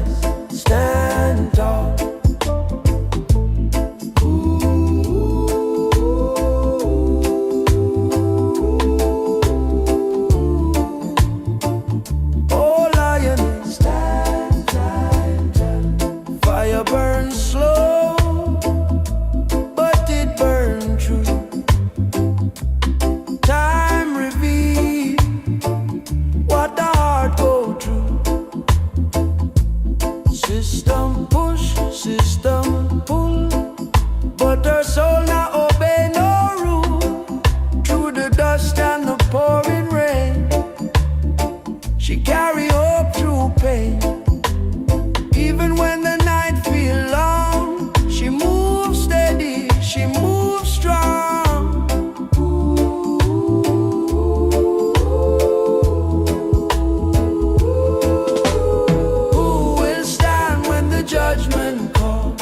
lioness, stand tall. Oh lioness, stand, stand, stand. Fire burns slow, but it burns true. Time reveals what the heart go through. System push, system pull, but her soul not obey no rule. Through the dust and the pouring rain, she carry hope through pain. Even when the night feel long, she moves steady, she moves strong. Who will stand when the judgment call?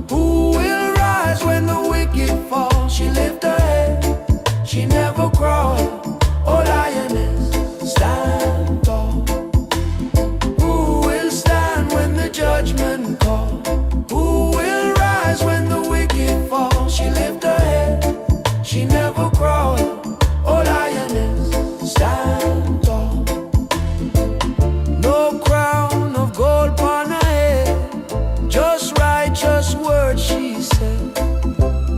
Who will rise when the wicked fall? She lift her head, she never crawl. Oh lioness, stand tall. Who will stand when the judgment call? Who will rise when the wicked fall? She lift her head, she never crawl. Oh lioness, stand tall. No crown of gold upon her head, just righteous words she said.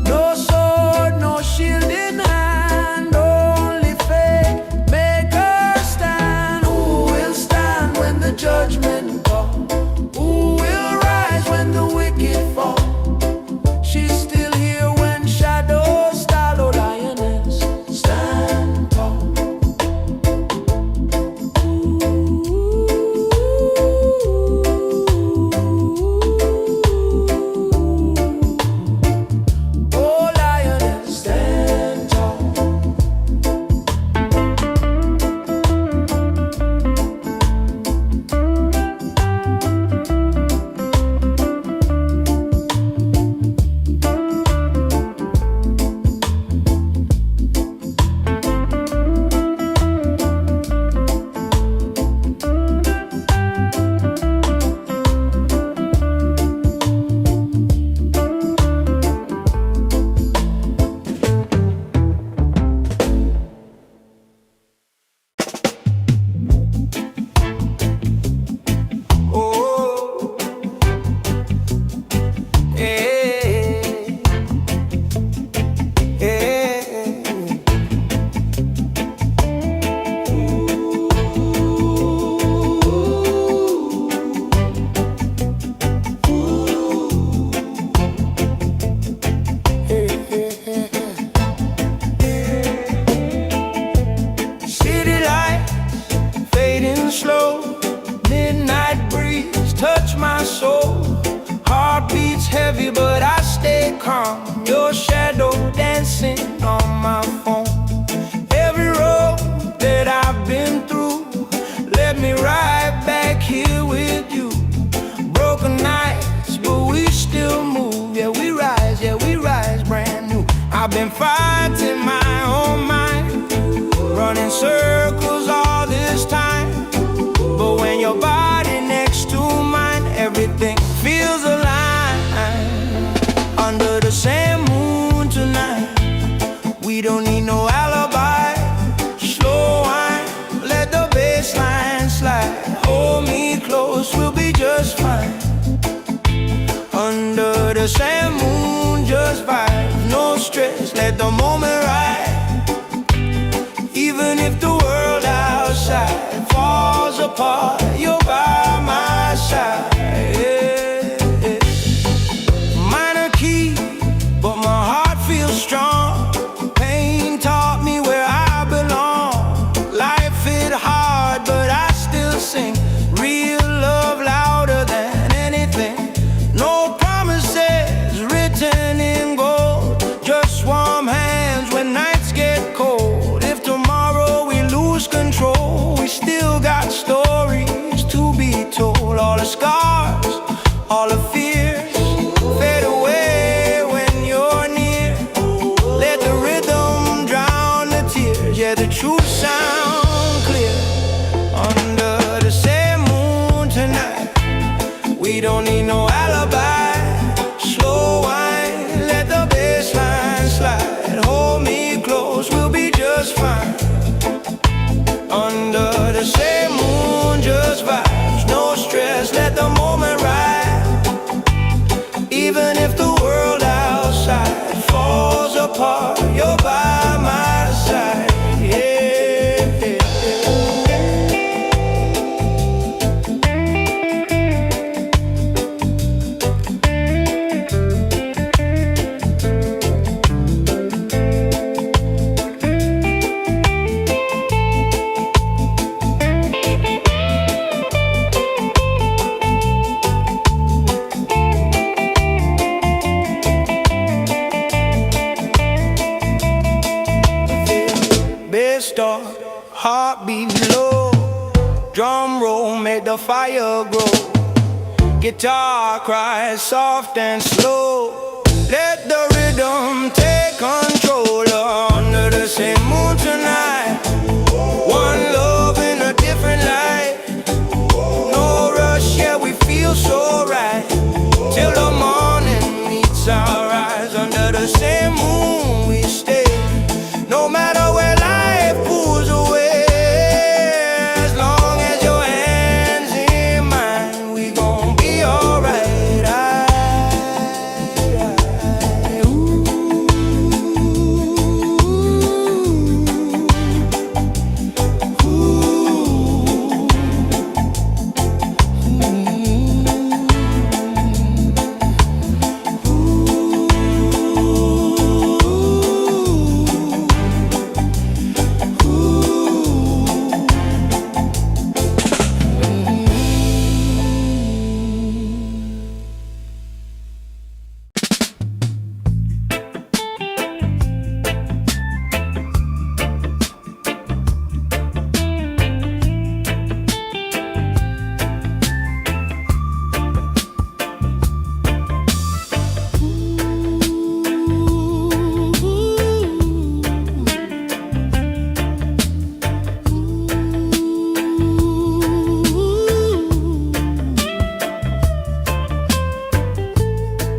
No sword, no shield in hand, only faith make her stand. Who will stand when the judgment call? Who will rise when the wicked fall? She's still here when shadows stall. Oh lioness, stand tall. Oh lioness, stand tall. Oh, yeah, yeah. City lights fading slow, midnight breeze touch my soul. Heart beats heavy but I stay calm. Your shadow dancing on my phone. Every road that I've been through led me right back here with you. Broken nights but we still move. Yeah we rise brand new. I've been fighting my own mind, running circles all this time. But when your body next to mine, everything feels aligned. Under the same moon tonight, we don't need no alibi. Slow wine, let the bass line slide. Hold me close, we'll be just fine. Under the same moon, just vibe, no stress, let the moment ride. Even if the world outside falls apart, you're by my side. Yeah, yeah. Minor key, but my heart feels strong. Pain taught me where I belong. Life hit hard, but I still sing. Real love louder than anything. No promises written in gold, just warm hands when star, you're by my side. Bass star, heartbeat low, drum roll make the fire grow. Guitar cries soft and slow, let the rhythm take control. Under the same moon tonight, one love in a different light. No rush, yeah, we feel so right, till the morning meets our eyes. Under the same moon we stay, no matter where life pulls away. As long as your hands in mine, we gon' be alright. Ooh.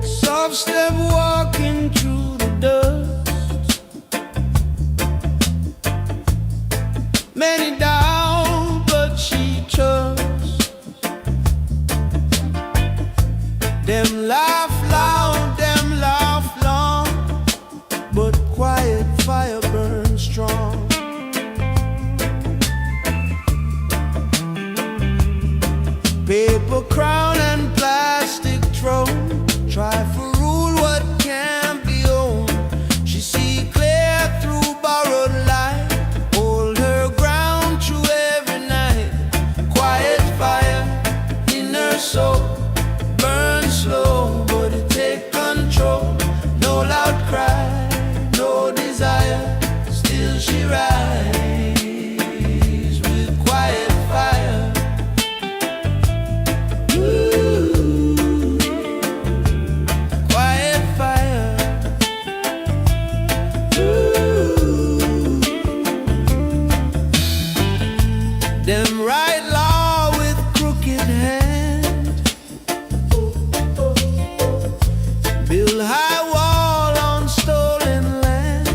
Soft step walking through the dust, many doubt but she trusts. Them laugh loud, them laugh long, but quiet fire burns strong. Paper crown and plastic throne, try for rule what can't be owned. She see clear through borrowed light, hold her ground through every night. Quiet fire in her soul, burn slow, but it take control. No loud cry, no desire, still she rise with quiet fire. Ooh, quiet fire. Ooh, them write law with crooked hand, build high wall on stolen land,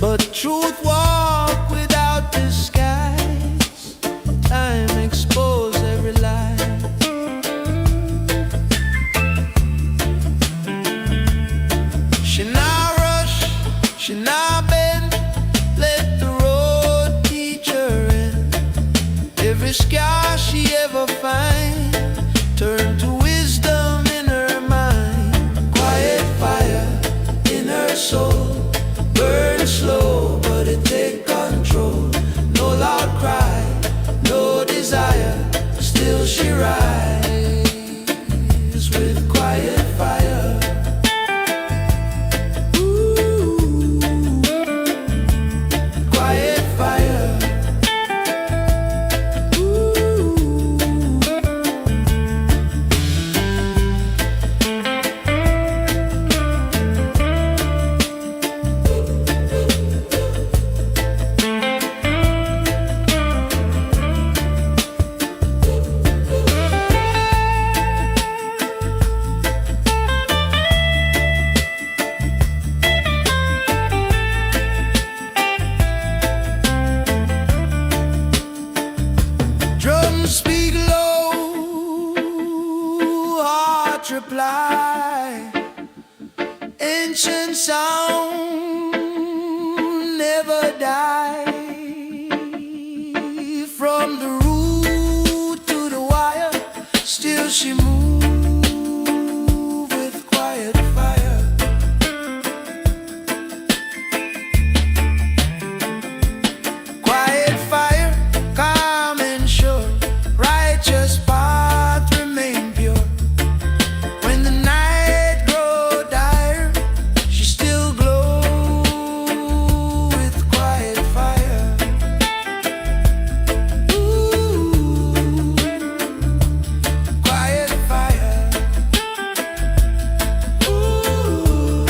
but truth walk without disguise. Time expose every lie. She not rush, she not bend, let the road teach her end. Every scar she ever find, turn to wisdom in her mind. Quiet fire in her soul, burn slow, but it Ancient sound never die. From the root to the wire, still she move with quiet fire. Quiet fire, calm and sure, righteous path remain pure. When the night grow dire, she still glow with quiet fire. Ooh, quiet fire. Ooh,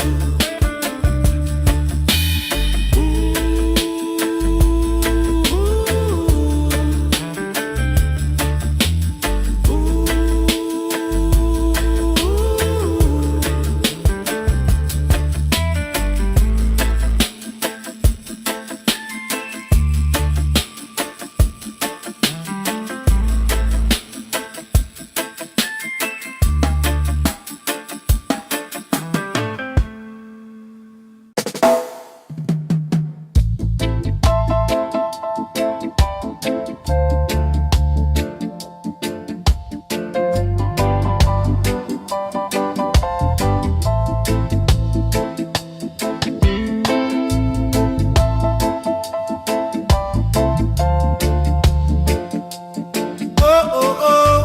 oh, oh, oh,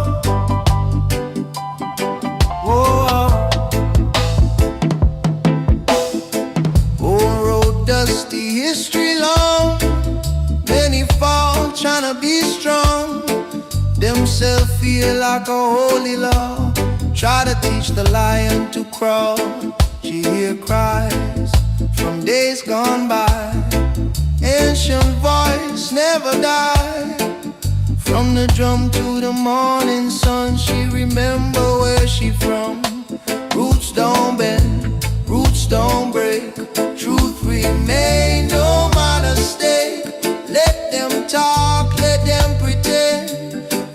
oh. Old road dusty, history long. Many fall trying to be strong. Themselves feel like a holy law. Try to teach the lion to crawl. She hear cries from days gone by. Ancient voice never die. From the drum to the morning sun, she remember where she from. Roots don't bend, roots don't break. Truth remain, no matter stake. Let them talk, let them pretend.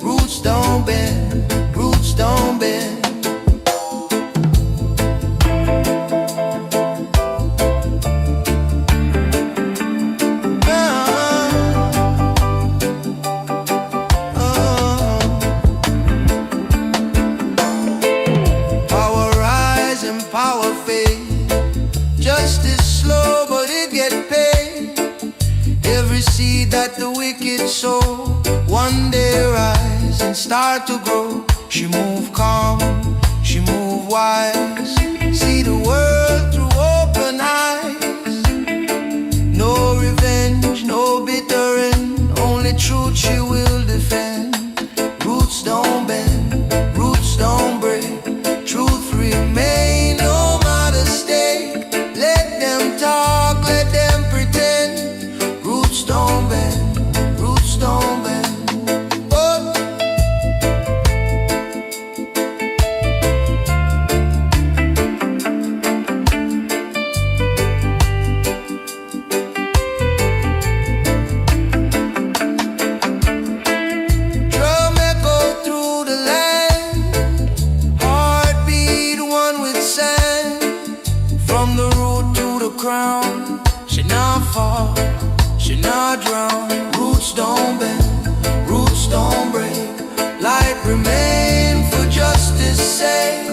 Roots don't bend, roots don't bend. Power rise and power fade. Justice slow, but it get paid. Every seed that the wicked sow, one day rise and start to grow. She move calm, she move wise. See the world through open eyes. No revenge, no bitter end. Only truth she will defend. Roots don't bend, roots don't break. Truth remain, no matter stake. Let them talk, let them pretend. Roots don't bend, roots don't bend. Oh. Drum echo through the land. Heartbeat one with sand. From the root to the crown, she not fall, she not drown. Roots don't bend, roots don't break. Light remain for justice sake.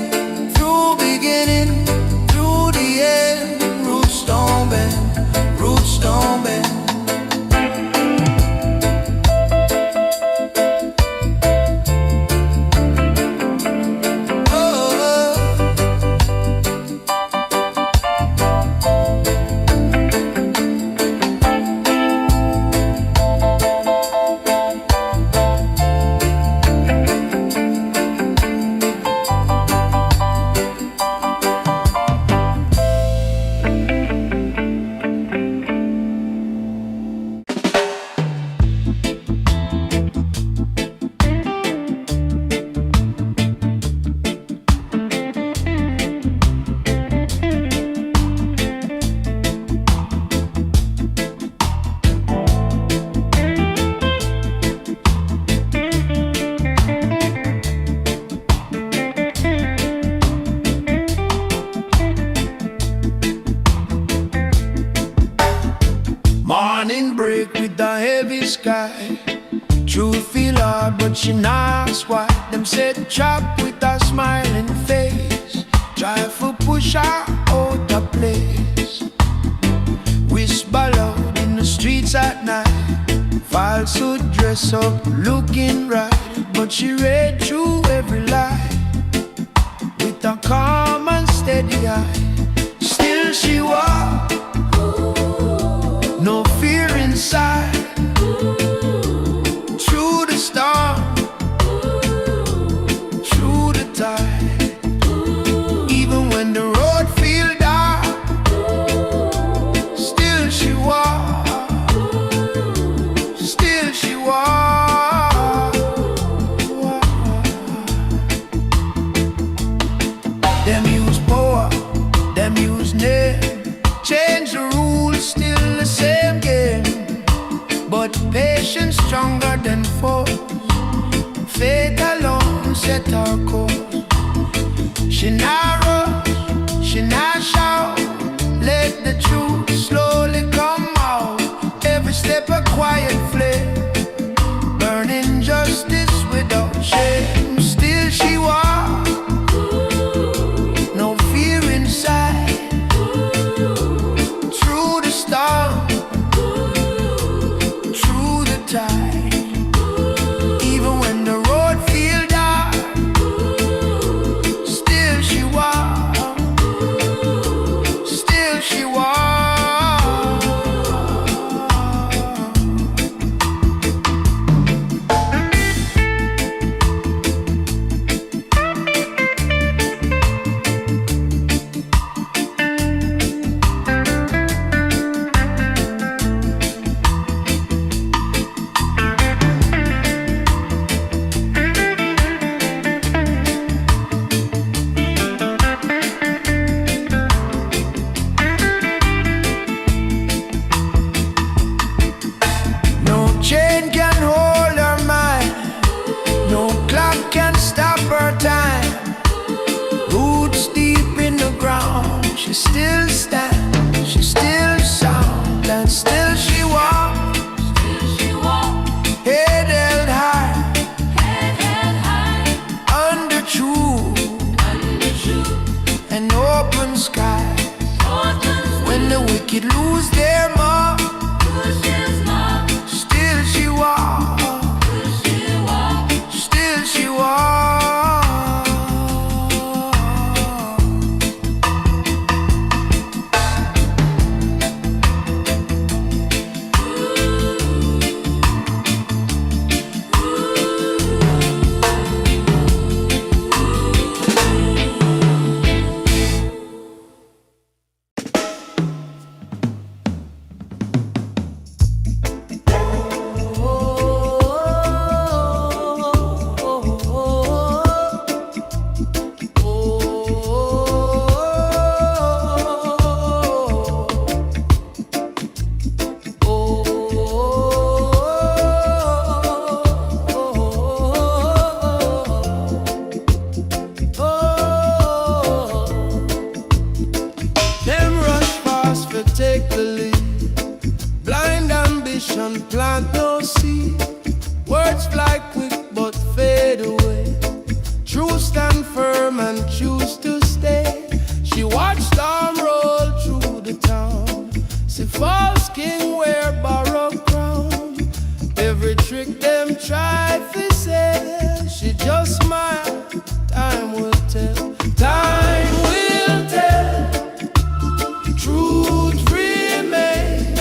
Through beginning, through the end. Roots don't bend, roots don't bend. Oh, gray sky. Truth feel hard, but she knows why. Them said chop with a smiling face, try for push her out of place. Whisper loud in the streets at night, falsehood dress up looking right, but she read through every lie with a calm and steady eye. Still she walked, no fear inside, through the storm, through the tide. Even when the road feels dark, still she walked, still she walked. Them use power, them use name, change the rules, still the same game. But patience stronger than force, faith alone set her course. She not rush, she not shout, let the truth slowly come out. Every step a quiet flame, burning justice without shame. Still she walks, no fear inside, through the storm, through the tide. Even when the road feels dark, still she walks, still she walks. Chain can hold her mind, no clock can stop her time. Roots deep in the ground, she still stands, she still sound, and still she walks, head held high, under true and open sky. When the wicked lose their mark, still she walks, still she walks. Take the lead, blind ambition plant no seed. Words fly quick but fade away, truth stand firm and choose to stay. She watched storm roll through the town, see false king wear borrowed crown. Every trick them try to say, she just smile. Time will tell, time will tell. Truth remain,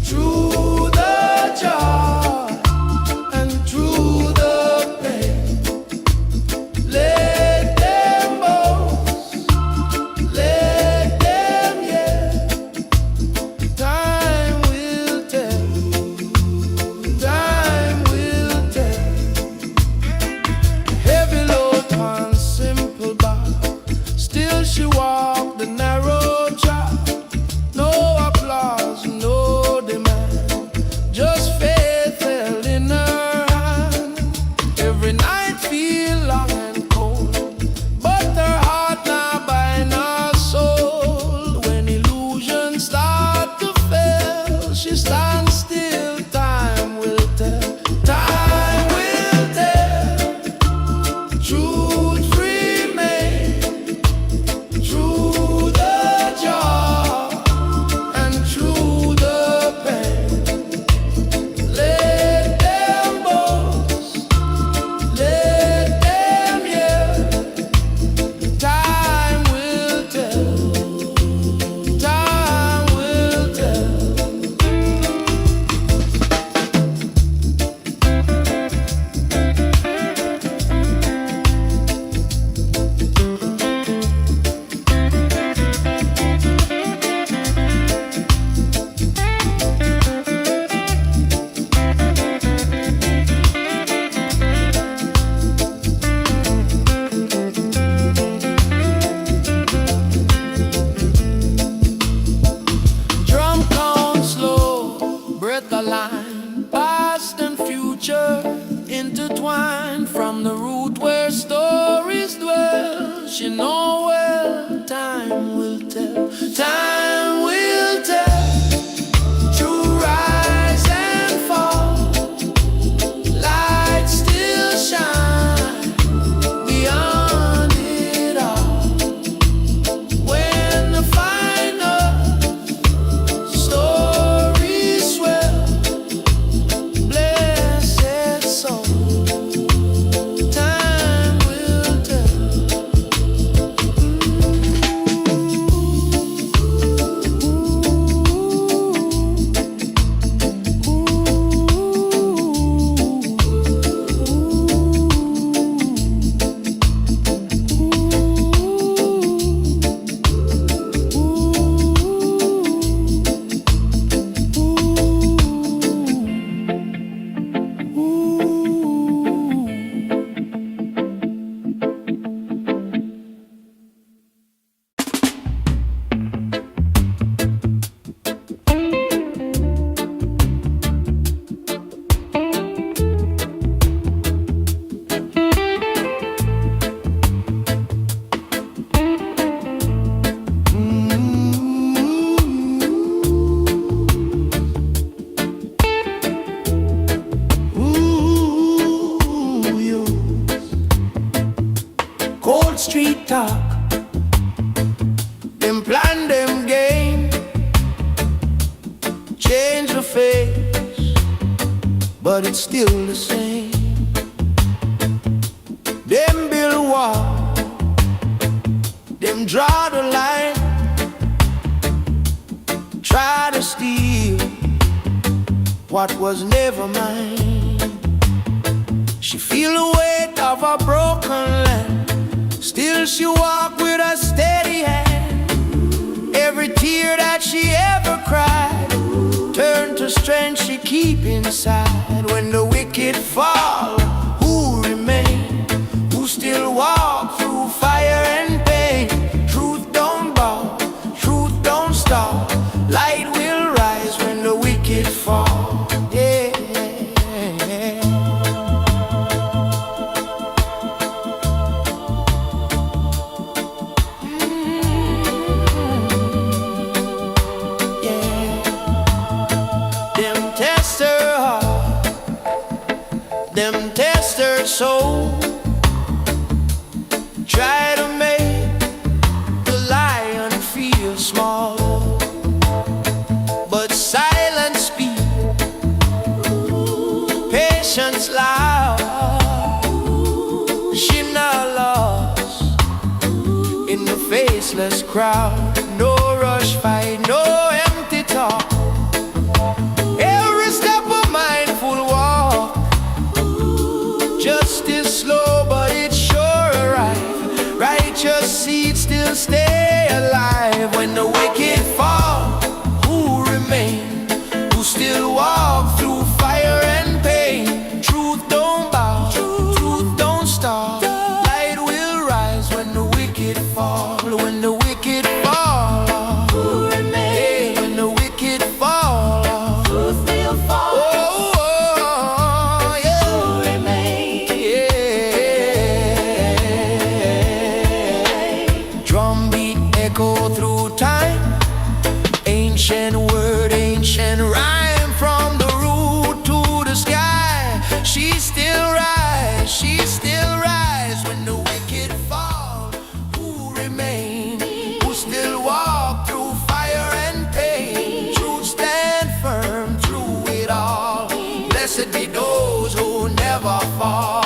through the joy and through the pain. Let them boast, let them yell. Time tell, time will tell. True rise and fall, light still shine beyond it all. When the final story swell, blessed soul, time will tell. Cold street talk, them plan, them game, change the face, but it's still the same. Them build wall, them draw the line, try to steal what was never mine. She feel the weight of a broken land, still she walk with a steady hand. Every tear that she ever cried turned to strength she keep inside. When the wicked fall, who remain? Who still walk through fire and pain? Truth don't bow, truth don't stop. Light will rise when the wicked fall. Yeah. Them test her heart, them test her soul, try to make the lion feel small, but silence speak, patience loud. She not lost in the faceless crowd. No rush fight, no empty talk. Every step a mindful walk. Justice slow, but it's sure arrive. Righteous seeds still stay alive. When the wicked fall, who remain? Who still walk through fire and pain? Truth don't bow, truth don't stop. Light will rise when the wicked fall. When the wicked fall, who remain? When the wicked fall, who still fall? Oh, yeah. Who remain? Yeah. Drumbeat echo through time, ancient word, ancient rhyme, from the root to the sky. She still rise, she still rise. When the wicked fall, who remain? Who still walk through fire and pain? Truth stand firm through it all. Blessed be those who never fall.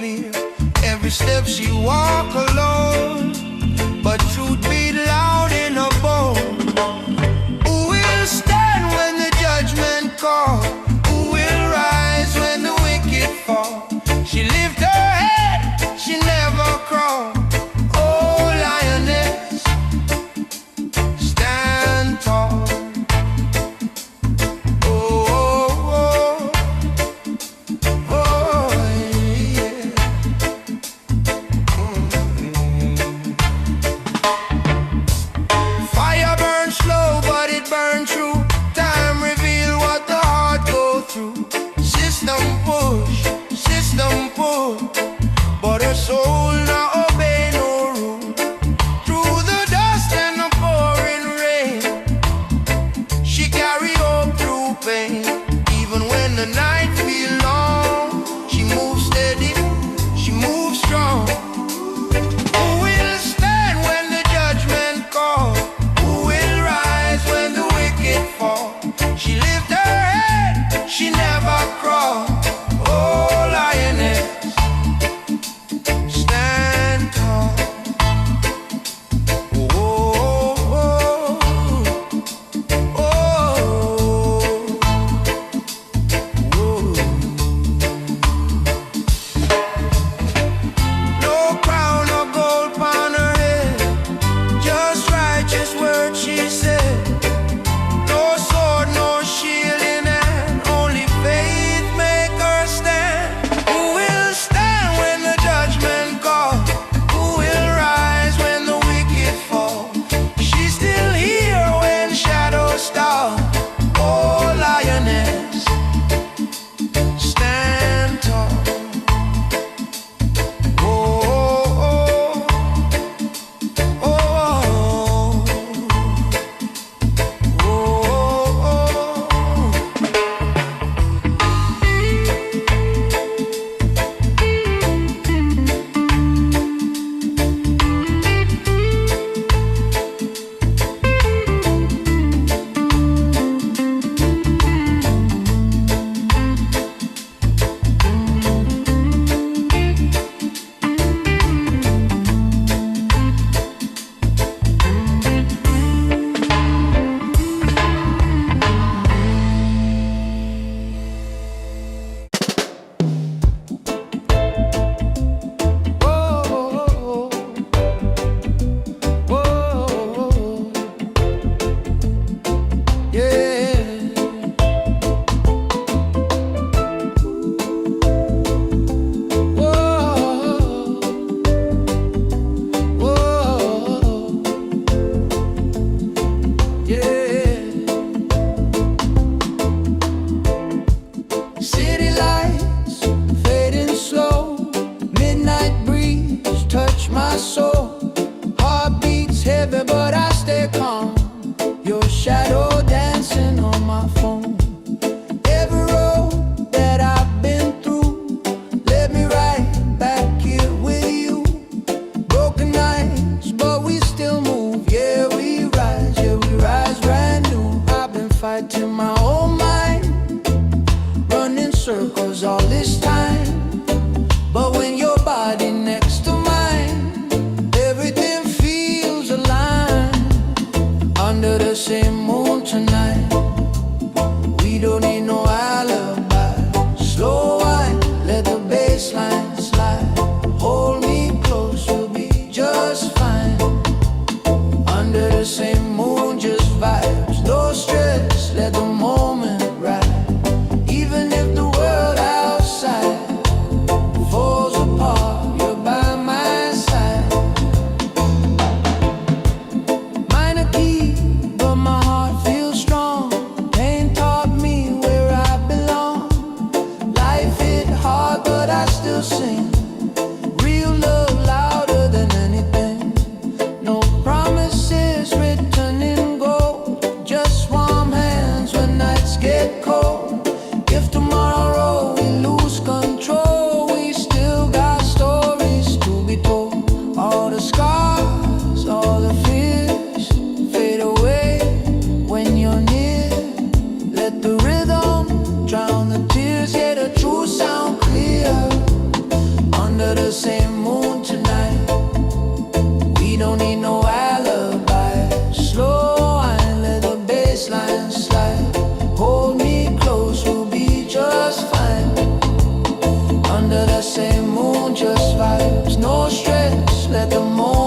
clear. Every step she walk alone, but truth beat loud in her bone. Who will stand when the judgment call? Who will rise when the wicked fall? She lift her head, she never crawl. Oh, lioness, stand tall. But her soul not obey no rule. Through the dust and the pouring rain, she carry hope through pain. Even when the night feel long, she moves steady, she moves strong. Who will stand when the judgment call? Who will rise when the wicked fall? She lift her head, she never crawl. Oh, lioness, But when your body next to mine, everything feels aligned.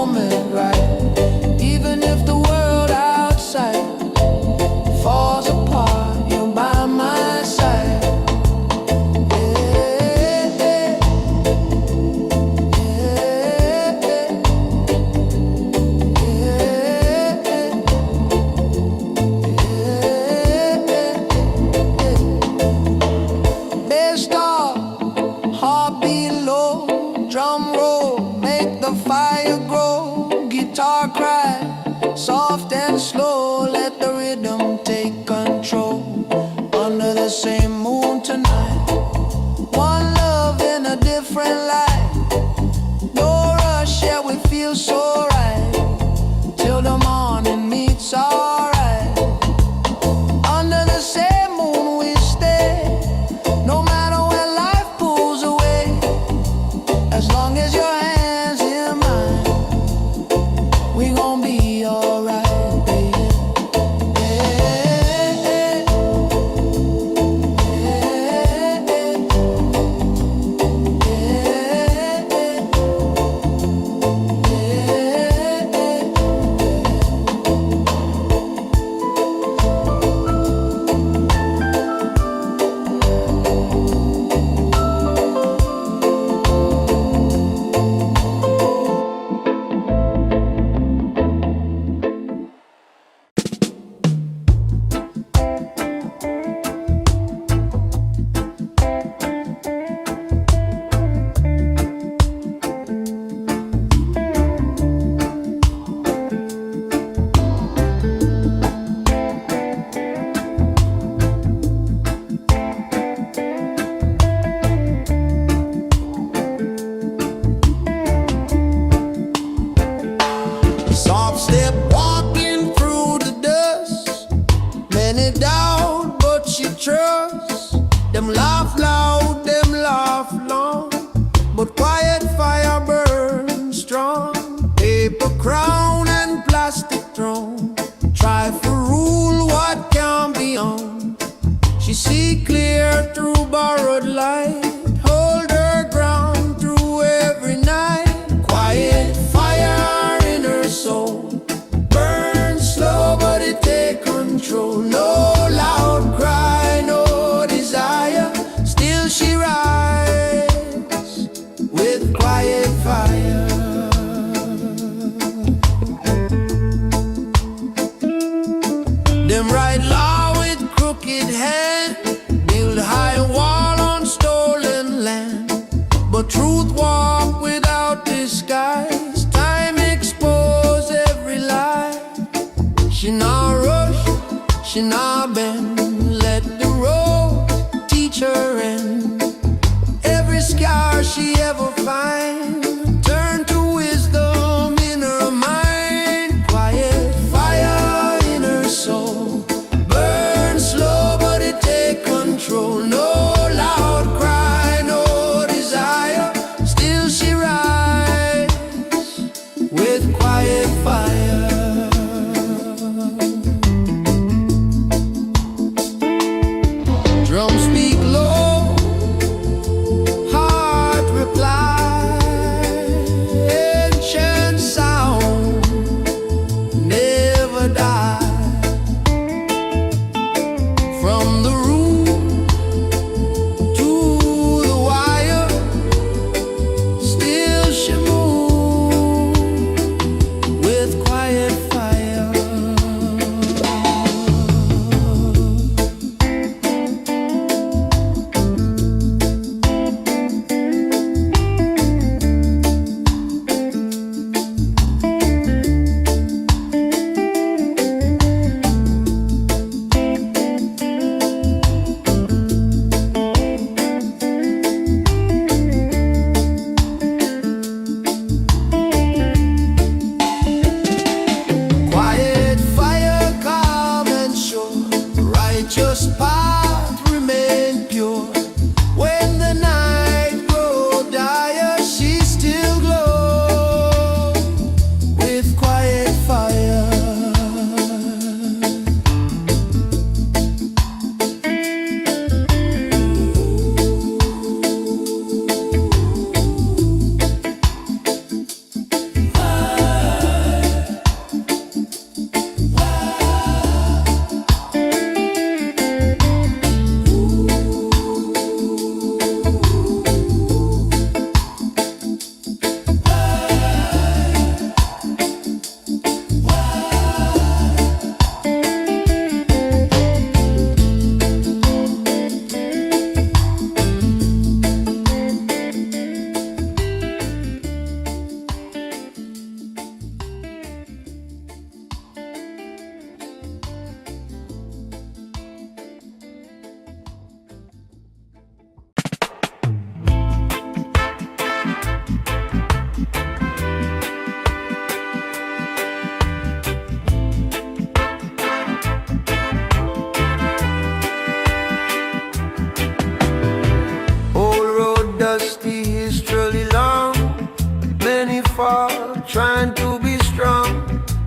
moment right. Even if the world outside falls apart, you're by my side. Drum roll, make the fire grow. Guitar cry, soft and slow. Let the rhythm take control. Under the same moon tonight, one love in a different light. No rush, yeah, we feel so right. Till the morning meets our right. Under the same moon we stay. No matter where life pulls away. As long as your hands in mine, we gon' be alright, baby. Soft step walking through the dust. Many doubt, but she trusts. Them laugh loud, them laugh long. But quiet fire burns strong. Paper crown and plastic throne. Try to rule what can be on. She see clear through borrowed light. Hold her ground through every night. Quiet fire in her soul. Burn slow, but it take control. No loud cry, no desire. Still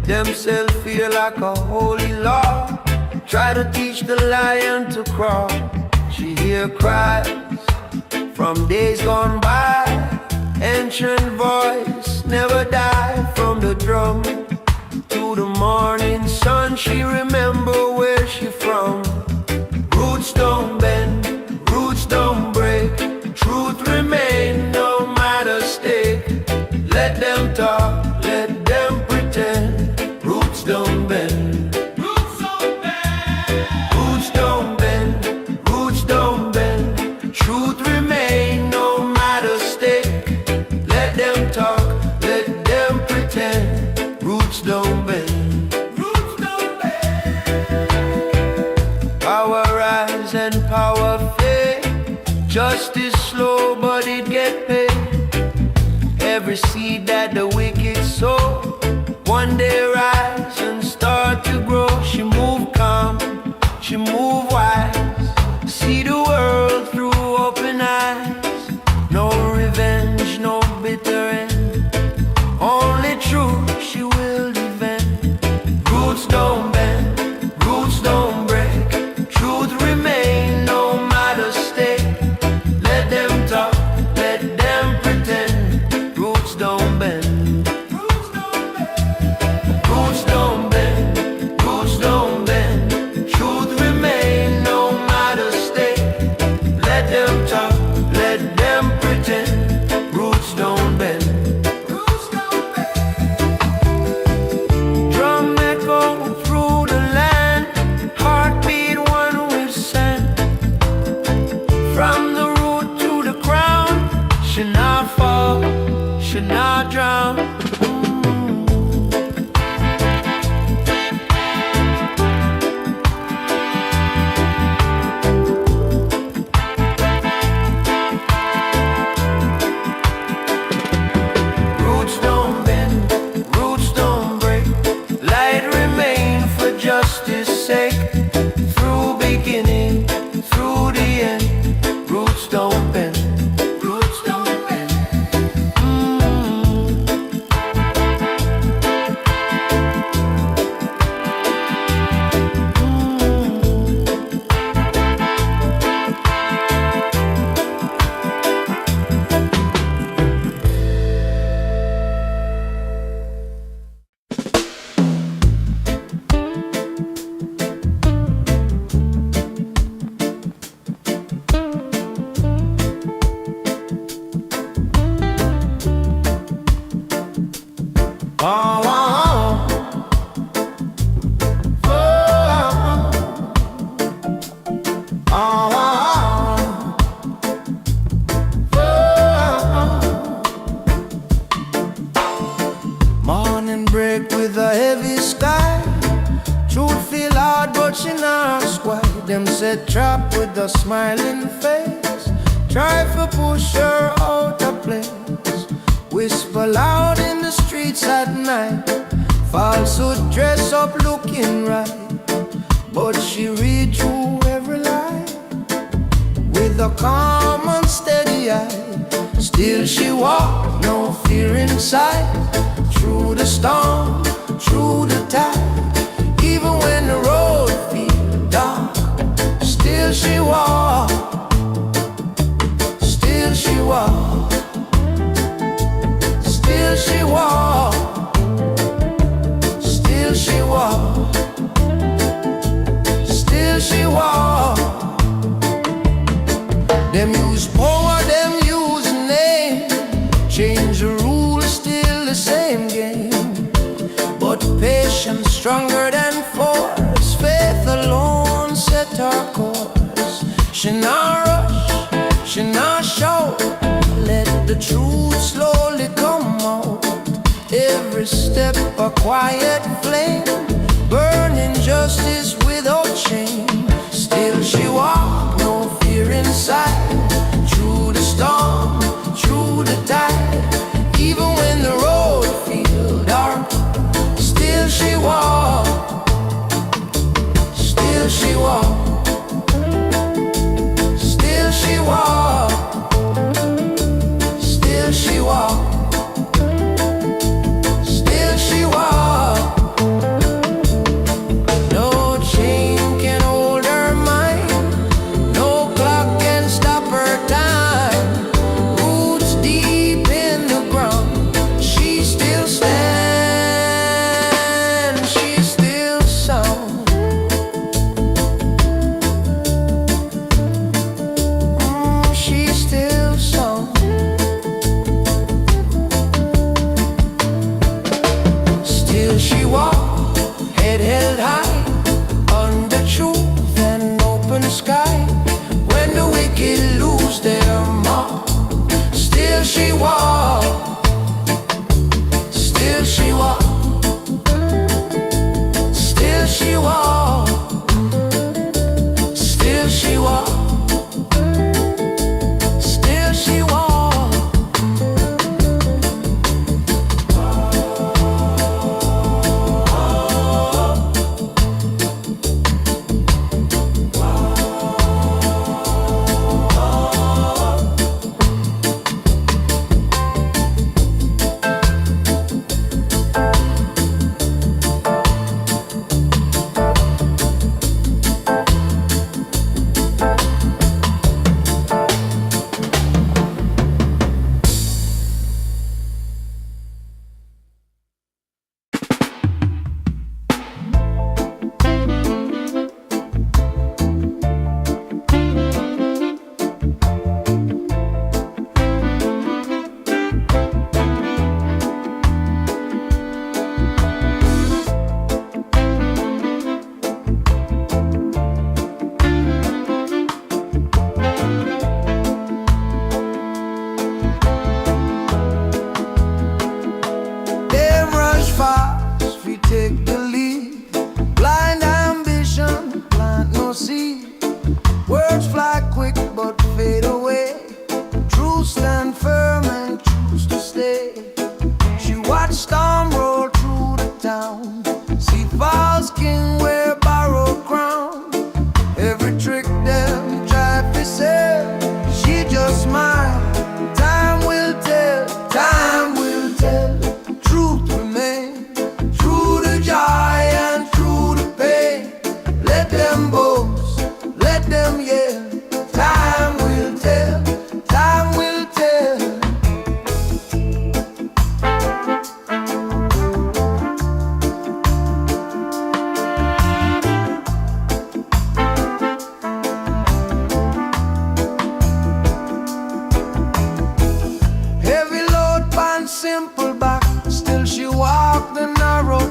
themselves feel like a holy law. Try to teach the lion to crawl. She hear cries from days gone by. Ancient voice never die. From the drum to the morning sun, she remember where she from. Roots don't bend, roots don't break. Truth remain no matter stake. Let them talk, let them pretend. Roots don't bend, roots don't bend. Roots don't bend, roots don't bend. Truth remain no matter stake. Let them talk, let them pretend. Roots don't bend, roots don't bend. Power rise and power fade. Justice slow but it get paid. Every seed that the wicked sow one day rise and start to grow. She move calm, she move wise. See the world through open eyes. No revenge, no bitter end. Only truth she will defend. Roots don't bend, roots don't break. Truth remain no matter stake. Let them talk, let them pretend. Roots don't bend, roots don't bend. Roots don't bend, roots don't bend. Truth remain no matter stake. Let them talk, let them pretend. Roots don't bend, roots don't bend. Drum echo through the land. Heartbeat one with sand. From the root to the crown. She not fall, she not drown. Roots don't bend, roots don't break. Light remain for justice sake. Through beginning, through the end. Roots don't bend, roots don't bend. Morning break with a heavy sky. Truth feel hard but she not squat. Them set trap with a smiling face. Try to push her out of place. Whisper loud in the streets at night. Falsehood dress up looking right. But she read through every lie with a calm and steady eye. Still she walk, no fear inside. Through the storm, through the tide. Even when the road feels dark, still she walk. Still she walk. Still she walk. Still she walk. Still she walk. Them use power, them use name. Change the rules, still the same game. But patience stronger than force. Faith alone set her course. She not rush, she not shout. Let the truth slowly come out. Every step a quiet flame, burning justice without shame. Still she walk, no fear inside. Through the storm, through the tide. Even when the road feels dark, still she walk. Still she walk. Still she walk. Still she walk. Still she walk.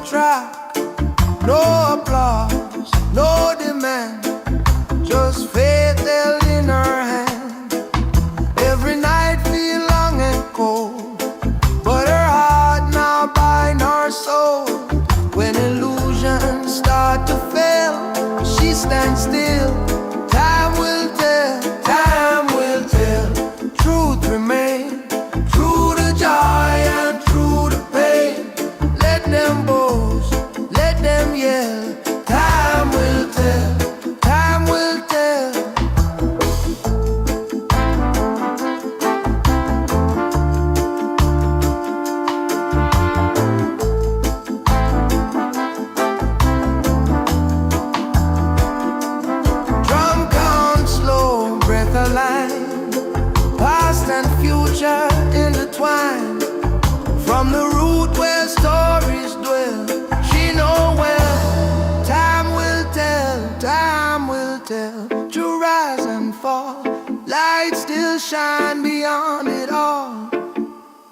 track, no applause, no demand, just faith held in her hand. Every night feel long and cold, but her heart now bind her soul. When illusions start to fail, she stands still. Time will tell, time will tell. Truth remains, true to joy and true to pain. Let them boast, let them yell. Time will tell, time will tell. Drum count slow, breath aligned, past and future intertwined. From the root where stories dwell, she know well. Time will tell, time will tell. To rise and fall, light still shine beyond it all.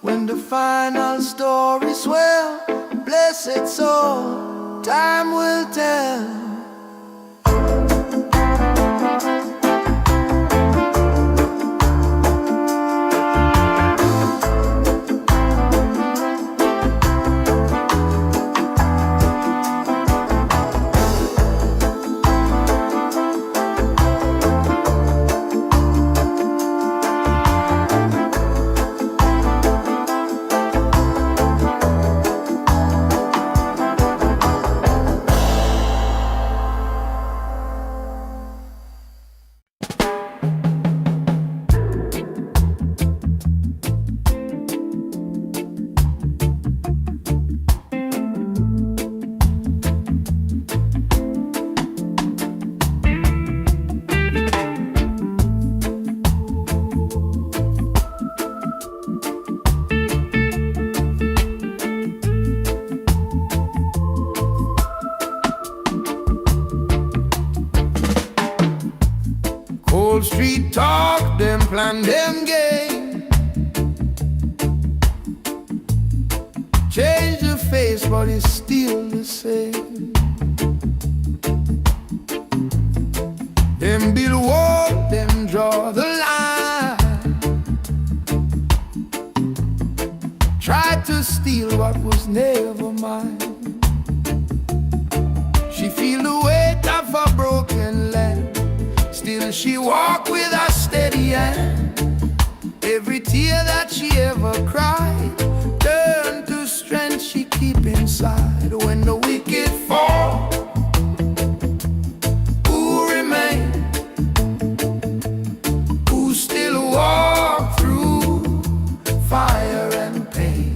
When the final story swell, blessed soul, time will tell. Cold street talk, them plan, them game. Change the face, but it's still the same. Them build wall, them draw the line. Try to steal what was never mine. She feel the weight of a broken land. Still she walk with a steady hand. Every tear that she ever cried turned to strength she keep inside. When the wicked fall, who remain? Who still walk through fire and pain?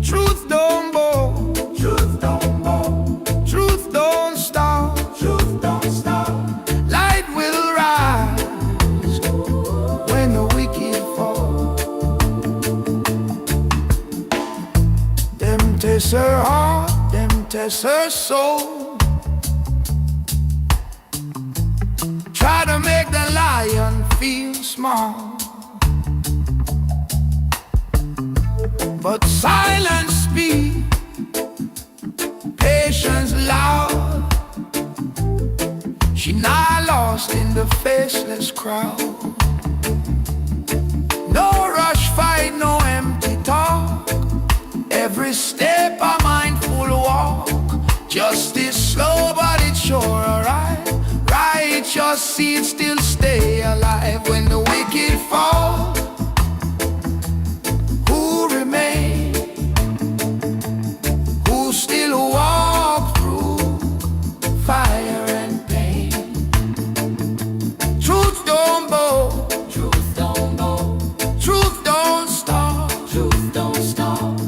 Truth don't bow, truth don't bow, truth don't stop, truth don't stop. Light will rise when the wicked fall. Them test her heart, them test her soul. Try to make the lion feel small, but silence speak, patience loud. She not lost in the faceless crowd. No rush fight, no empty talk. Every step a mindful walk. Justice slow but it's sure alright. Righteous seeds still stay alive. When the wicked fall, who remain? Who still walk through fire and pain? Truth don't bow, truth don't bow, truth don't stop, truth don't stop.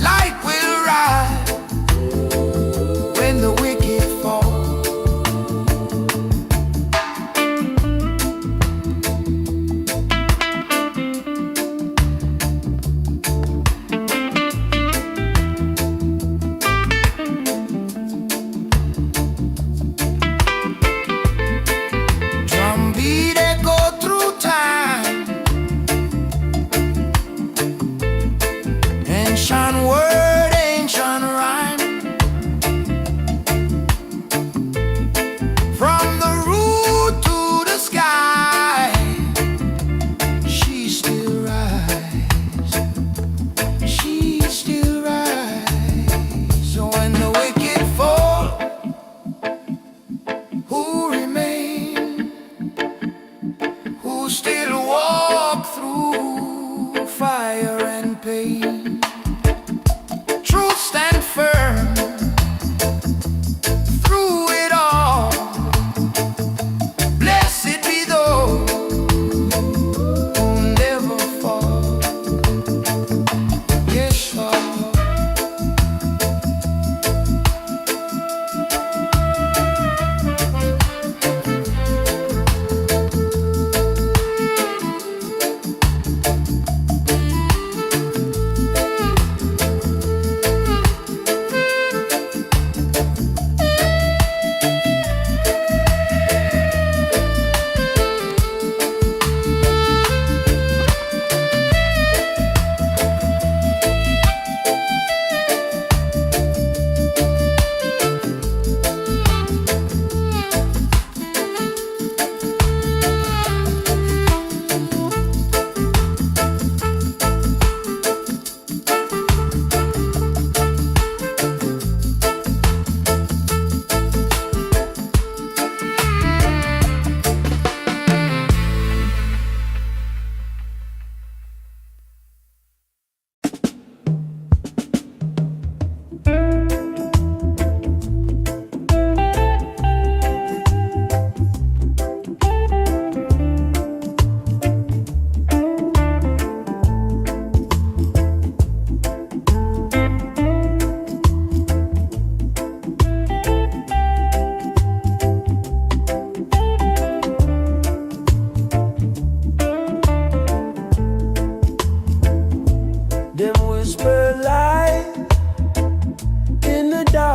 Light will rise when the wicked fall.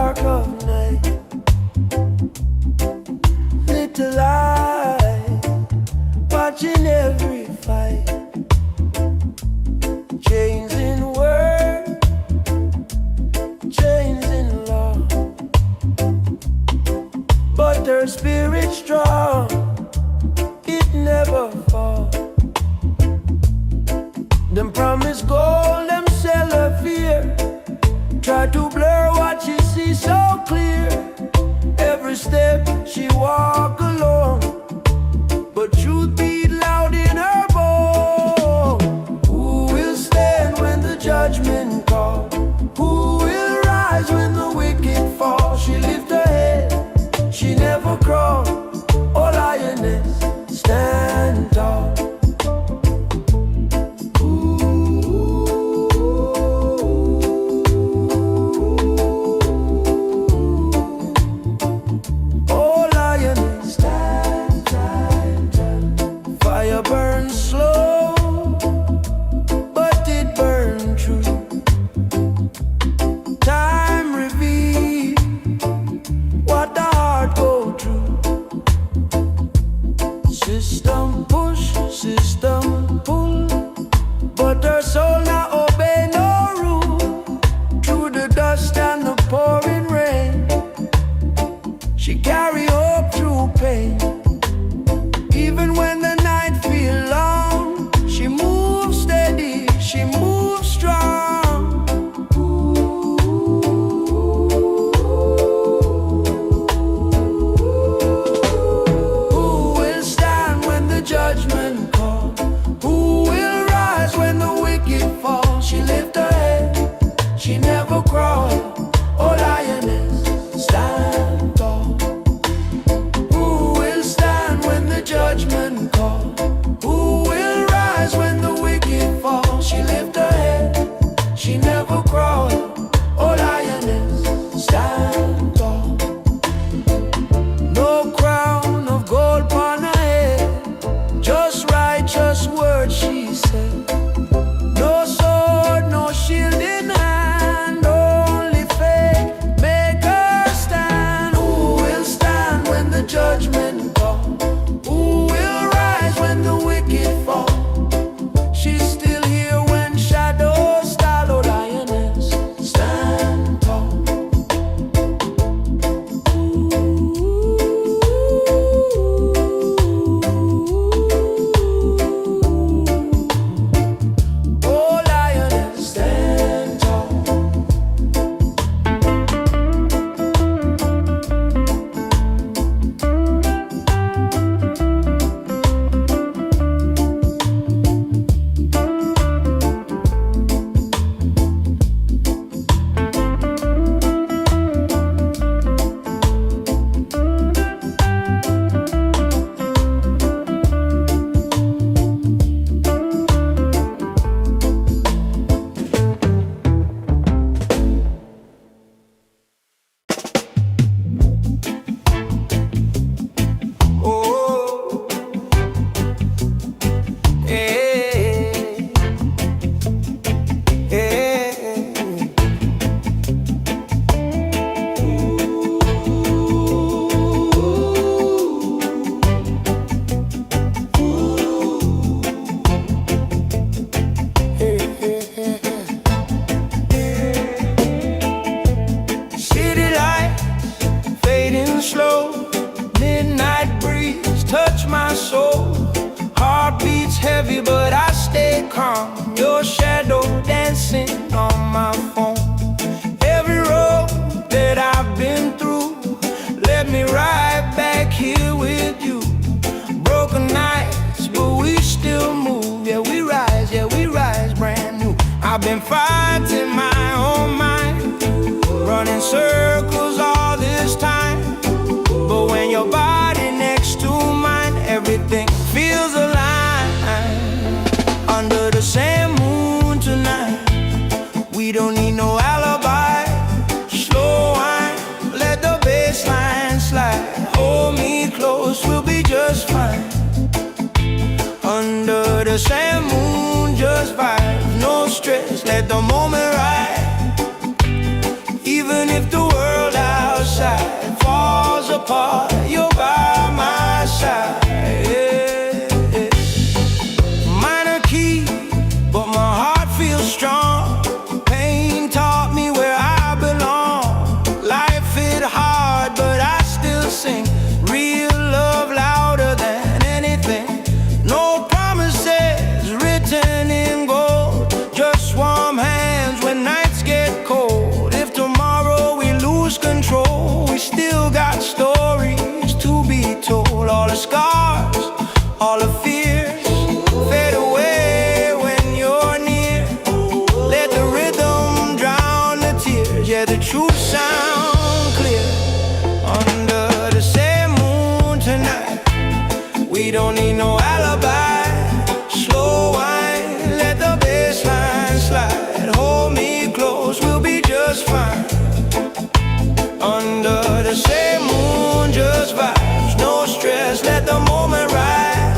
dark of night, little light, watching every fight. Chains in word, chains in law, but her spirit strong, it never falls. Them promise gold, them sell her fear, try to blur what she sees so clear. Every step she walk alone, but truth beat loud in her bone. Who will stand when the judgment calls? Who will rise when the wicked fall? She lift her head, she never crawl. Oh lioness, stand tall. System push, system pull, but her soul not obey no rule. Through the dust and the pouring rain, she carry hope through pain. Even when the night feel long, she moves steady, she moves strong. Judgment call. Who will rise when the wicked fall? She lift her head, she never crawl. Oh lioness, stand tall. Who will stand when the judgment call? Who will rise when the wicked fall? She lift her head, she never crawl. Oh lioness, stand tall. No crown of gold upon her head, just righteous words she said. No sword, no shield in hand, only faith make her stand. Who will stand when the judgment comes? Who will rise when the wicked fall? She's still here when shadows stall. Oh lioness, stand tall. Slow, midnight breeze touch my soul. Heart beats heavy, but I stay calm. Your shadow dancing on my phone. Every road that I've been through led me right back here with you. Broken nights, but we still move. Yeah, we rise brand new. I've been fighting my own mind, running circles all this time. But when your body next to mine, everything feels alive. Under the same moon tonight, we don't need no alibi. Slow wine, let the bass line slide. Hold me close, we'll be just fine. Under the same moon, just vibes, no stress, let the moment ride. Even if the world the truth sound clear. Under the same moon tonight, we don't need no alibi. Slow wine, let the bass line slide. Hold me close, we'll be just fine. Under the same moon, just vibes, no stress, let the moment ride.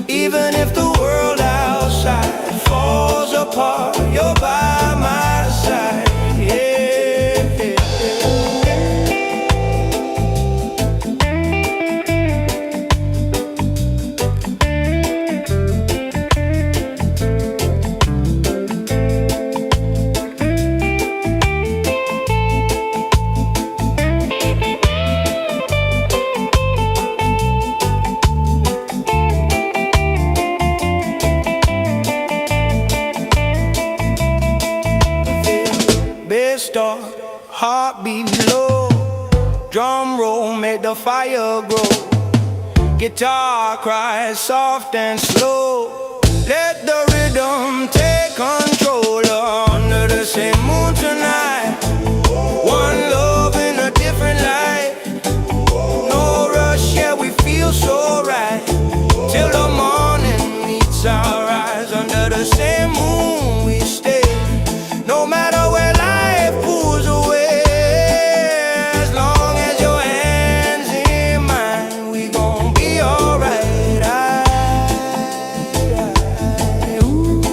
Even if the world outside falls apart, you're by my side. Start, heartbeat low, drum roll make the fire grow. Guitar cries soft and slow, let the rhythm take control. Under the same moon tonight, one love in a different light. No rush, yeah, we feel so right, till the morning meets our eyes. Under the same moon we stay, no matter where life pulls away. As long as your hands in mine, we gon' be alright. Ooh.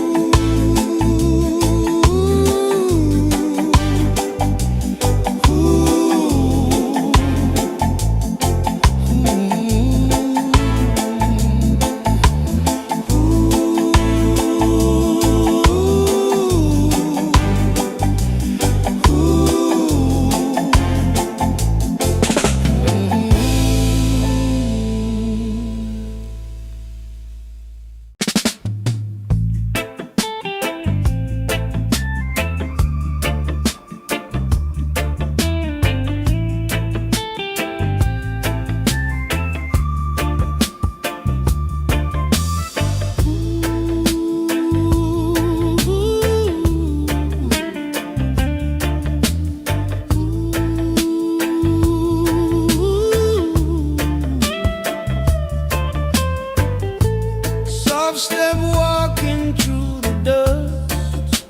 Step walking through the dust,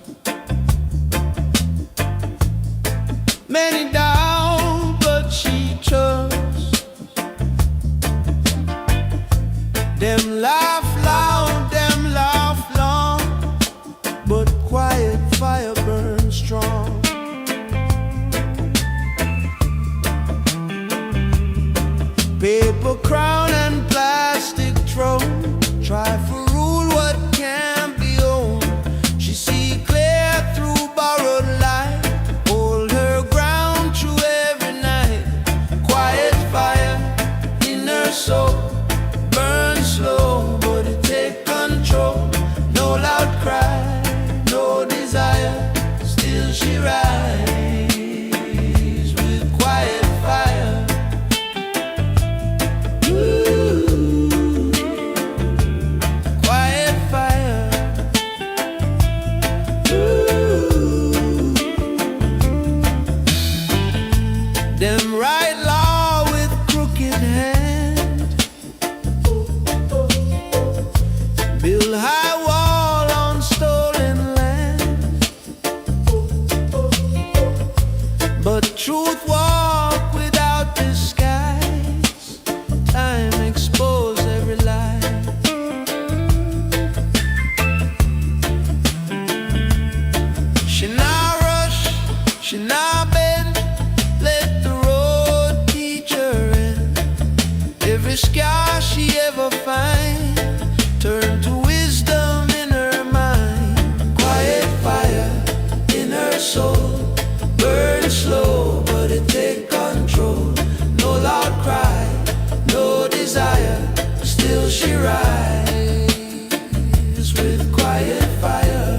many down but she trusts. Them laugh long, but quiet fire burns strong. Paper crown and plastic throne, try for rule what can't be owned. She see clear through borrowed light, hold her ground through every night. Quiet fire in her soul, burn slow, but it take control. No loud cry, no desire, still she rise with quiet fire. Them write law with crooked hand, build high wall on stolen land, but truth walk without disguise. Time expose every lie. She not rush, she not bend, let the road teach her in. Every scar she ever find, turn to wisdom in her mind. Quiet fire in her soul, burn slow, but it take control. No loud cry, no desire, still she rise with quiet fire.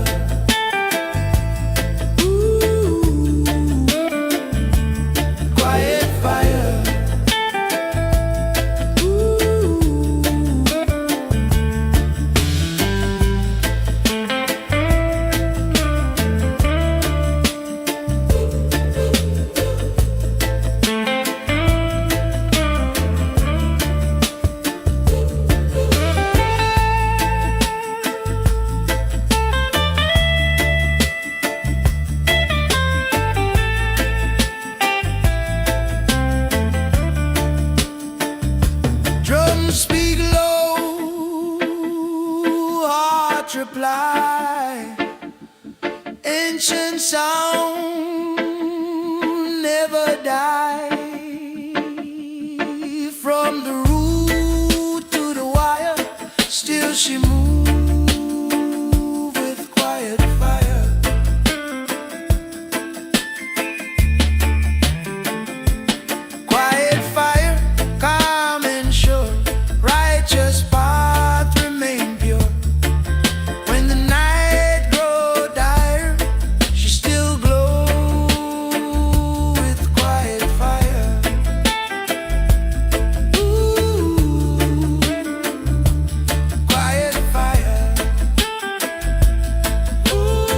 never die. From the root to the wire, still she moves with quiet fire. Quiet fire, calm and sure, righteous path remain pure. When the night grow dire, she still glow with quiet fire. Ooh, quiet fire. Ooh,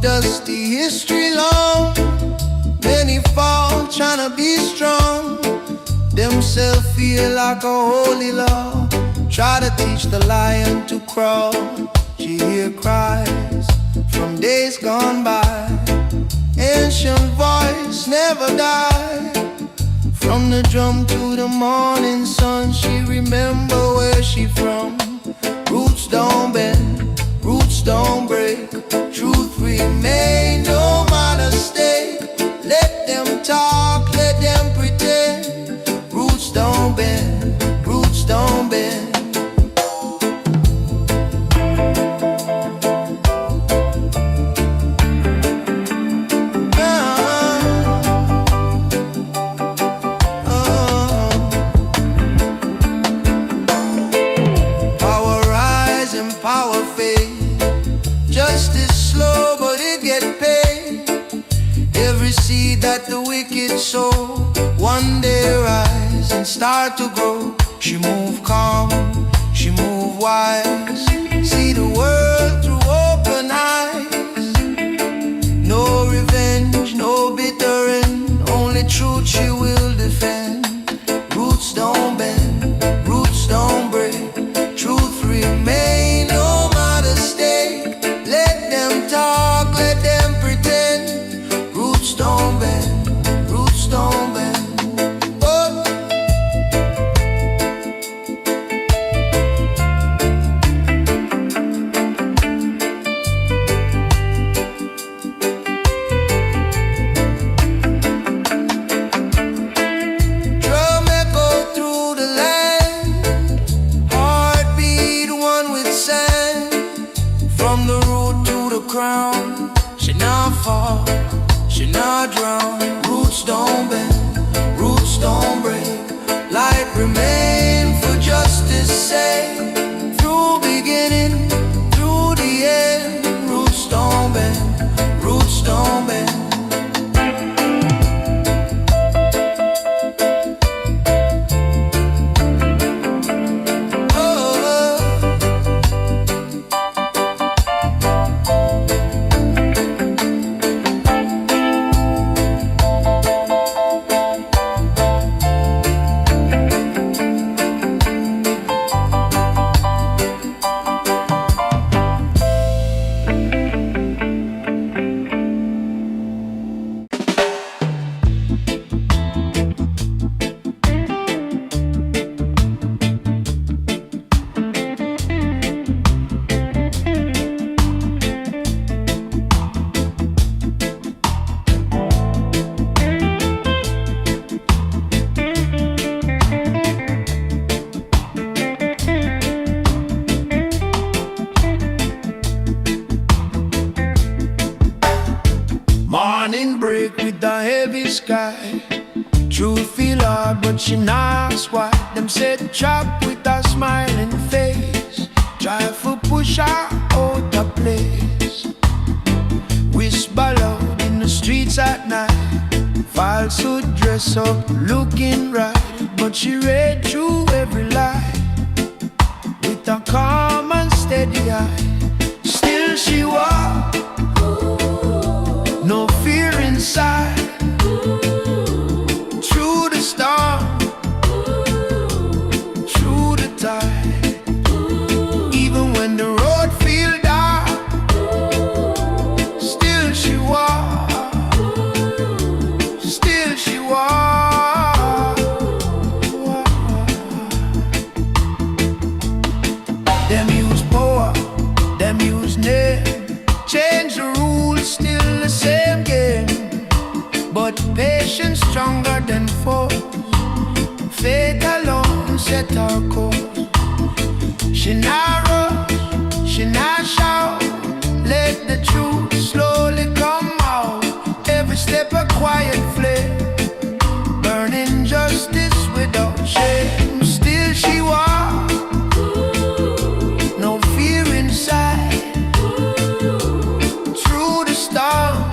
dusty history long. Many fall tryna be strong. Themselves feel like a holy law. Try to teach the lion to crawl. She hear cries from days gone by. Ancient voice never die. From the drum to the morning sun, she remember where she from. Roots don't bend, roots don't break. Truth remain, no matter stake. Let them talk, let them pretend. Roots don't bend, roots don't bend. Power rise and power fade. Justice slow, but it get paid. Every seed that the wicked sow, one day rise and start to grow. She move calm, she move wise. See the world through open eyes. No revenge, no bitter end. Only truth she will defend. Roots don't bend, roots don't break. Truth remain, no matter stake. Let them talk, let them pretend. Roots don't bend, roots don't bend. Oh. Morning break with the heavy sky. Truth feel hard, but she not ask why. Them said chop with a smiling face. Try for push her out of place. Whisper loud in the streets at night. Falsehood dress up, looking right. But she read through every lie with a calm and steady eye. Still she walk, no fear inside. Through the storm, through the tide. Even when the road feel dark, still she walk, still she walk. Them use power, them use name. Change the rules, still the same game. But patience stronger than force. Faith alone set our course. She not rush, she not shout. Let the truth slowly come out. Every step a quiet flame, burning justice without shame. Still she walks, no fear inside. Through the storm,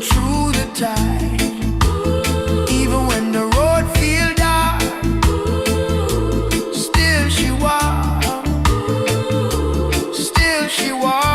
through the tide. Even when the road feel dark, still she walks, still she walks.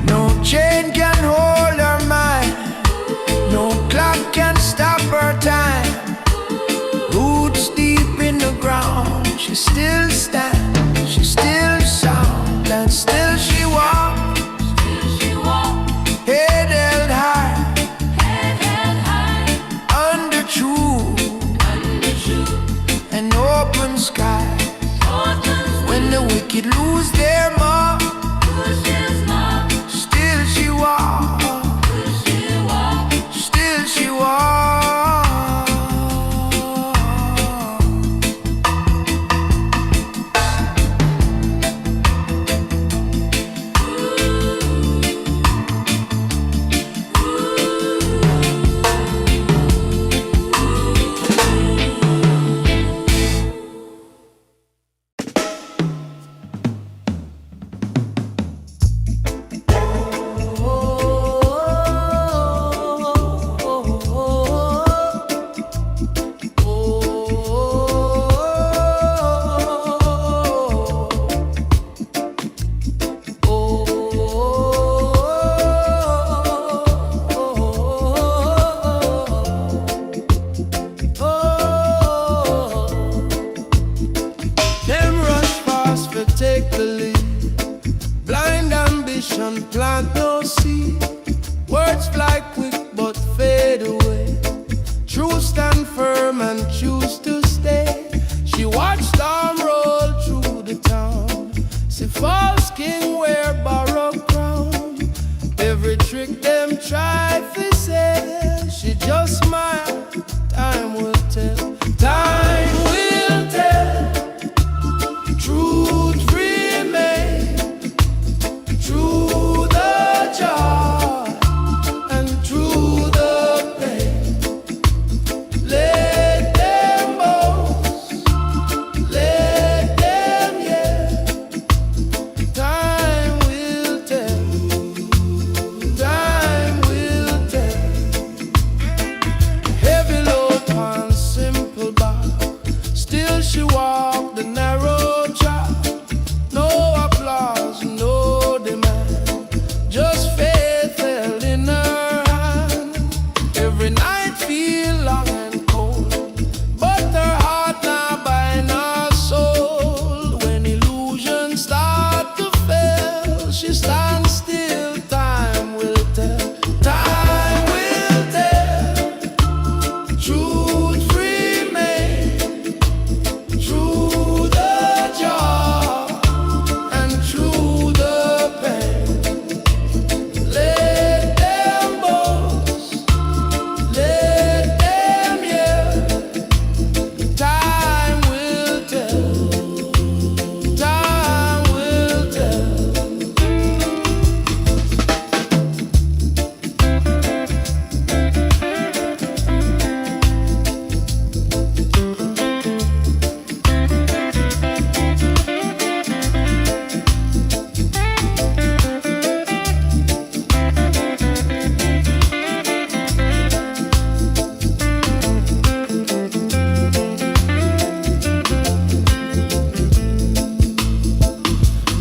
No chain can hold her mind, no clock can stop her time. Roots deep in the ground, she still stands, she still sound, and still she walks, head held high, under truth, an open sky. When the wicked lose their mark, still she walks, still she walks. Them rush fast for take the lead. Blind ambition plant no seed. Words fly quick but fade away. Truth stand firm and choose to stay. She watched storm roll through the town. See false king wear borrowed crown. Every trick them try to say, she just smile. Time will tell, time will tell. Truth remain, through the joy and through the pain. Let them boast, let them yell. Time will tell, time will tell. she stands still, time will tell. Time will tell. Truth remain through the joy and through the pain. Let them boast, let them yell. Time will tell. Time will tell.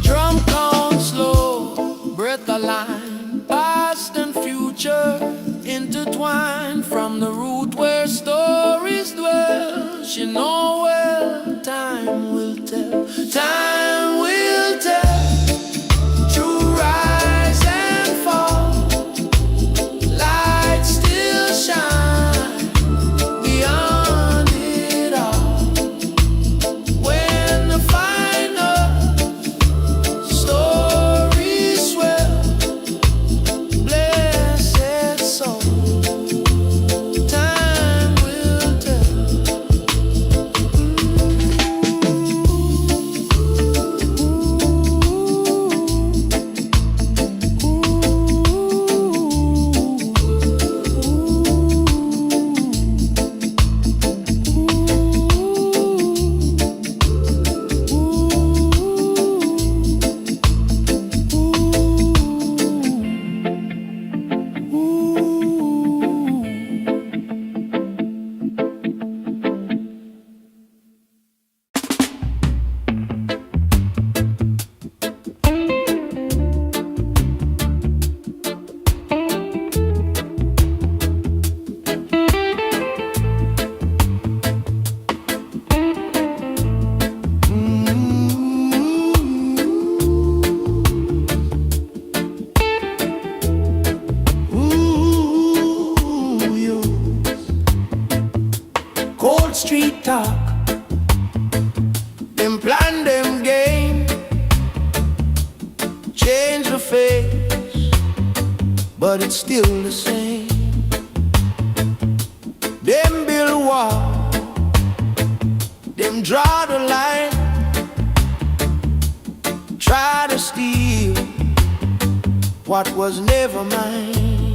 Drum count slow, breath align, past and future intertwined. From the root where stories dwell, she know well. Time will tell. Time will tell. True rise and fall, light still shine beyond it all. When the final story swell, blessed soul, time will tell. Cold street talk, them plan, them game, change the face, but it's still the same. Them build wall, them draw the line, try to steal what was never mine.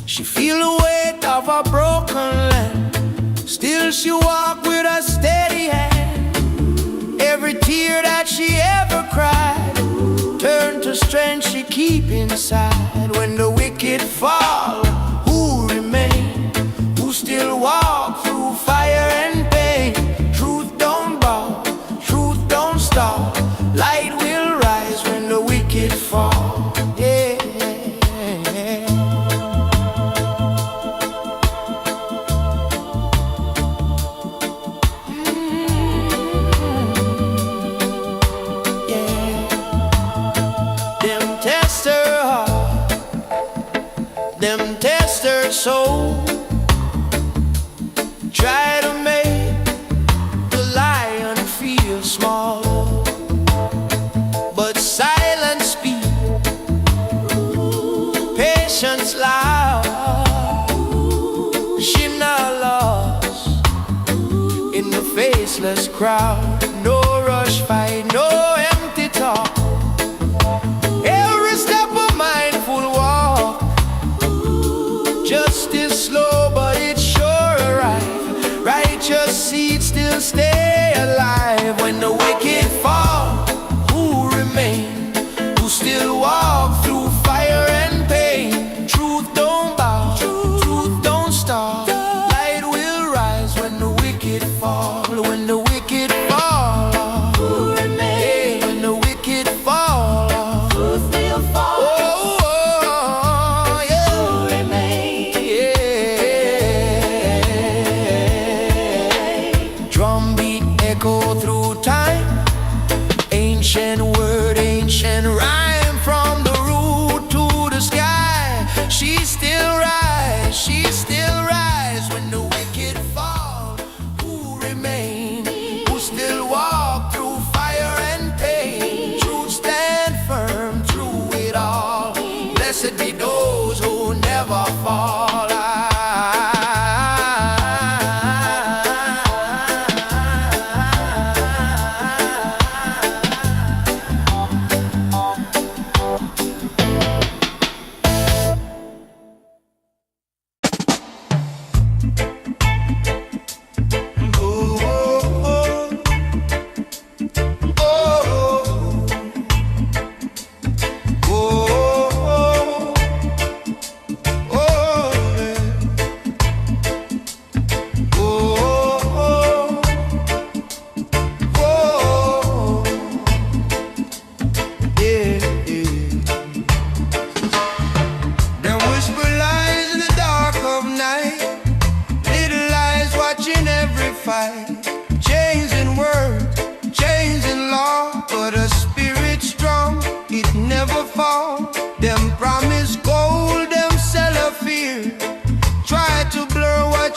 She feel the weight of a broken land, still she walk with a steady hand. Every tear that she ever cried turn to strength she keep inside. When the wicked fall, who remain? Who still walk through fire and pain? Truth don't bow, truth don't stop. Light will rise when the wicked fall. Yeah. Them test her heart, them test her soul, try to make the lion feel small, but silence speak, patience loud. She not lost in the faceless crowd. No rush fight, no empty talk. Every step a mindful walk. Justice slow, but it sure arrive. Righteous seeds still stay alive. When the wicked fall, who remain? Who still walk through fire and pain? Truth don't bow, truth don't stop. Light will rise when the wicked fall. When the wicked fall.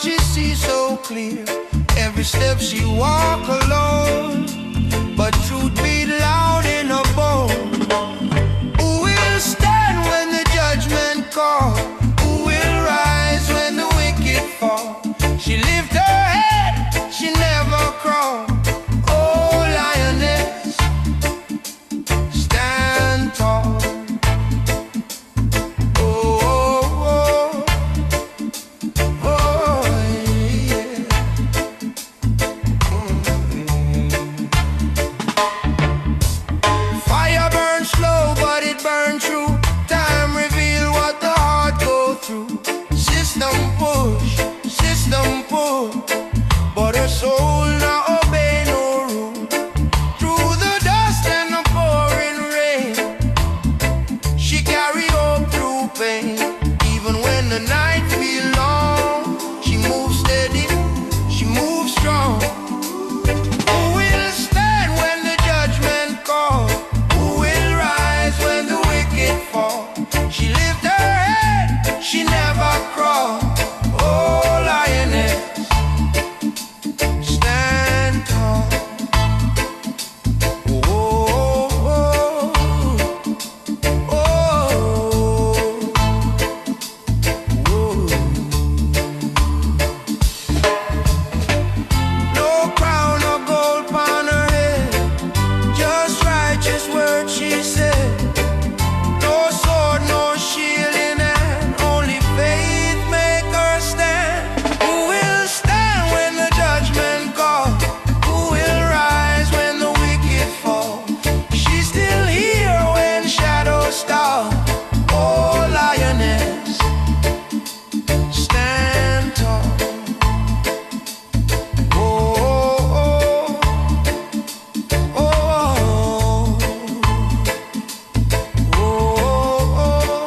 she sees so clear. Every step she walk alone, but truth beat loud in her bone. Who will stand when the judgment call? Who will rise when the wicked fall? She lift her head, she never crawl. Oh, lioness, stand tall. Oh, oh, oh, yeah. Fire burns slow, but it burns true. Time reveal what the heart go through. System push, system pull, but her soul now obey no rule. Through the dust and the pouring rain, she carry hope through pain. Even when the night feel long, she moves steady, she moves strong. Who will stand when the judgment call? Who will rise when the wicked fall? She lift her head, she never crawl. Oh, lioness, stand tall. Oh, oh, oh, oh, oh. No crown or gold upon her head, just righteous words she said. No sword, no shield in hand, only faith make her stand. Who will stand when the judgment call? Who will rise when the wicked fall? She's still here when shadows stall. Oh, lioness, stand tall. Oh, oh, oh, oh, oh,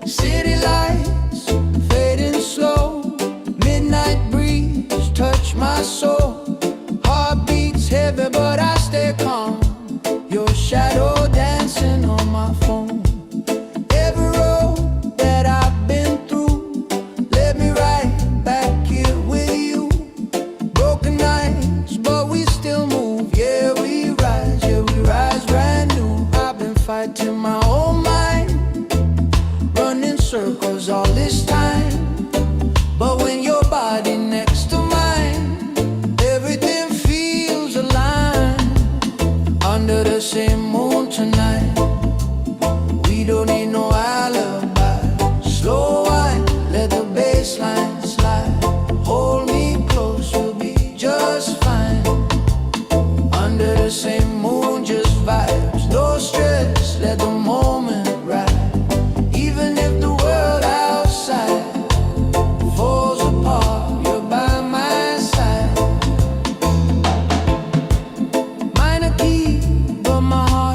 city lights fading slow, midnight breeze touch my soul. Heart beats heavy, but I stay calm. Your shadow dancing on my phone. Every road that I've been through led me right back here with you. Broken nights, but we still move. Yeah, we rise brand new. I've been fighting my own mind, running circles all this time. But when your body next to mine, everything feels aligned. Under the same moon tonight, we don't need no alibi. Slow wine, let the bass line slide. Hold me close, we'll be just fine. Under the same moon, just vibes. No stress, let the moment ride. Even if the world outside falls apart, you're by my side. Minor key, but my heart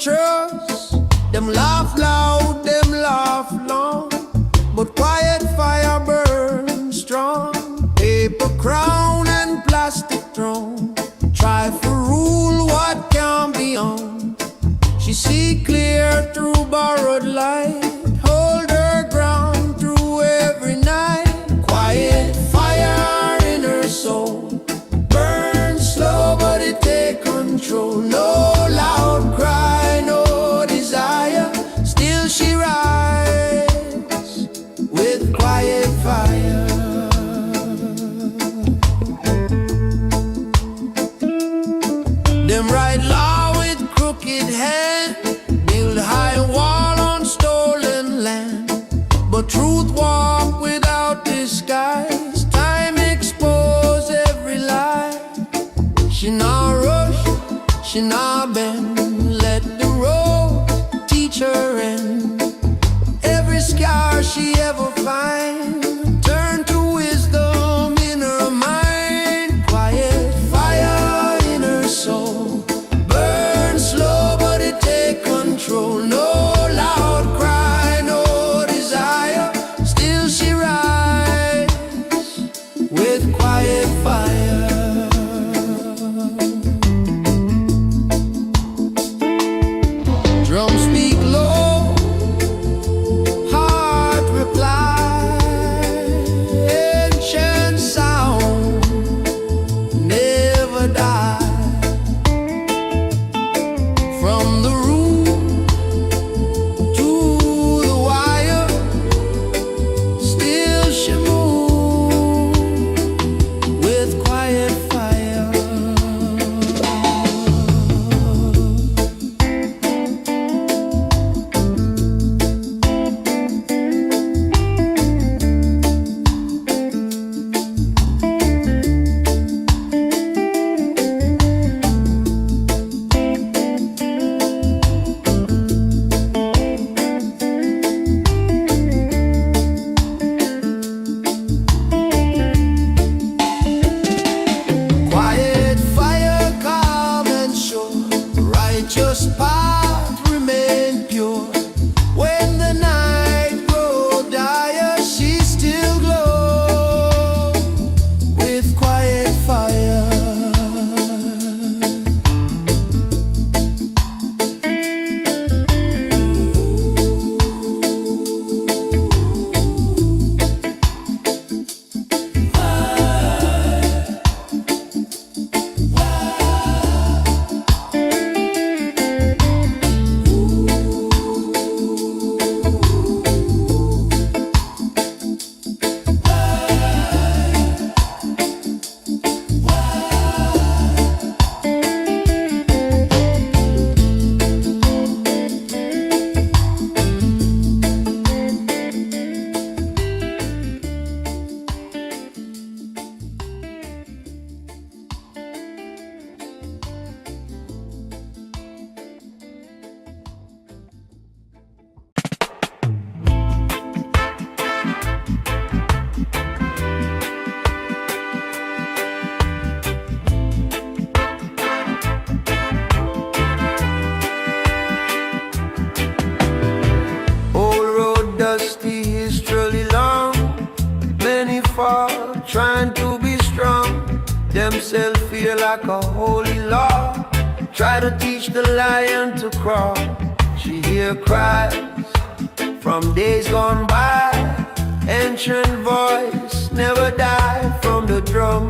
trust. Them laugh loud, them laugh long, but quiet fire burns strong. Paper crown and plastic throne, try to rule what can be on. She see clear through borrowed light, hold her ground through every night. Quiet fire in her soul, burn slow but it take control. No loud cry, no desire, still she rides with quiet fire. Them write law with crooked hand, build high wall on stolen land, but truth walk without disguise. Time expose every lie. She not rush, she not bend, let the road teach her end. Every scar she ever find, turn to wisdom in her mind. Quiet fire in her soul, burn slow but it take control. No loud cry, no desire, still she rides with quiet fire. Drums speak low, heart reply, ancient sound never die. From the root to the wire, still she moves with quiet fire. Quiet fire, calm and sure, righteous path remain pure. When the night grows dire, she still glow with quiet fire. Dusty is truly long, many fall trying to be strong. Themselves feel like a holy law, try to teach the lion to crawl. She hear cries from days gone by, ancient voice never die. From the drum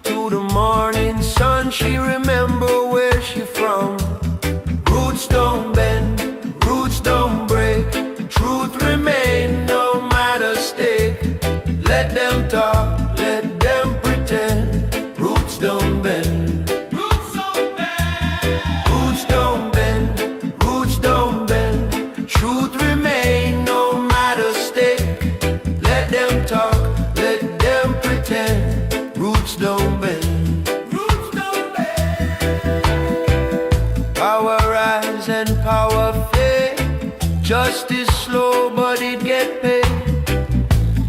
to the morning sun, she remember where she from. Roots don't bend, roots don't break, truth remain no matter stake. Let them talk, let them pretend. Roots don't bend, roots don't bend, roots don't bend, roots don't bend. Truth remain no matter stake. Let them talk, let them pretend. Roots don't bend, roots don't bend. Power rise and power fade, justice slow but it get paid.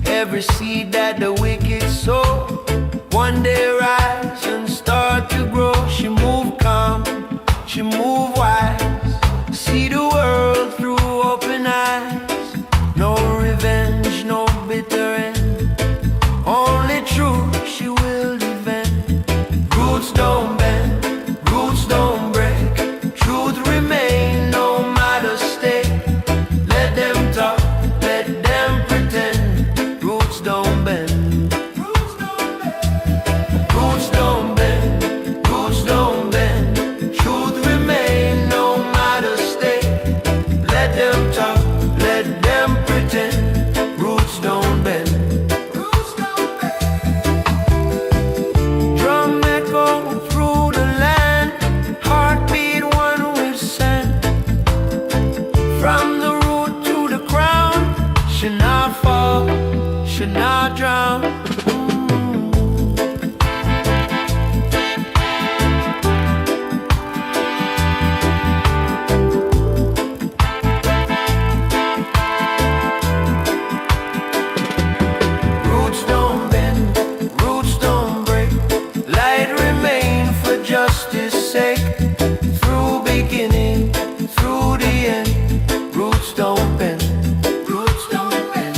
Every seed that the wicked sow, one day rise and start to grow. She move calm, she move wise, namesake. Through beginning, through the end, roots don't bend. Roots don't bend.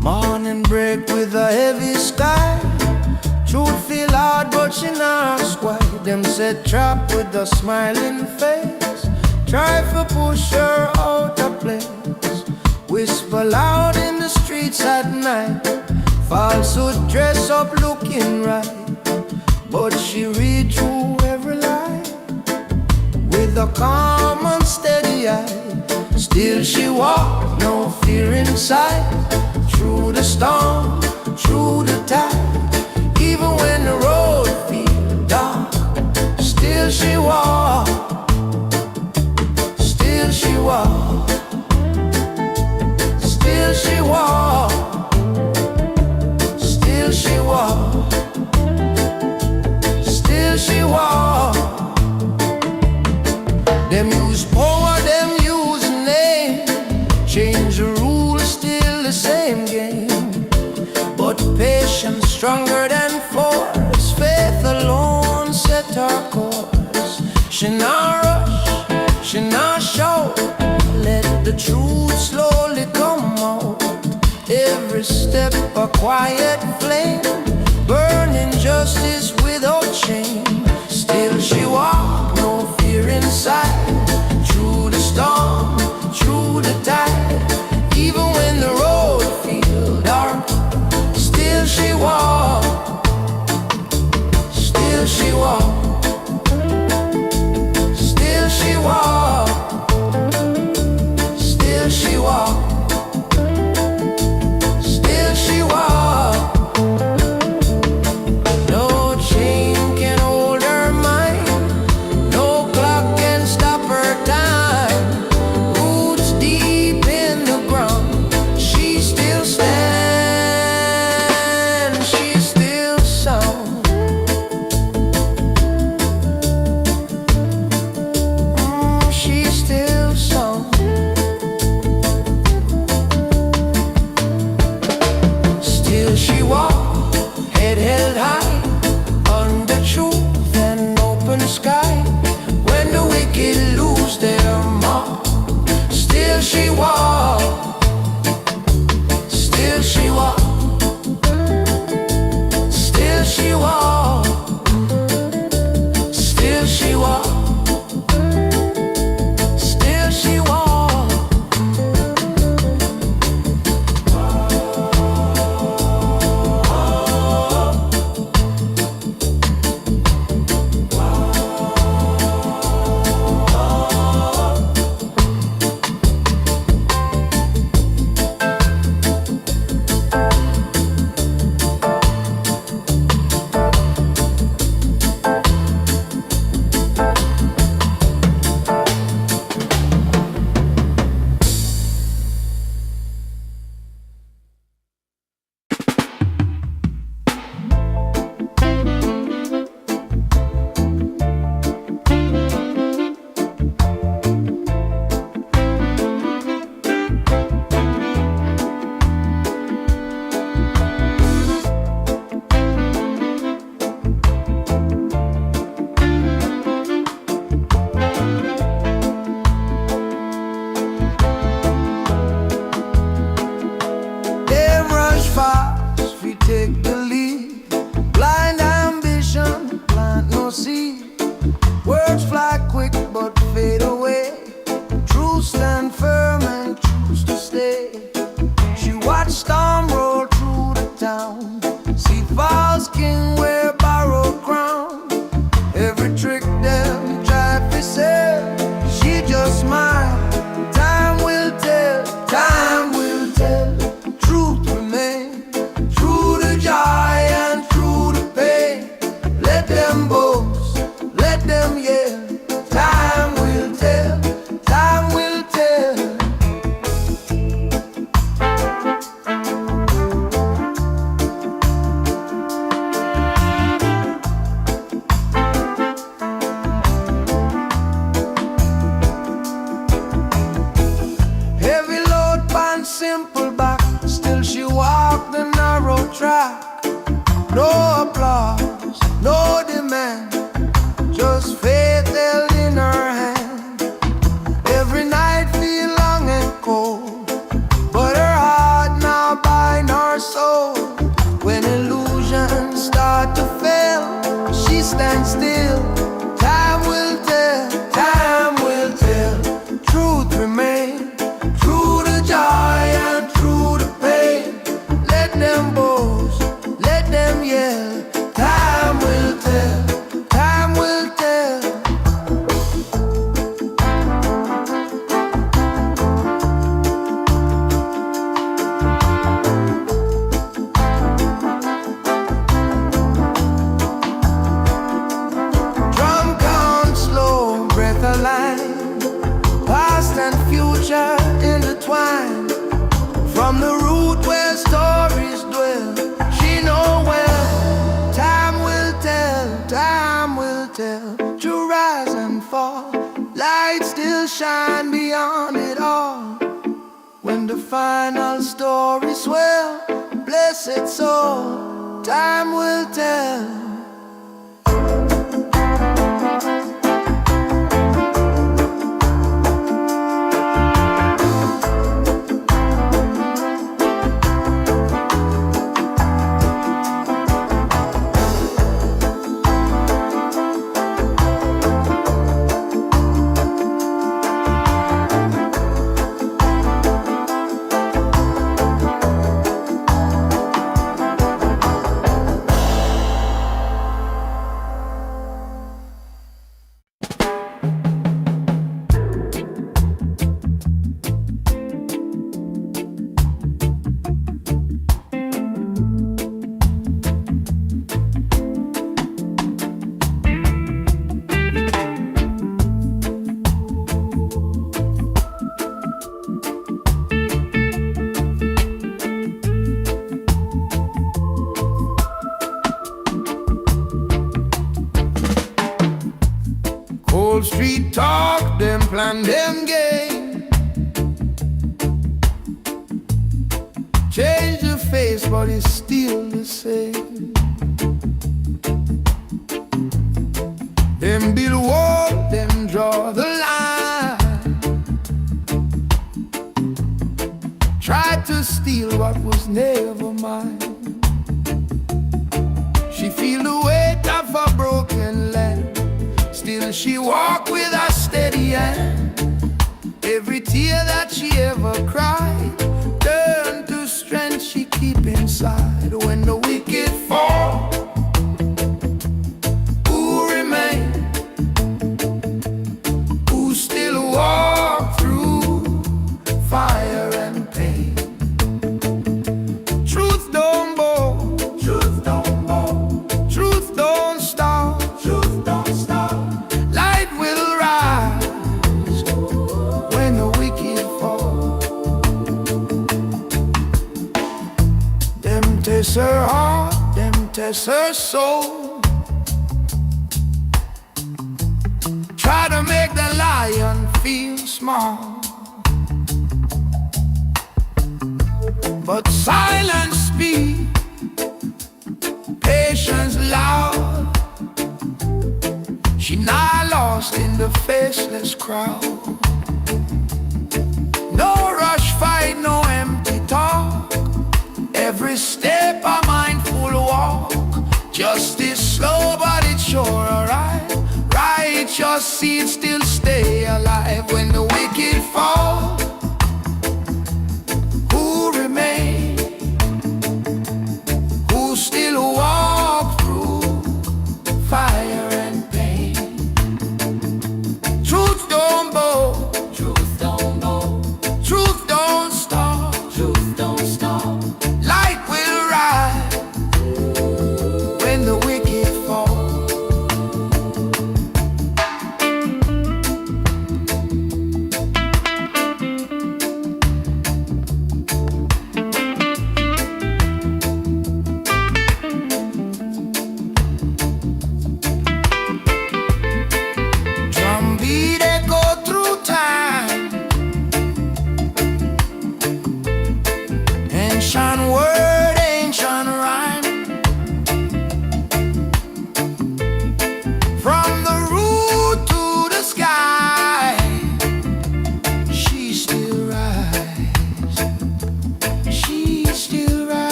Morning break with a heavy sky. Truth feel hard but she not ask why. Them said trap with a smiling face. Try to push her out of place. Whisper loud in the streets at night. Falsehood dress up looking right, but she read through every lie with a calm and steady eye. Still she walk, no fear inside. Through the storm, through the tide, even when the road feels dark, still she walk, still she walk, still she walk, still she walk, still she walk. Them use power, them use name, change the rules, still the same game. But patience stronger than force, faith alone set her course. She not rush, she not shout, let the truth slowly come out. Every step a quiet flame, burning justice without shame. Still she walk, no fear inside. Through the storm, through the tide, even when the road feels dark, still she walk, still she walk, still she walk, still she walk, still she walk. No change. stand still. Time will tell, time will tell. Truth remain, through the joy and through the pain. Let them boast, let them yell. Time will tell, time will tell. Drum count slow, breath aligned. Past and future intertwined. From the root where stories dwell, she know well. Time will tell, time will tell. To rise and fall, light still shine beyond it all. When the final story swell, blessed soul, time will tell. Cold street talk, them plan them game. Change the face, but it's still the same. Them build wall, them draw the line. Tried to steal what was never mine. She feel the weight of a broken land. Still she walk with a steady hand. Every tear that she ever cried turned to strength she keep inside. When the wicked fall, who remain? Who still walk through fire and pain? Truth don't bow, truth don't bow, truth don't stop, truth don't stop. Light will rise when the wicked fall. Them test her heart, them test her soul. Try to make the lion feel small, but silence speak, patience loud. She not lost in the faceless crowd. No rush fight, no empty talk. Every step a mindful walk. Justice slow but it's sure alright. Righteous seeds still stay alive. When the wicked fall, who remain? Who still walk through fire and pain? Truth don't bow, truth don't bow, truth don't stop, truth don't stop. Light will rise when the wicked fall.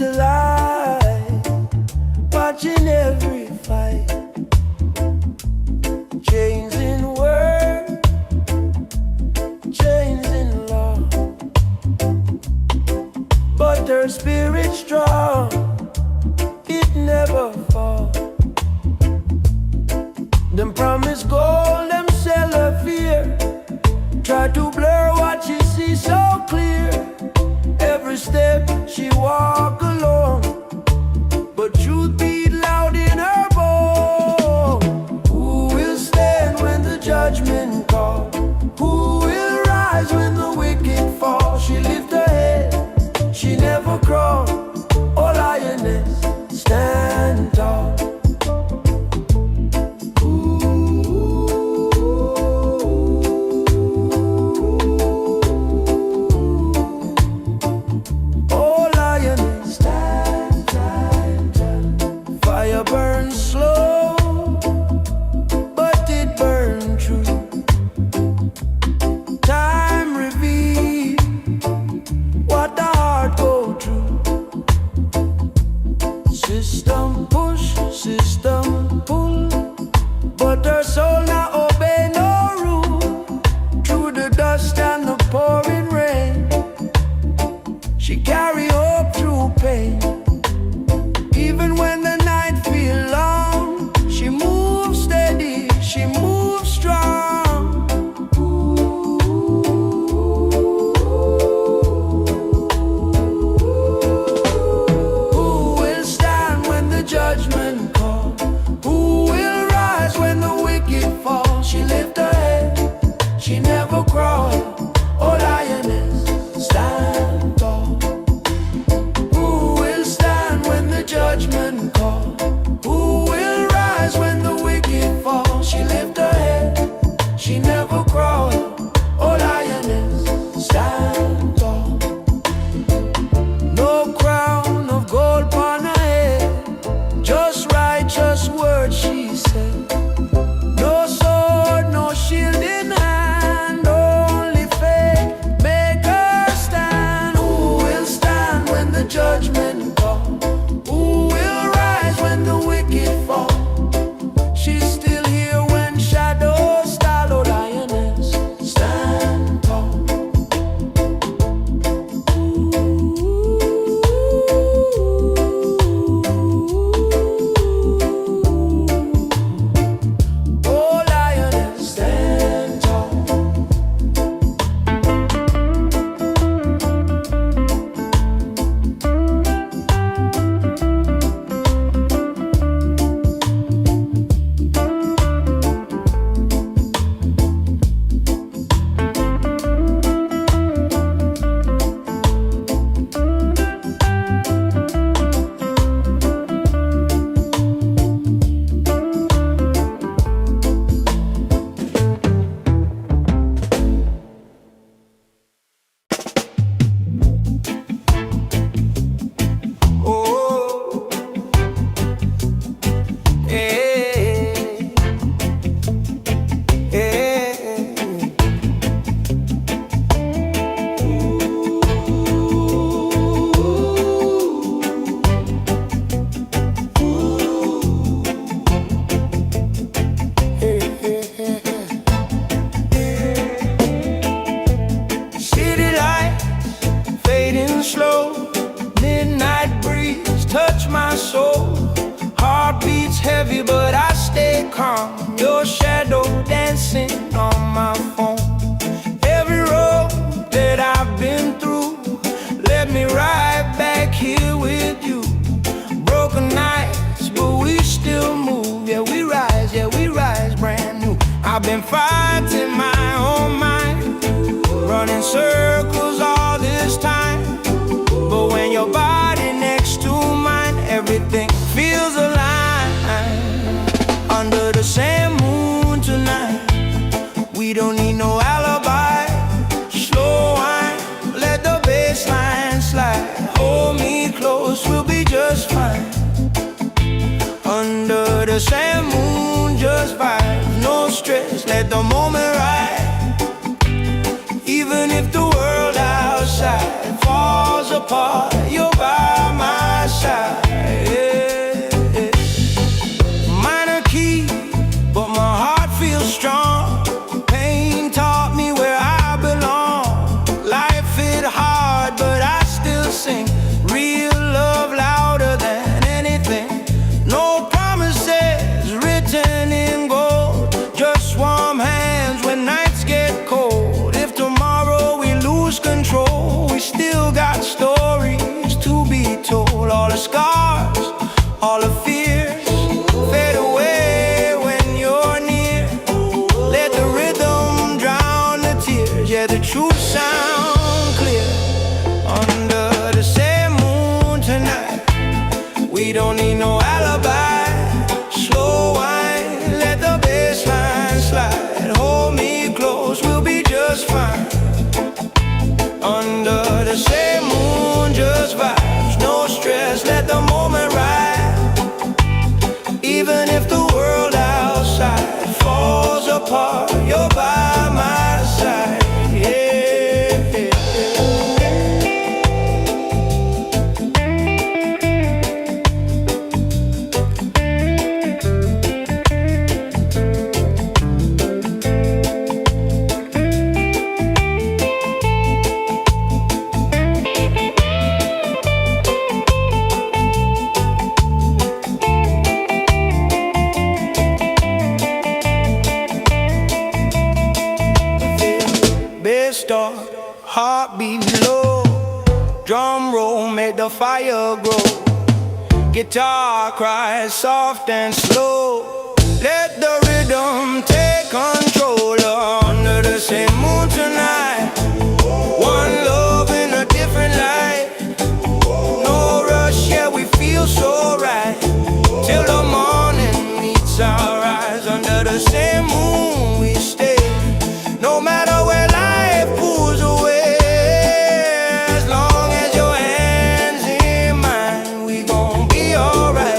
little eye, watching every fight. Chains in word, chains in law, but her spirit strong, it never falls. Them promise gold, them sell her fear, try to blur what she sees so clear. Every step she walk alone, but truth beat loud in her bone. Who will stand when the judgment calls? Who will rise when the wicked fall? She lift her head, she never crawl. Oh lioness, stand tall. Burn slow, but it burn true. Time reveal what the heart go through. System push, system pull, but her soul not obey no rule. Through the dust and the pouring rain, she carry hope through pain. Even when the night feels long, she moves steady, she moves strong. Who will stand when the judgment calls? Who will rise when the wicked fall? She lift her head, she never crawl. Oh lioness, stand tall. Who will stand when the judgment call? Who will rise when the wicked fall? She lift her head, she never crawl. Oh lioness, stand tall. No crown of gold upon her head, just righteous words she said. No sword, no shield in hand, only faith make her stand. Who will stand when the judgment call? Who will rise when the wicked fall? She's still here when shadows stall. Oh lioness, stand tall. Oh lioness, stand tall. Oh, eh, eh. City lights fading slow, midnight breeze touch my soul. Heart beats heavy, but I stay calm. Your shadow dancing on my phone. Every road that I've been through led me right back here with you. Broken nights, but we still move. Yeah, we rise brand new. I've been fighting my own mind, running circles all this time. But when your body next to mine, everything feels alive. Under the same moon tonight, we don't need no alibi. Slow wine, let the bass line slide. Hold me close, we'll be just fine. Under the same moon, just vibes, no stress, let the moment ride. Even if the world outside falls apart, you're by my We don't need no alibi. Slow wine, let the bass line slide. Hold me close, we'll be just fine. Under the same moon, just vibes, no stress, let the moment ride. Even if the world outside falls apart, you're by my side, yeah. Start, heartbeat low, drum roll make the fire grow. Guitar cries soft and slow. Let the rhythm take control. Under the same moon tonight, one love in a different light. No rush, yeah, we feel so right. Till the morning meets our eyes. Under the same moon we stay. No matter where life pulls away, as long as your hands in mine, we gon' be alright.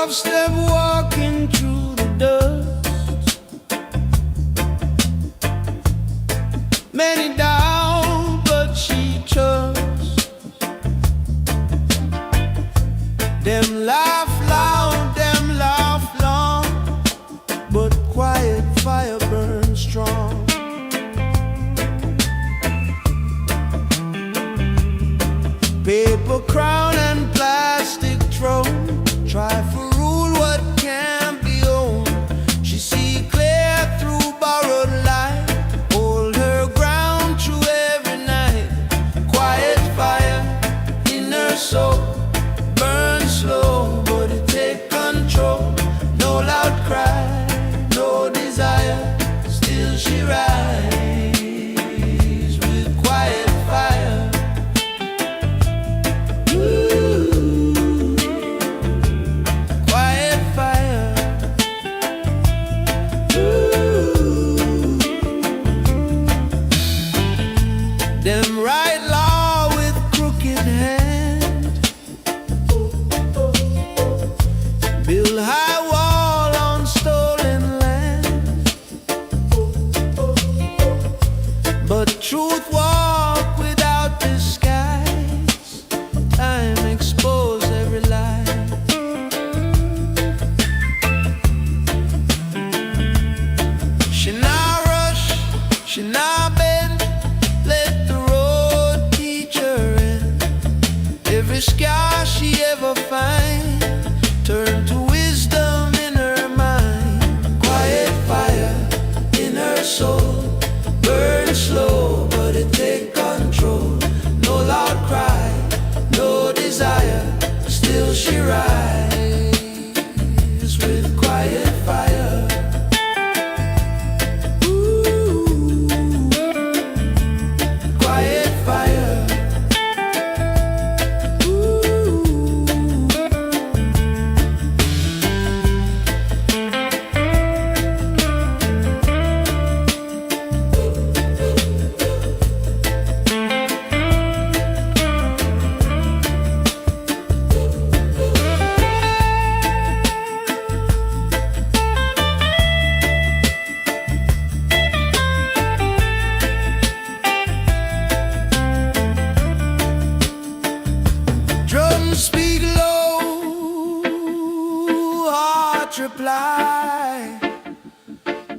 Step walking through the dust, many down, but she trusts. Them laugh loud, them laugh long, but quiet fire burns strong. Paper crown and plastic throne, try for rule what can't be owned. She see clear through borrowed light, hold her ground through every night. Quiet fire in her soul, burn slow, but it take control. No loud cry, no desire, still she rise with quiet fire. Them write law with crooked hand, build high wall on stolen land, but truth walk without disguise. Time expose every lie. She not rush, she not bend, let the road teach her in. Every scar she ever find, turn to wisdom in her mind. Quiet fire in her soul, burn slow, but it take control. No loud cry, no desire, still she rise with quiet fire. Quiet fire. Speak low, heart reply.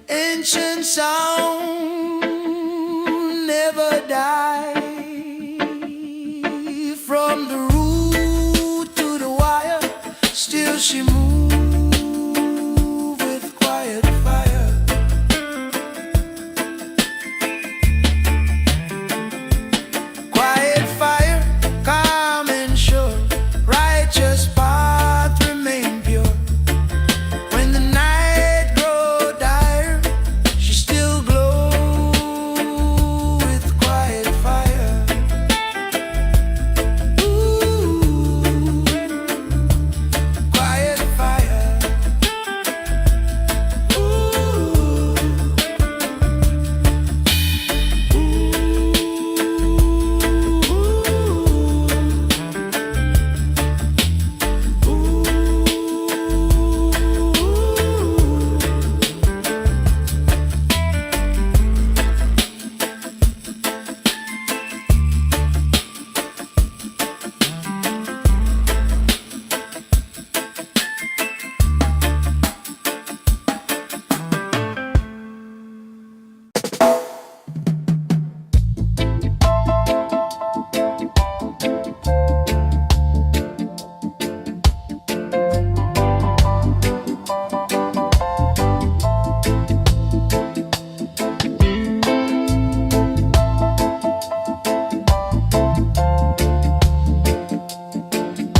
Ancient sound never die. From the root to the wire, still she move with quiet fire. Quiet fire, calm and sure, righteous path remain pure. When the night grow dire, she still glow with quiet fire. Ooh, quiet fire. Ooh,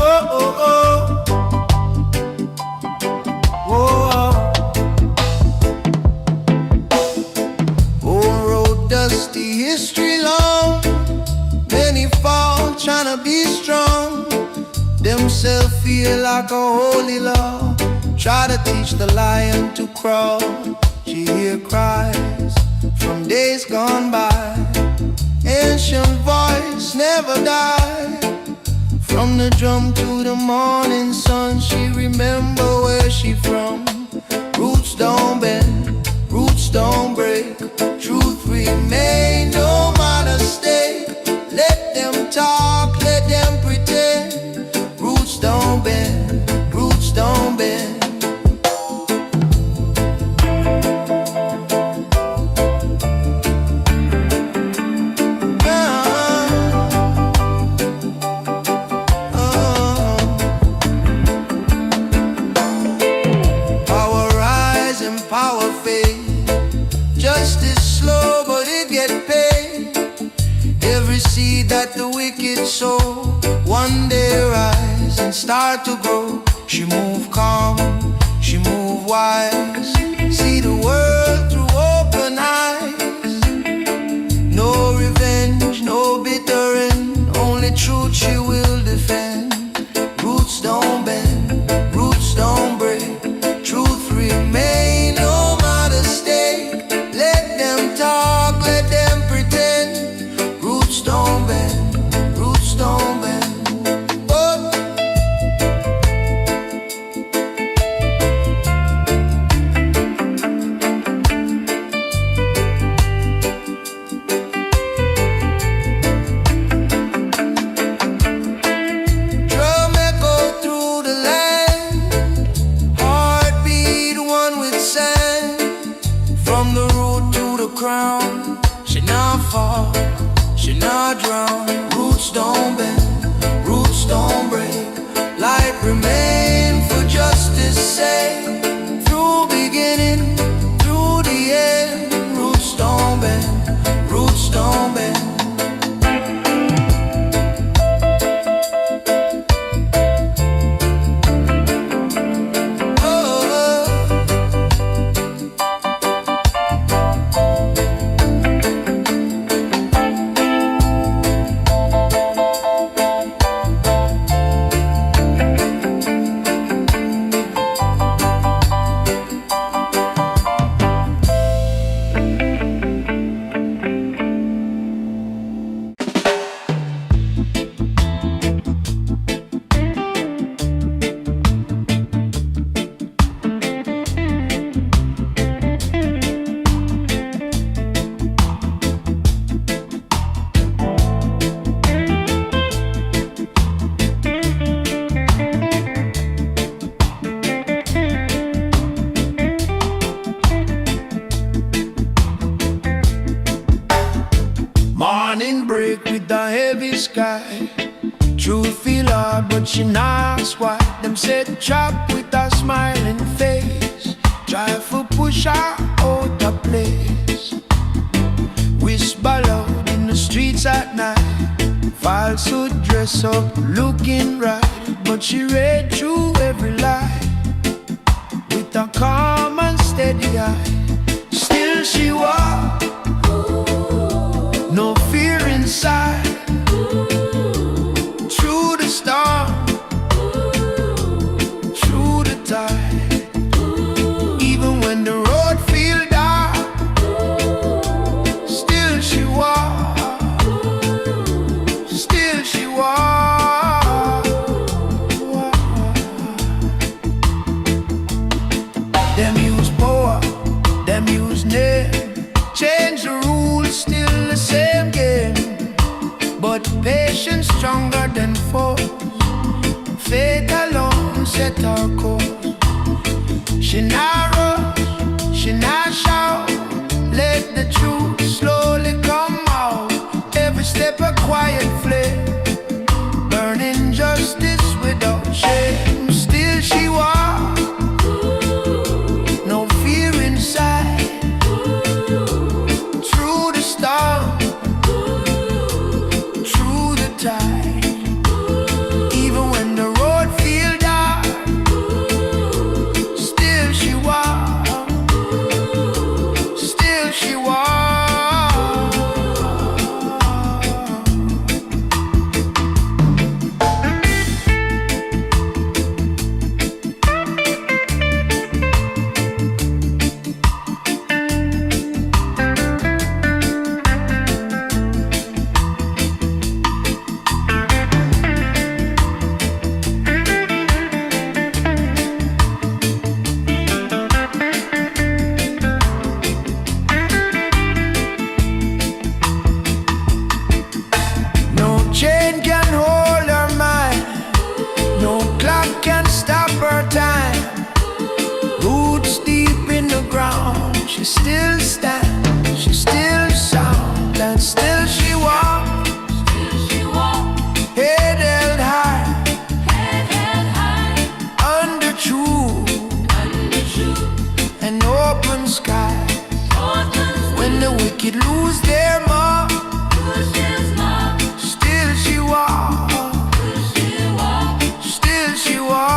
oh, oh, oh. Whoa. Old road dusty, history long. Many fall tryna be strong. Themselves feel like a holy law. Try to teach the lion to crawl. She hear cries from days gone by. Ancient voice never die. From the drum to the morning sun, she remember where she from. Roots don't bend, roots don't break. Truth remain no matter state. Let them talk, let them pretend. Roots don't bend, roots don't bend. Power rise and power fade. Justice slow, but it get paid. Every seed that the wicked sow, one day rise and start to grow. She move calm, she move wise. See the world through open eyes. No revenge, no bitter end. Only truth she will defend. Roots don't bend, roots don't break. Truth remain no matter stake. Let them talk, let them pretend. Roots don't bend, roots don't bend. Oh. sky. Truth feel hard, but she knocks why. Them said chop with a smiling face. Try for push her out of place. Whisper loud in the streets at night. Falsehood dress up looking right, but she read through every lie with a calm and steady eye. Still she walked, no fear inside. Through the storm, through the tide. Even when the road feel dark, still she walked, still she walked. Them use power, them use name. Change the rules, still the same game. But patience stronger than force. Faith alone set our course. She not rush, she not shout. Let the truth slowly come out. Every step a quiet flame, burning justice without shame. Still she walks, no fear inside. Through the storm, through the tide. Even when the road feel dark, still she walks, still she walks. Chain can hold her mind, no clock can stop her time. Roots deep in the ground, she still stands, she still sound, and still she walks. Head held high, under truth, and open sky. When the wicked lose their mark, still she walks, still she walks.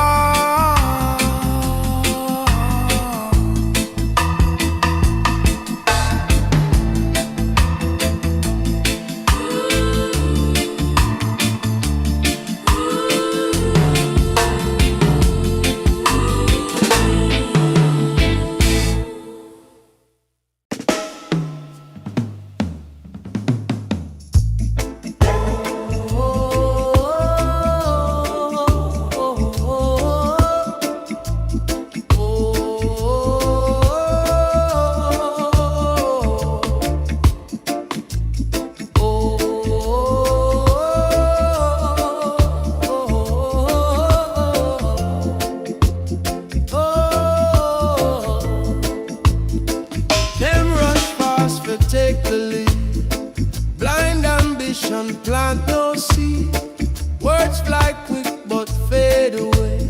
Take the lead. Blind ambition, plant no seed. Words fly quick but fade away.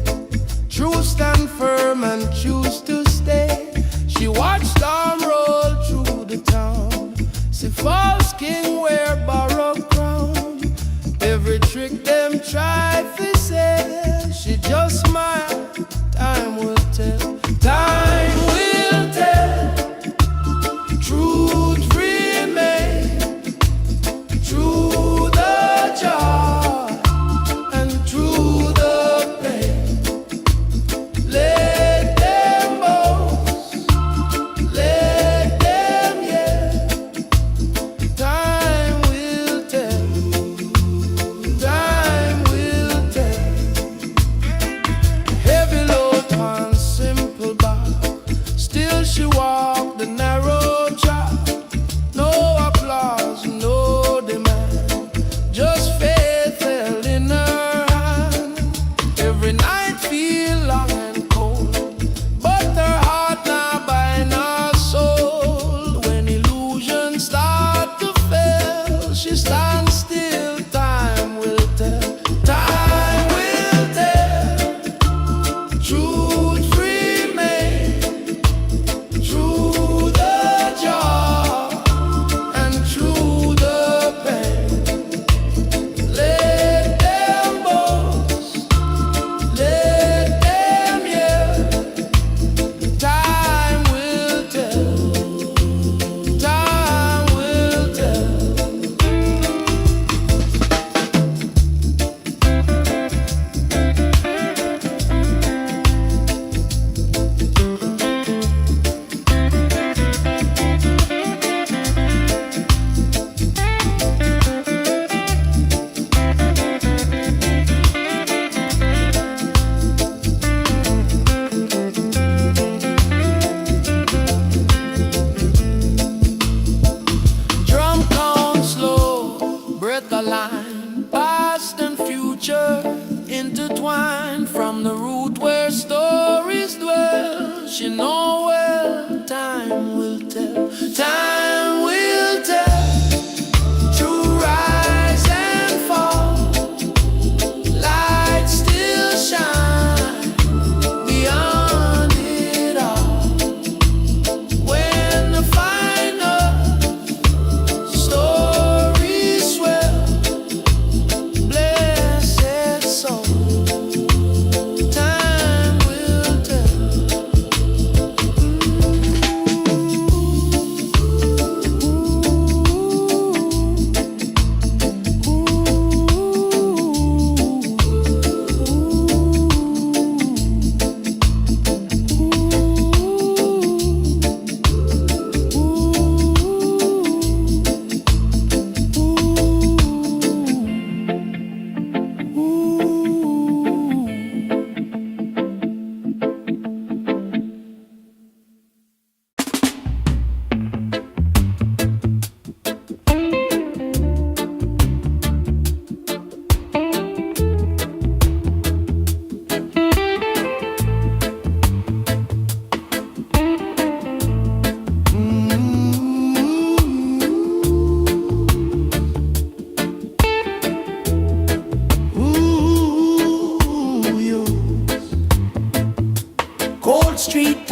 Truth stand firm and choose to stay. She watched storm roll through the town. See false king wear borrowed crown. Every trick them try to say, she just smiled. Time will tell. Time will tell. Truth remain through the joy and through the pain. Let them boast, let them yell. Time will tell, time will tell.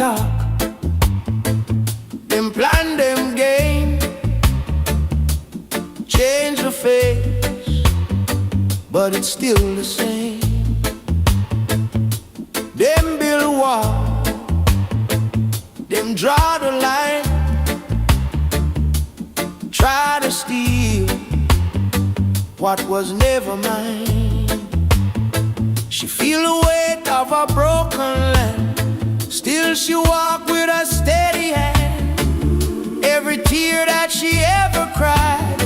talk, them plan, them game, change the face, but it's still the same. Them build a wall, them draw the line, try to steal what was never mine. She feel the weight of a broken land, still she walk with a steady hand. Every tear that she ever cried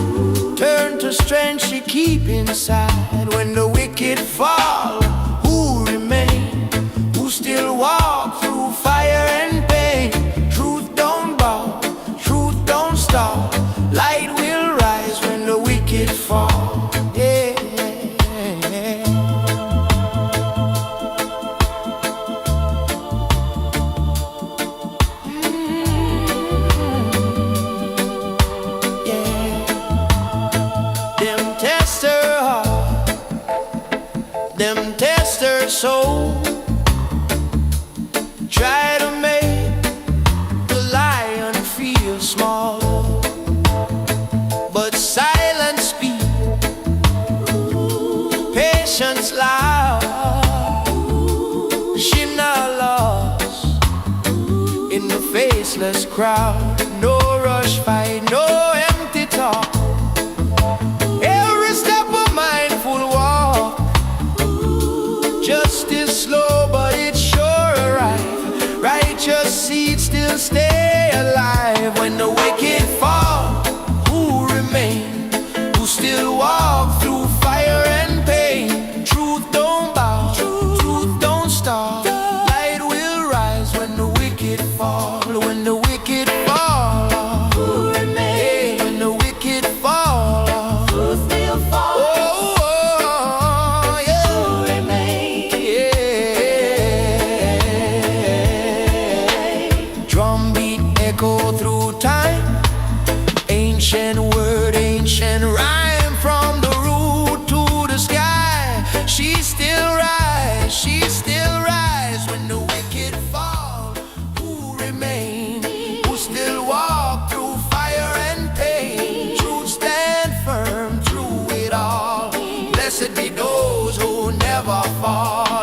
turn to strength she keep inside. When the wicked fall, who remain? Who still walk through fire and pain? Truth don't bow, truth don't stop. Light will rise when the wicked fall. Yeah. Them test her heart, them test her soul, try to make the lion feel small, but silence speak, patience loud. She not lost in the faceless crowd. No rush fight, no empty talk. Every step a mindful walk. Justice slow, but it's sure arrive. Righteous seeds still stay alive. When the wicked fall, who remain? Who still walk through fire and pain? Truth don't bow, truth don't stop. Light will rise when the wicked fall. When the wicked fall, who remain? When the wicked fall, who still fall? Oh, oh, yeah. Who remain? Yeah. Drumbeat echo through time. Ancient word, ancient rhyme, from the root to the sky. She still rise, she still rise. When the wicked fall, who remain? Who still walk through fire and pain? Truth stand firm through it all. Blessed be those who never fall.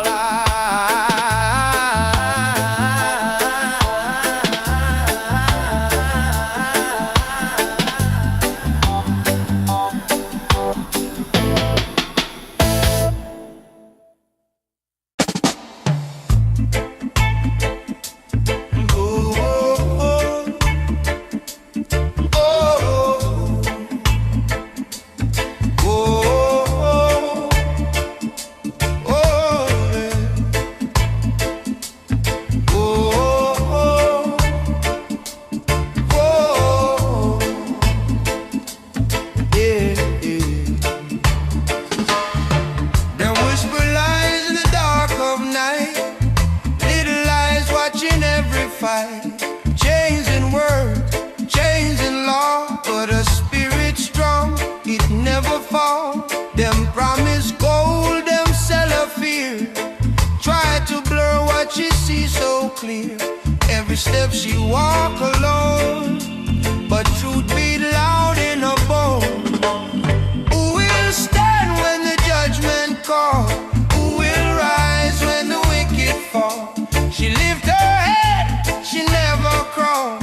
Chains in word, chains in law, but a spirit strong, it never fall. Them promise gold, them sell a fear. Try to blur what she sees so clear. Every step she walk alone, but truth beat loud in her bone. Who will stand when the judgment call? Who will rise when the wicked fall? She lift her head, she never crawl.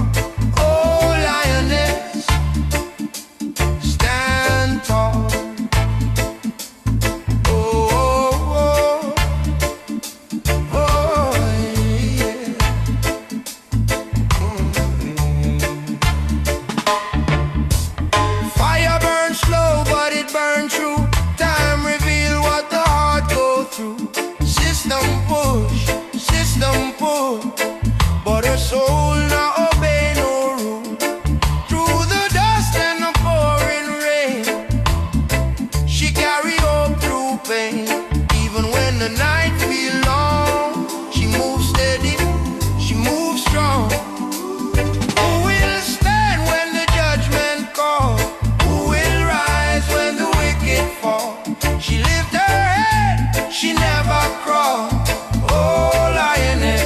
Oh, lioness, stand tall. Oh, oh, oh, oh, yeah. Fire burns slow, but it burns true. Time reveal what the heart go through. System push, system pull, but her soul not obey no rule. Through the dust and the pouring rain, she carry hope through pain. Even when the night feel long, she moves steady, she moves strong. Who will stand when the judgment call? Who will rise when the wicked fall? She lift her head, she never crawl. Oh, lioness,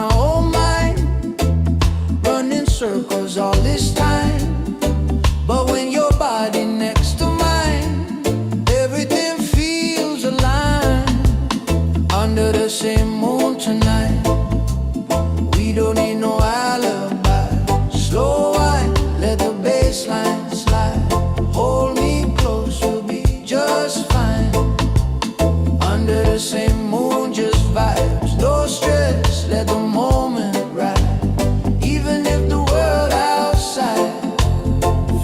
my own mind, running circles all this time. But when your body next to mine, everything feels aligned. Under the same moon tonight, we don't need no alibi. Slow wine, let the bass line slide. Hold me close, we'll be just fine. Under the same moon, just vibes. No stress, let the moment ride. Even if the world outside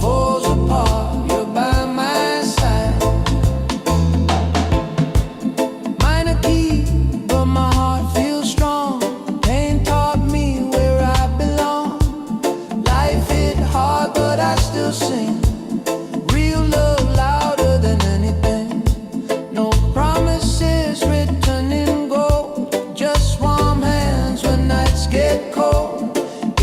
falls apart, you're by my side. Minor key, but my heart feels strong. Pain taught me where I belong. Life hit hard, but I still sing. Real love louder than anything. No promises written in gold, just warm hands when nights get cold.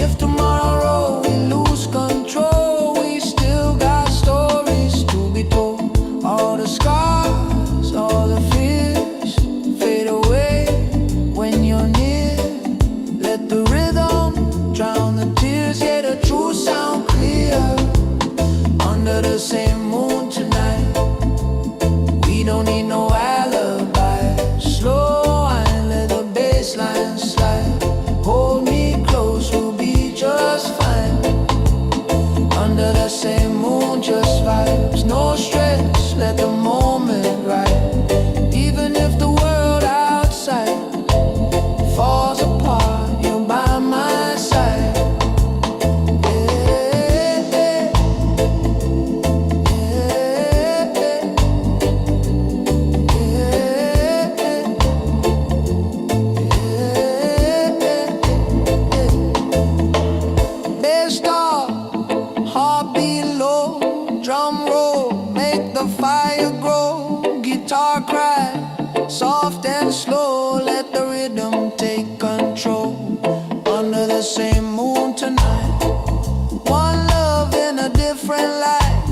If tomorrow we lose control, we still got stories to be told. All the scars, all the fears fade away when you're near. Let the rhythm drown the tears, yeah, the truth sound clear. Under the same moon tonight, we don't need no alibi. Slow wine, let the bass line slide. Hold me close, we'll be just fine. Under the same moon, just vibes. No stress, let the moment ride. Even if the world outside falls apart, you're by my side. Bass stop, heartbeat low, drum roll, make the fire grow. Guitar cry, soft and slow, let the rhythm take control. Under the same moon tonight, one love in a different light.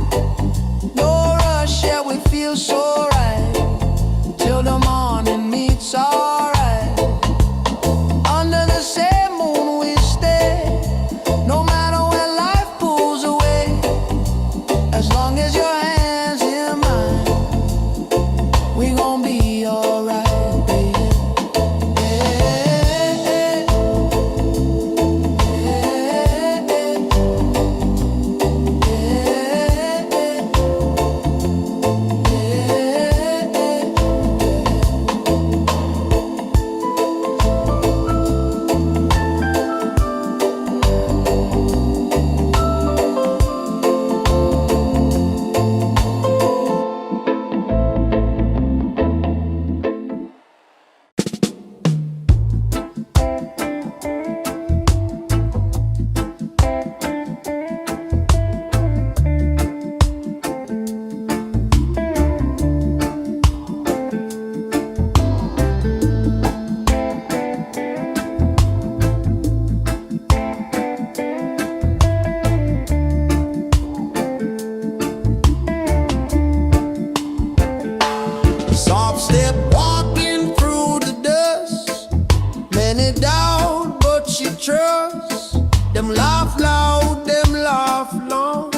No rush, yeah, we feel so right. Till the morning meets alright. Under the same moon we stay, no matter when life pulls away. As long as your hands in mine, we gon' be alright, baby. Soft step walking through the dust. Many doubt, but she trusts. Them laugh loud, them laugh long,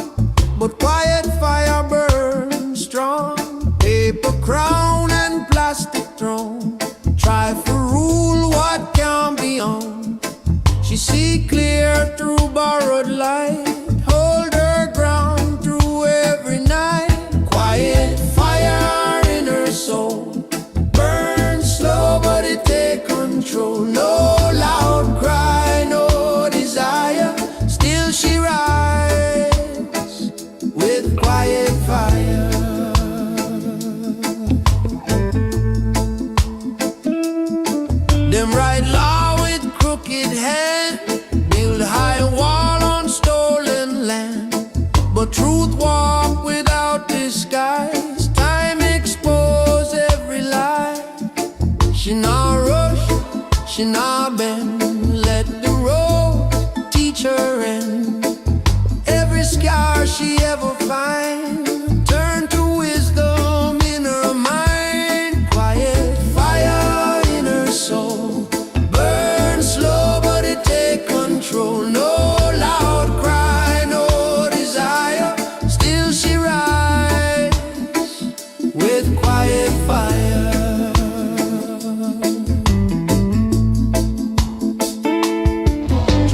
but quiet fire burns strong. Paper crown and plastic throne, try to rule what can be on. She see clear through borrowed light, hold her ground through every night. Quiet fire in her soul, burn slow but it take control. No loud cry, no desire, still she rides with quiet fire. Them write law with crooked hand, build high wall on stolen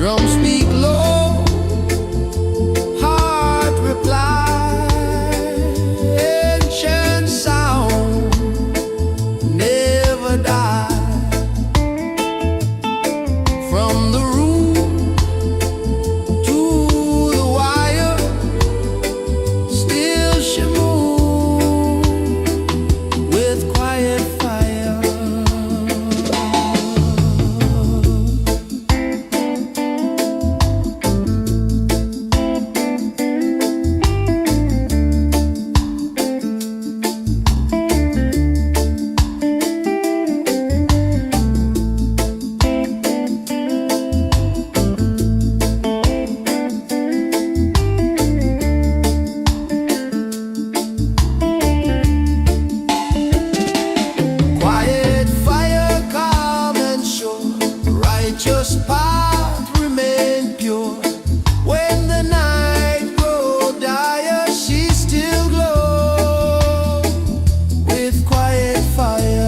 Drums speak low, heart reply, ancient sound never die. From the room to the wire, still she moves with quiet fire. Quiet fire, calm and sure, righteous path remain pure. When the night grows dire, she still glows with quiet fire.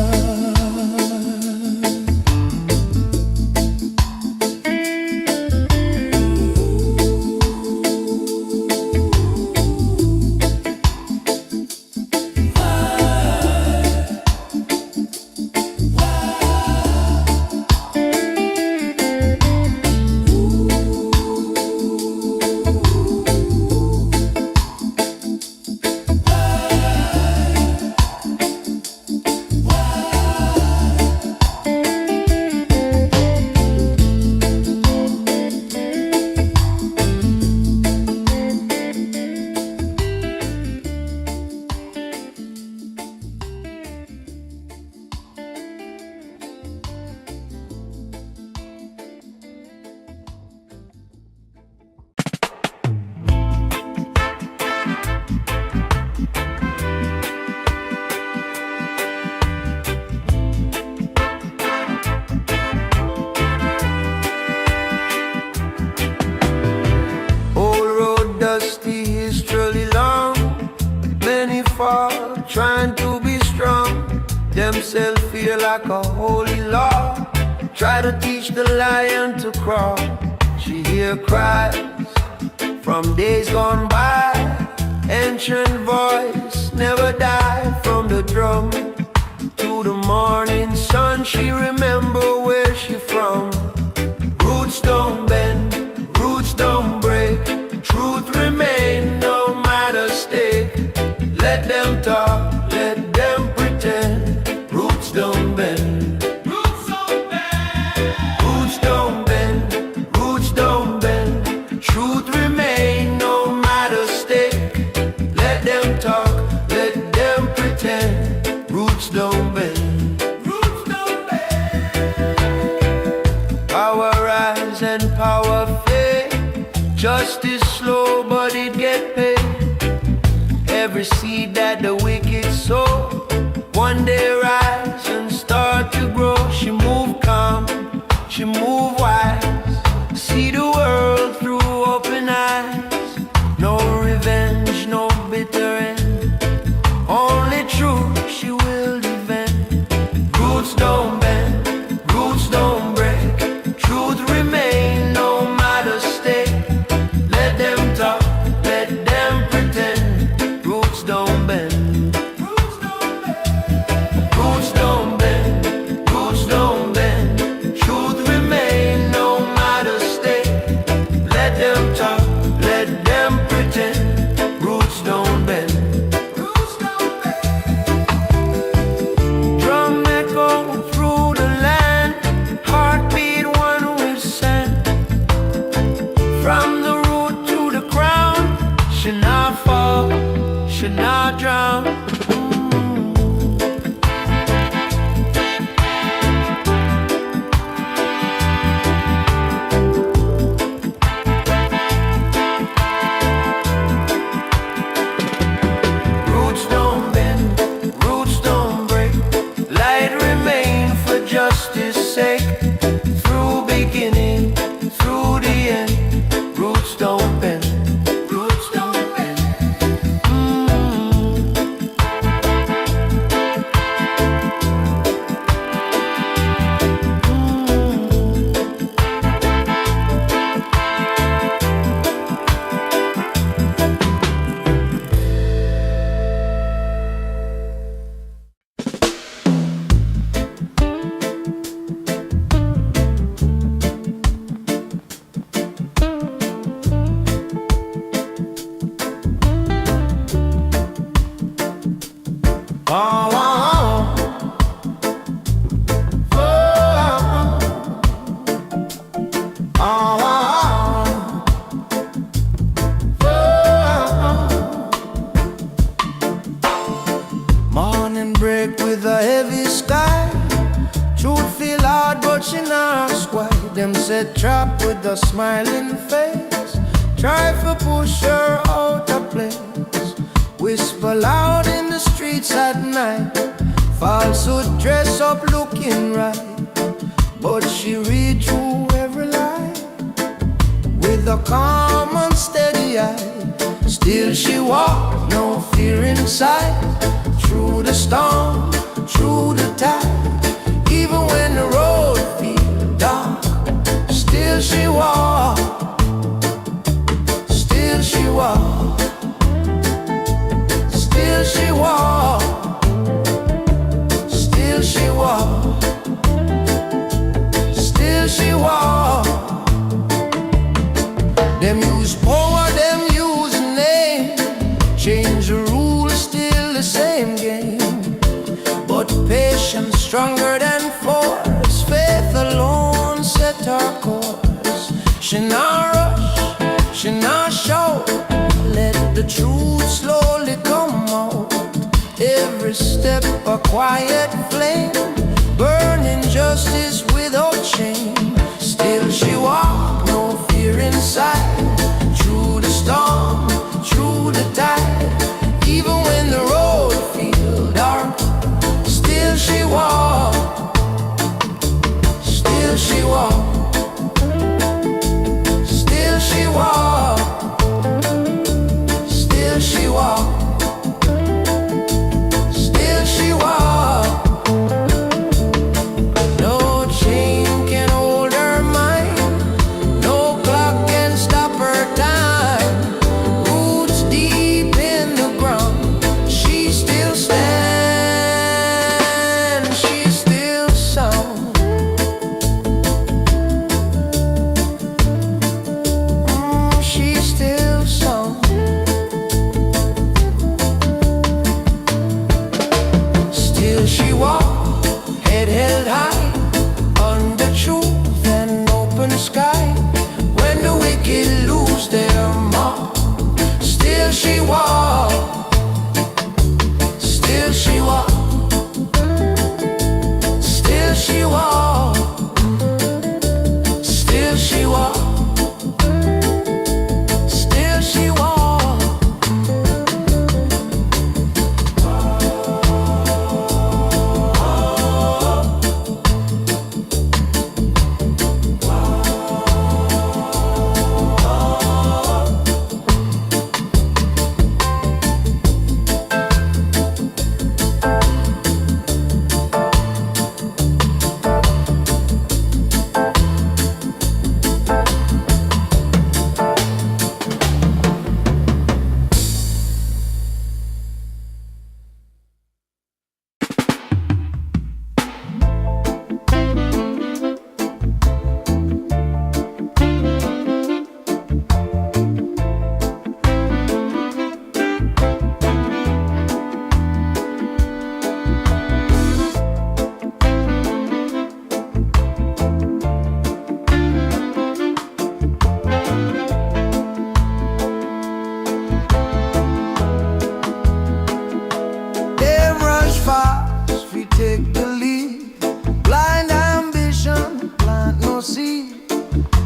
Old road dusty, history long. Many fall trying to be strong. Themselves feel like a holy law. Try to teach the lion to crawl. She hear cries from days gone by. Ancient voice never die. From the drum to the morning sun, she remember where she from. Roots don't bend, roots don't break. Truth remain no matter stake. Let them talk, let them pretend. Roots don't bend, roots don't bend, roots don't bend, roots don't bend. Truth remain no matter stake. Let them talk, let them pretend. Roots don't bend, roots don't bend. Power rise and power fade. Justice slow but it get paid. Every seed that the wicked sow, one day rise and start to grow. She move calm, she move wise. See the world through open eyes. No revenge, no bitter end. Only truth she will defend. Roots don't bend, roots don't break. Truth remain no matter stake. Let them talk, let them pretend. Roots don't bend, roots don't bend. set trap with a smiling face, try to push her out of place. Whisper loud in the streets at night, falsehood dress up looking right, but she read through every lie with a calm and steady eye. Still she walked, no fear inside, through the storm, through the tide. Even when the road feels dark, still she walked, still she walked, still she walked, still she walked, still she walked. Them use power, them use a name, change the rules, still the same game. But patience stronger than force, faith alone set her course. She not rush, she not shout, let the truth slowly come out. Every step a quiet flame, burning justice without shame. Still she walked, no fear inside, through the storm, through the tide. Even when the road feels dark, still she walked, still she walked, still she walked, still she walked, still she walked. No chain can hold her mind, no clock can stop her time. Roots deep in the ground, she still stands, she still sound. She still sound. Still she walked, head held high, under truth and open sky. When the wicked lose their mark, still she walked, still she walked, still she walked, still she walked, still she walked. Them rush fast, we take the lead. Blind ambition, plant no seed.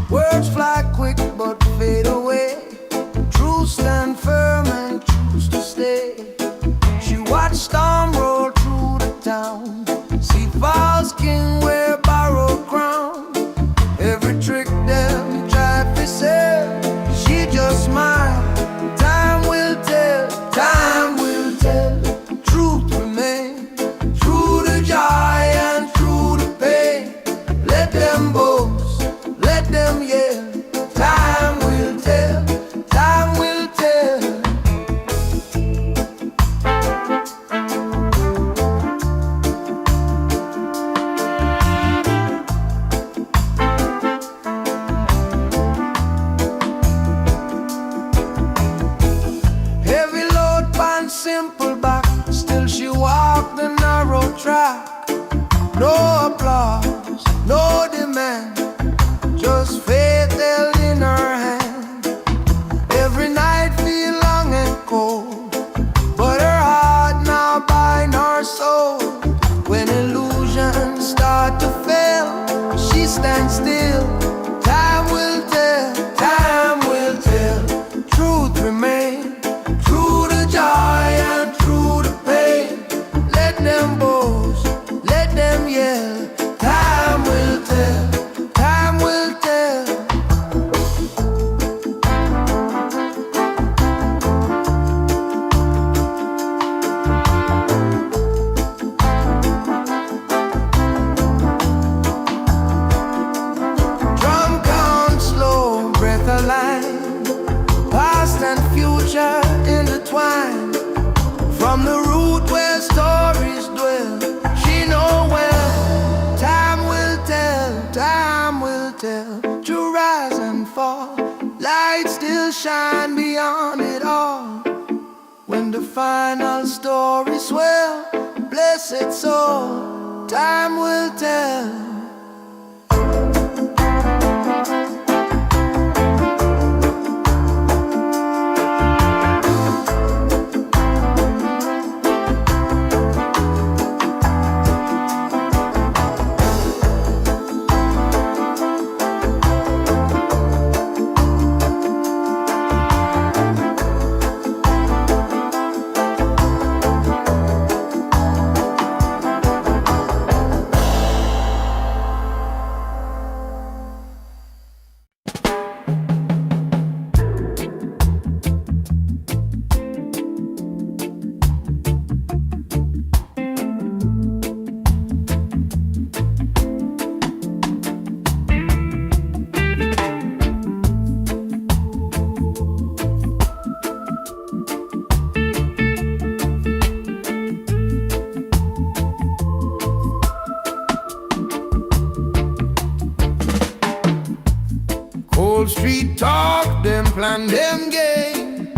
Words fly quick but fade away. Truth stand firm and choose to stay. She watched storm roll through the town, see false king wear borrowed crown. Every trick them try to sell, she just smile. Time will tell, time will tell. Truth remain, through the joy and through the pain. Let them boast, let them yell. Time will tell, time will tell. Heavy load pan simple back, still she walked the narrow track. No applause, no demand, just faith held in her hand. Every night feel long and cold, but her heart now bind her soul. When illusions start to fail, she stands still, a line, past and future intertwined. From the root where stories dwell, she know well. Time will tell, to rise and fall. Light still shine beyond it all. When the final story swell, blessed soul, time will tell. Old street talk, them plan, them game.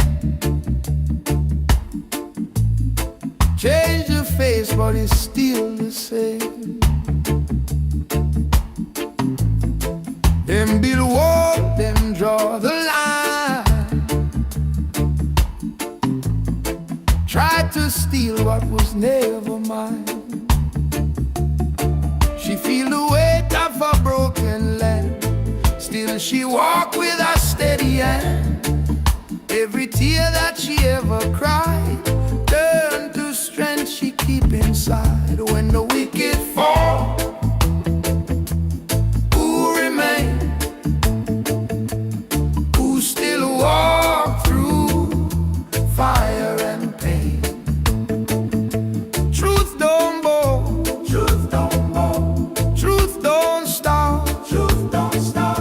Change the face, but it's still the same. Them build wall, them draw the line. Try to steal what was never mine. She feel the weight of a broken land. Still she walk with a steady hand. Every tear that she ever cried turned to strength she keep inside. When the wicked fall, who remain? Who still walk through fire and pain? Truth don't bow, truth don't bow, truth don't stop, truth don't stop.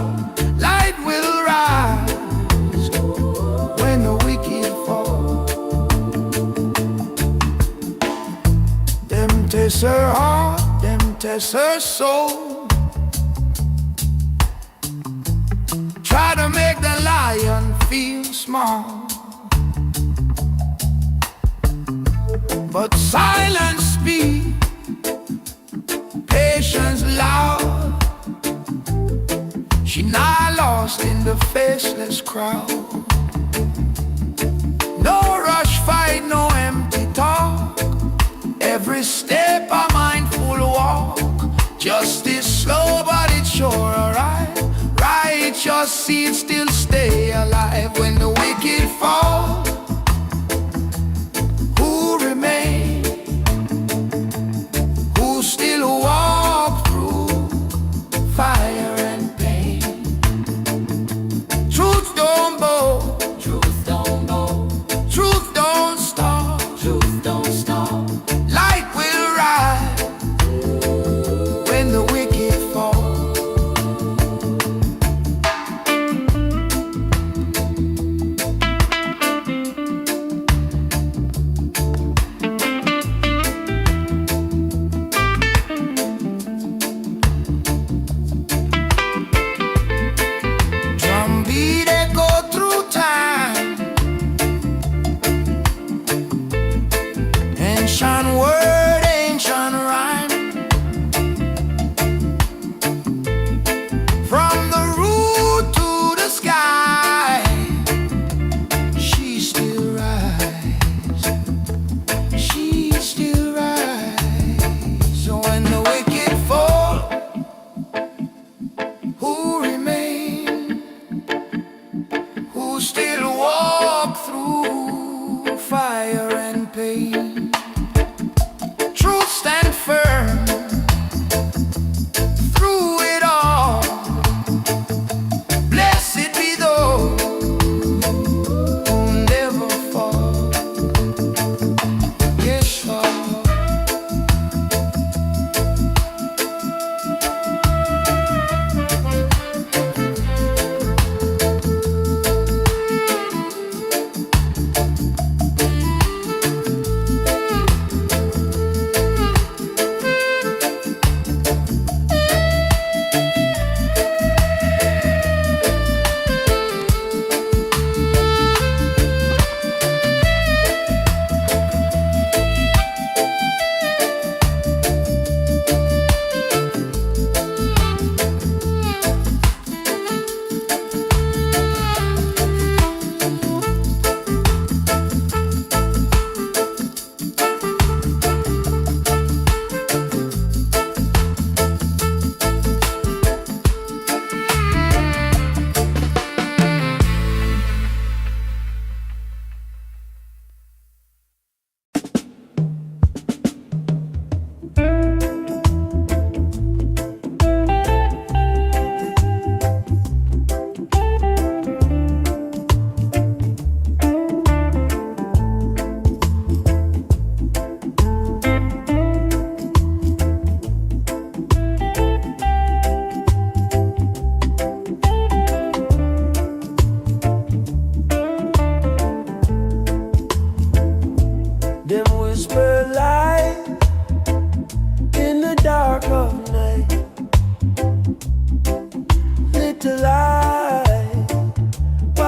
Test her heart, them test her soul. Try to make the lion feel small, but silence speak, patience loud. She not lost in the faceless crowd. No rush fight, no empty talk. Every step a mindful walk. Justice slow but it's sure alright. Righteous seeds still stay alive. When the wicked fall, who remain? Who still walk through fire and pain? Truth don't bow, truth don't bow, truth don't stop, truth don't stop.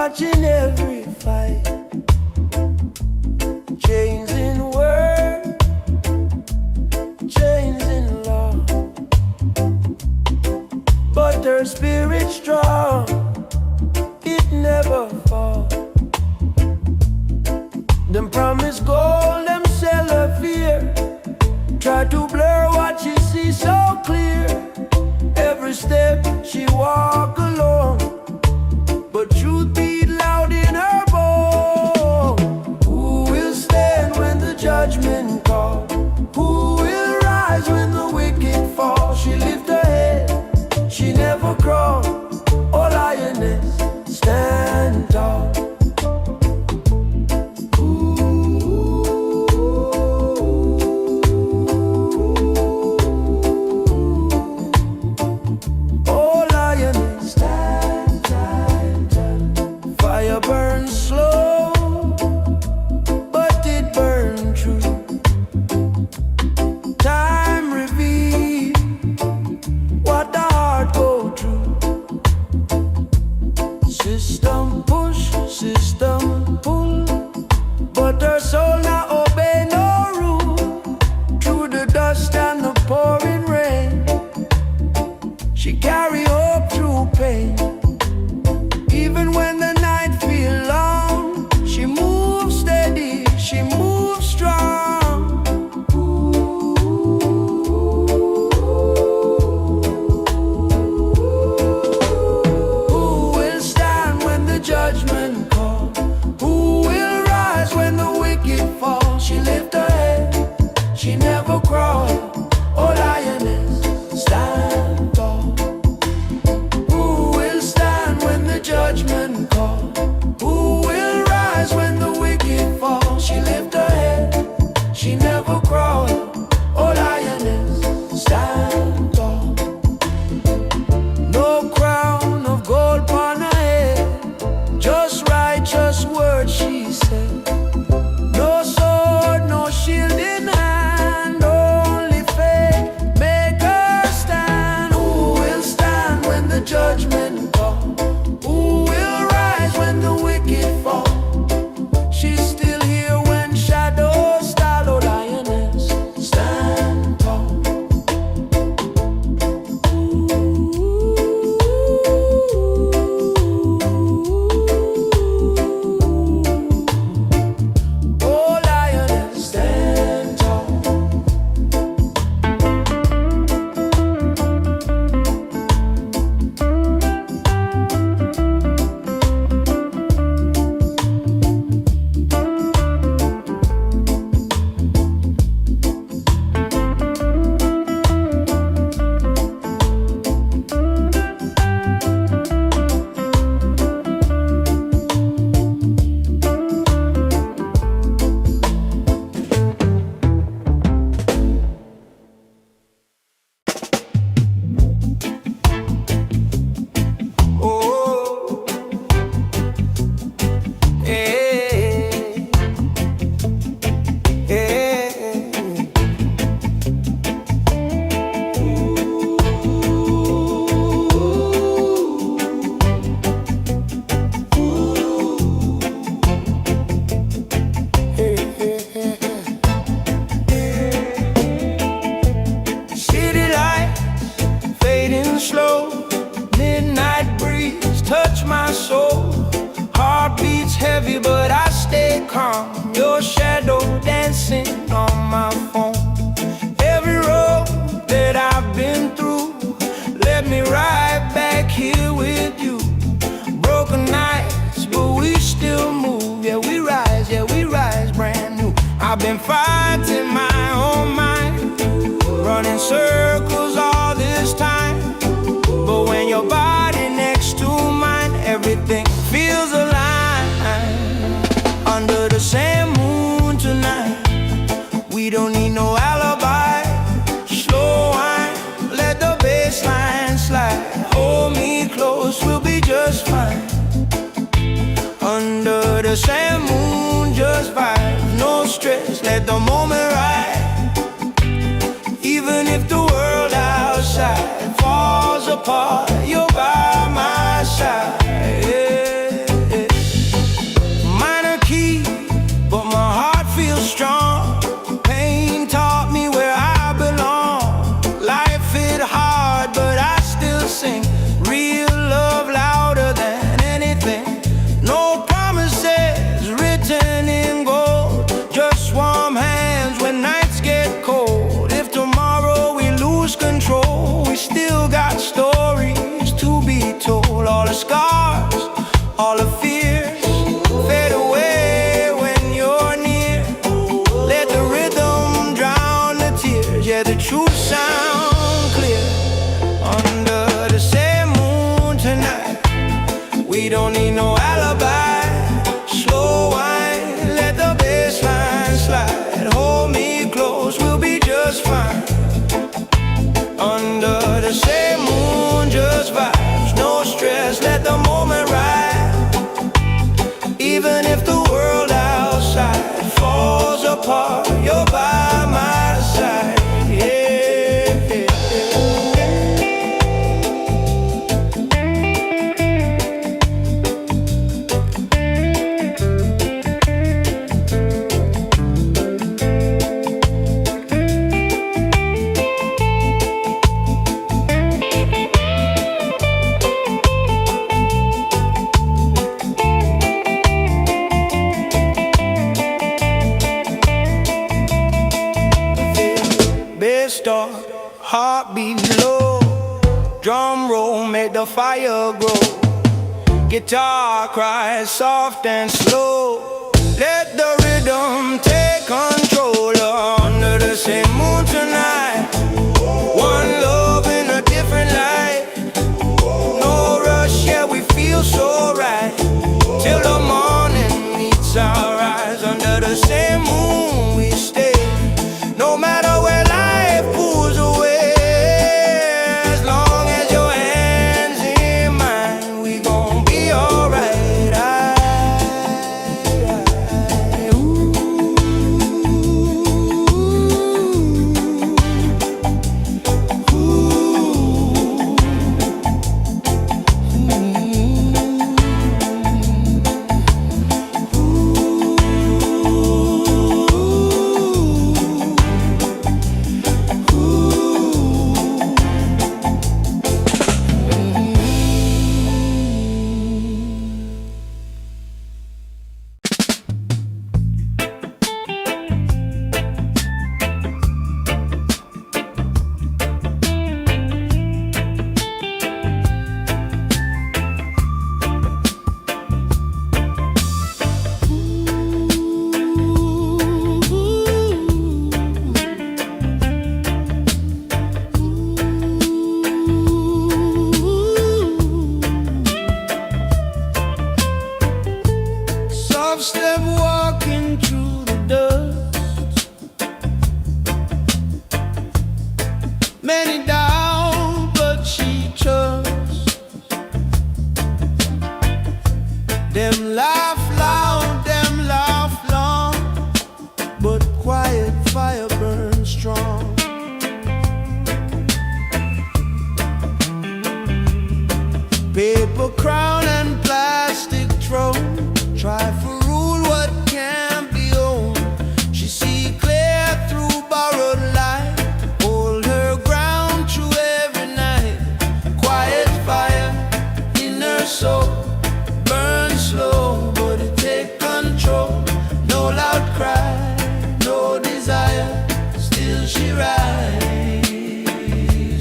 watching every fight. Chains in word, chains in law, but her spirit strong, it never falls. Them promise gold, them sell her fear. Try to blur what she sees so clear. Every step she walk alone, but truth beat loud in her bone. Who will stand when the judgment calls? Who will rise when the wicked fall? She lift her head, she never crawl. Oh lioness, stand tall. System push, system pull, but her soul not obey no rule. Through the dust and the pouring rain, she carry hope through pain. Even when the night feel long, she moves steady, she moves strong. Who will stand when the judgment call? Who will rise when the wicked fall? She lift her head, she never crawl. Oh lioness, stand tall. Who will stand when the judgment call? Who will rise when the wicked fall? She lift her head, she never crawl. Oh lioness, stand tall. No crown of gold upon her head, just righteous words she said. No sword, no shield in hand, only faith make her stand. Who will stand when the judgment call? Who will rise when the wicked fall? She's still here when shadows stall. Oh lioness, stand tall. Oh lioness, stand tall. Oh, eh, eh. City lights fading slow, midnight breeze touch my soul. Heart beats heavy but I stay calm. Your shadow dancing on my phone. Every road that I've been through led me right back here with you. Broken nights but we still move. Yeah we rise brand new. I've been fighting my own mind, running circles all this time. But when your body next to mine, everything feels alive. Under the same moon tonight, we don't need no alibi. Slow wine, let the bass line slide. Hold me close, we'll be just fine. Under the same moon, just vibe, no stress, let the moment ride. Even if the world outside falls apart, you're by my side. Yeah. need no alibi. Slow wine, let the bass line slide. Hold me close, we'll be just fine. Under the same moon, just vibes, no stress, let the moment ride. Even if the world outside falls apart, you're by my side. Start, heartbeat low, drum roll make the fire grow. Guitar cries soft and slow. Let the rhythm take control. Under the same moon tonight, one love in a different light. No rush, yeah, we feel so right. Till the morning meets our eyes. Under the same moon we stay. No matter where life pulls away, as long as your hands in mine, we gon' be alright. Step walking through the dust, many doubt but she trusts. Them laugh loud, them laugh long, but quiet fire burns strong. Paper crown and plastic throne, try for rule what can't be owned. She see clear through borrowed light, hold her ground through every night. Quiet fire in her soul, burn slow, but it take control. No loud cry, no desire, still she rise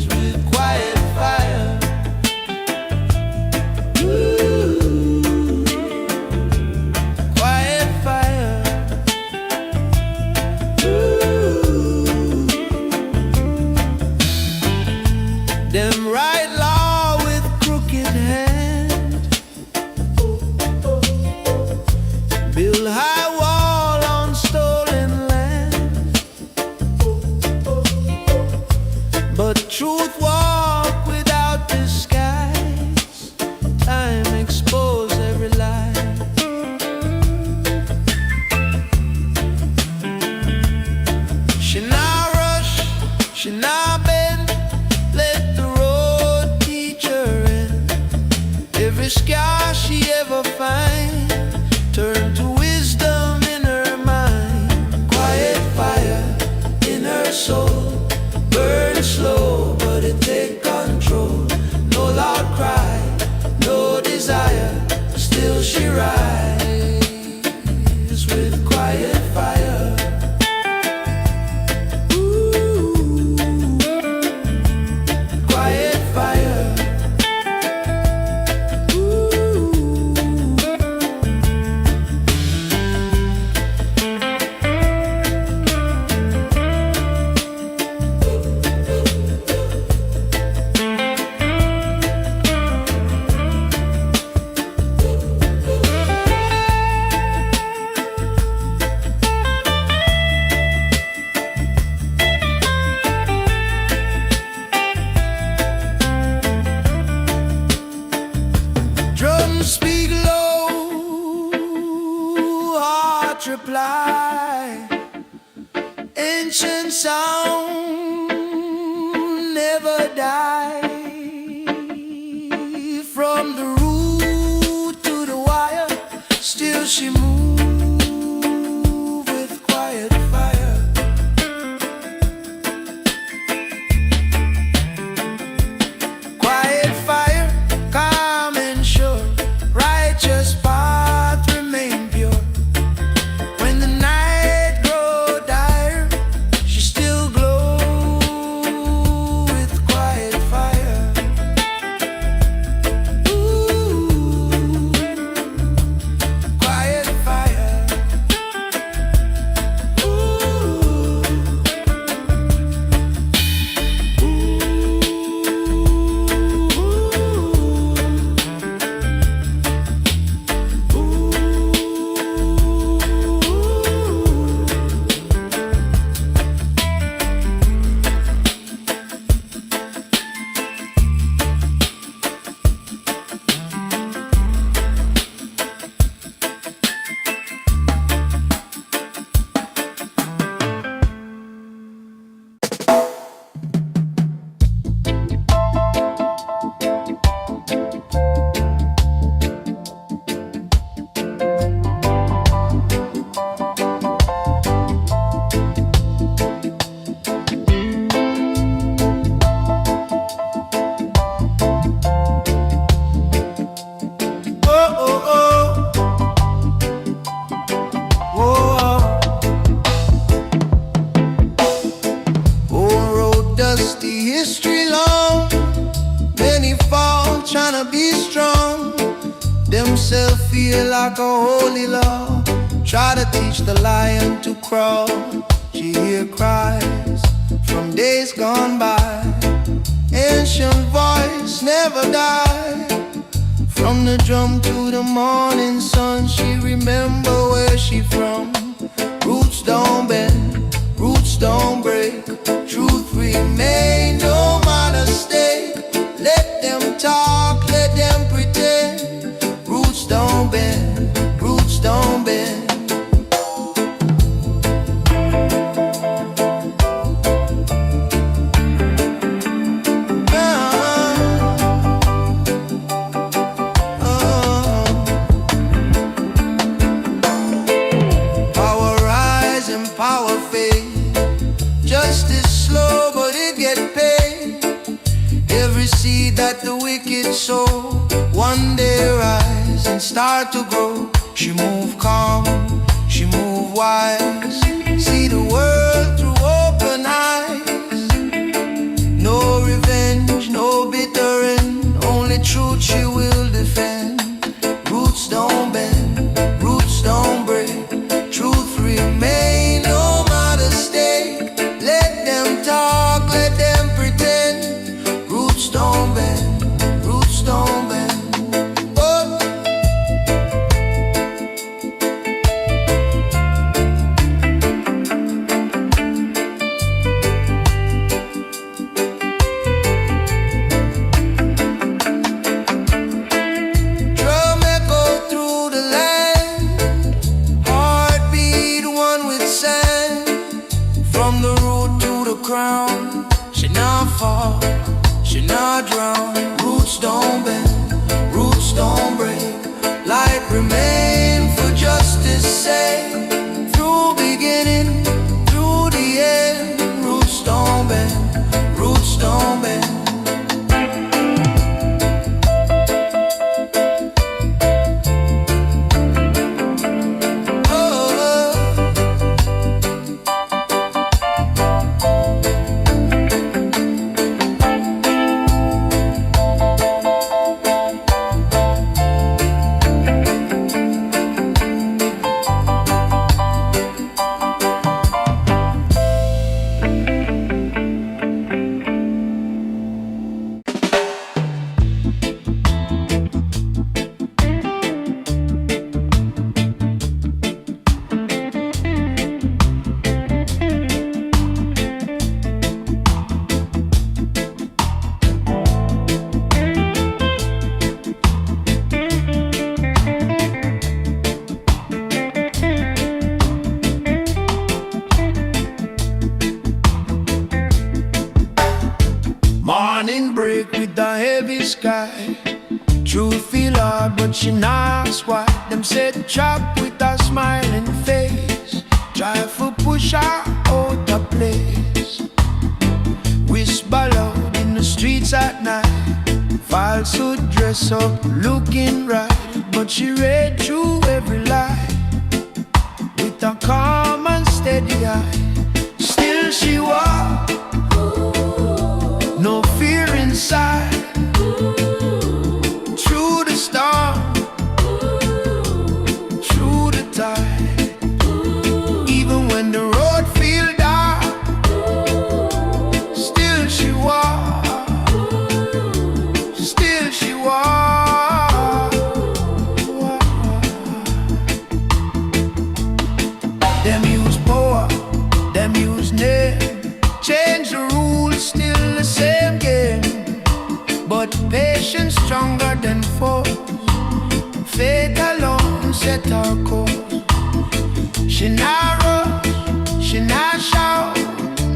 with quiet fire. Them write law with crooked hand, build high wall on stolen land, but truth walk without disguise. Time expose every lie. She not rush, she not bend, let the road teach her end. Every scar she ever find, turn to wisdom in her mind. Quiet fire in her soul, burn slow, but it take control. No loud cry, no desire, still she rise with quiet fire. Quiet fire. Speak low, heart reply. Ancient sound never die. From the root to the wire, still she move with quiet fire. Quiet fire, calm and sure, righteous path remain pure. When the night grow dire, she still glow with quiet fire. Ooh, quiet fire. History long, many fall tryna be strong. Themselves feel like a holy law. Try to teach the lion to crawl. She hear cries from days gone by. Ancient voice never die. From the drum to the morning sun, she remember where she from. Roots don't bend, roots don't break. Truth remain, no matter stake. Let them talk, let them pretend. Roots don't bend, roots don't bend. Power rise and power fade. Justice slow, but it get paid. Every seed that the wicked sow, one day rise and start to grow. She move calm, she move wise. See the world through open eyes. No revenge, no bitter end. Only truth she will defend. Roots don't bend, roots don't break. Truth remain, no matter stake. Let them talk, let them pretend. Roots don't bend, roots don't bend. Oh. ask why. Them said chop with a smiling face, try for push her out of place. Whisper loud in the streets at night, falsehood dress up looking right, but she read through every lie with a calm and steady eye. Still she walked, no fear inside, through the storm, through the tide. Even when the road feels dark, still she walked, still she walked. Them use power, them use name, change the rules, still the same game. But patience stronger than force, faith alone set our course. She not rush, she not shout,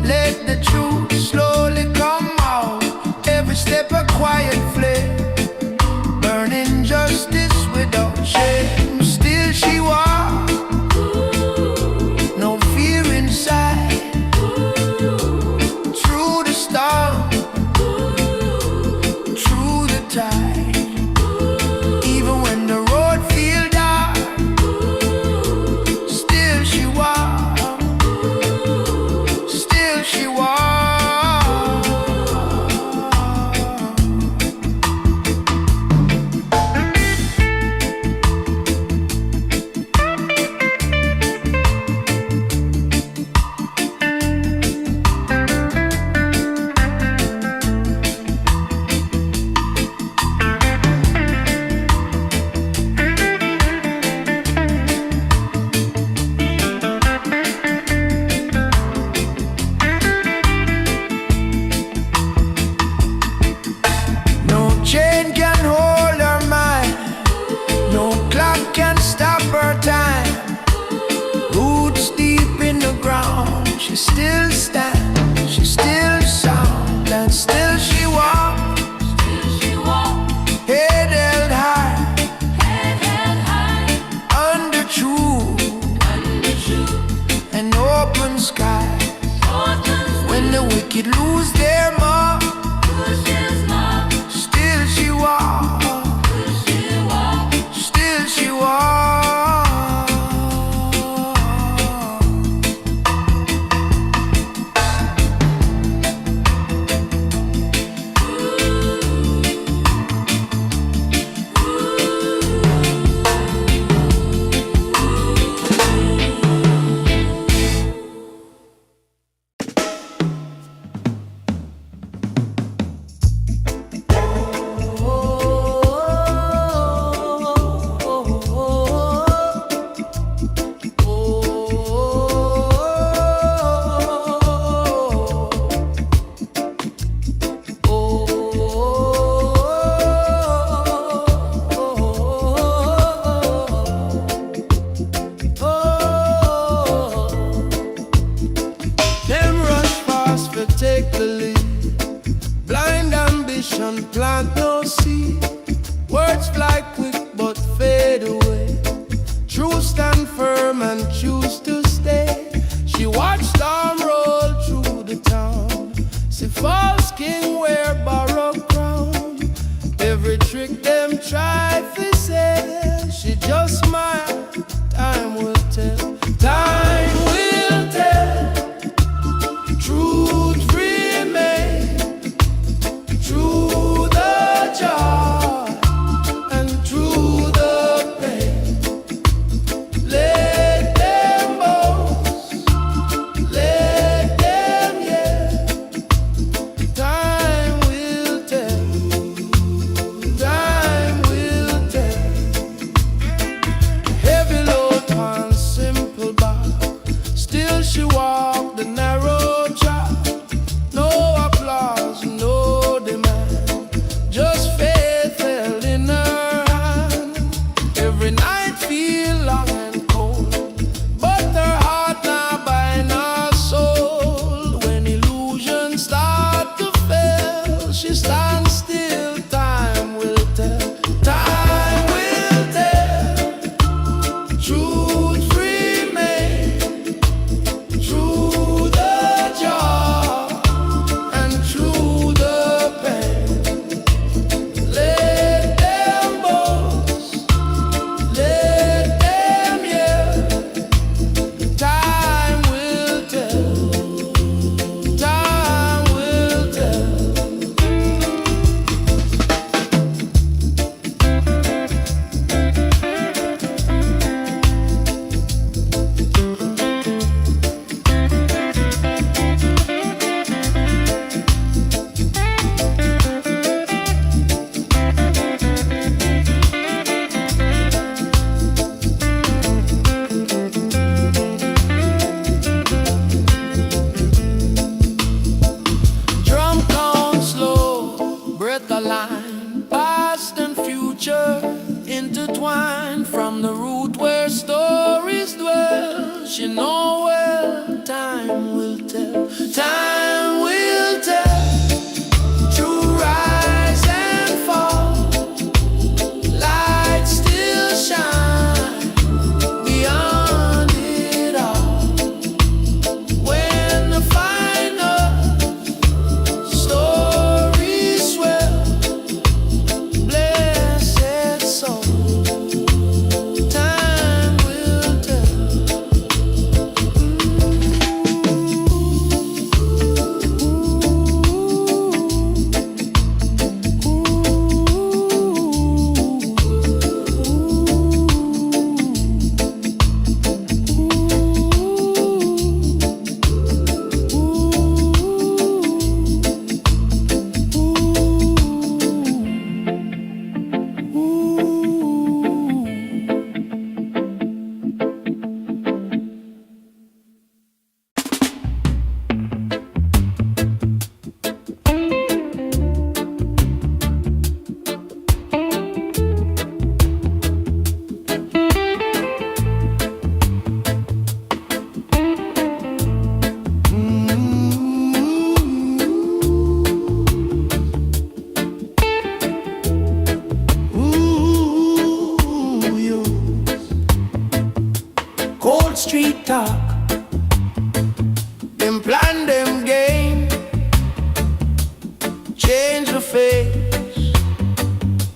let the truth slowly come out. Every step a quiet flame, burning justice without shame. Still she walks, no fear inside, through the storm, through the tide. Even when the road feels dark, still she walks, still she walks. No chain can hold her mind, no clock can stop her time. Roots deep in the ground, she still stands, she still sound, and still she walks, head held high, under truth and open sky. When the wicked lose their mark, still she walks, still she walks. Them rush fast for take the lead, blind ambition plant no seed. Words fly quick but fade away, truth stand firm and choose to stay. She watched storm roll through the town, see false king wear borrowed crown. Every trick them try to say, she just smiled. Time will tell, time will tell. Truth remain, through the joy and through the pain. Let them boast, let them yell. Time will tell, time will tell. land from the root where stories dwell. She know well, time will tell. Time will tell. True rise and fall, light still shine beyond it all. When the final story swell, blessed soul, time will tell. Cold street talk, them plan, them game, change the face,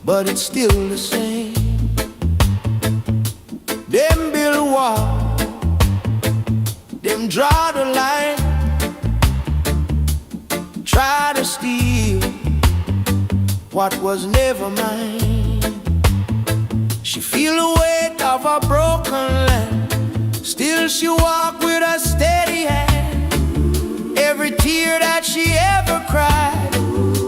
but it's still the same. Them build wall, them draw the line, try to steal what was never mine. She feel the weight of a broken land, still she walk with a steady hand. Every tear that she ever cried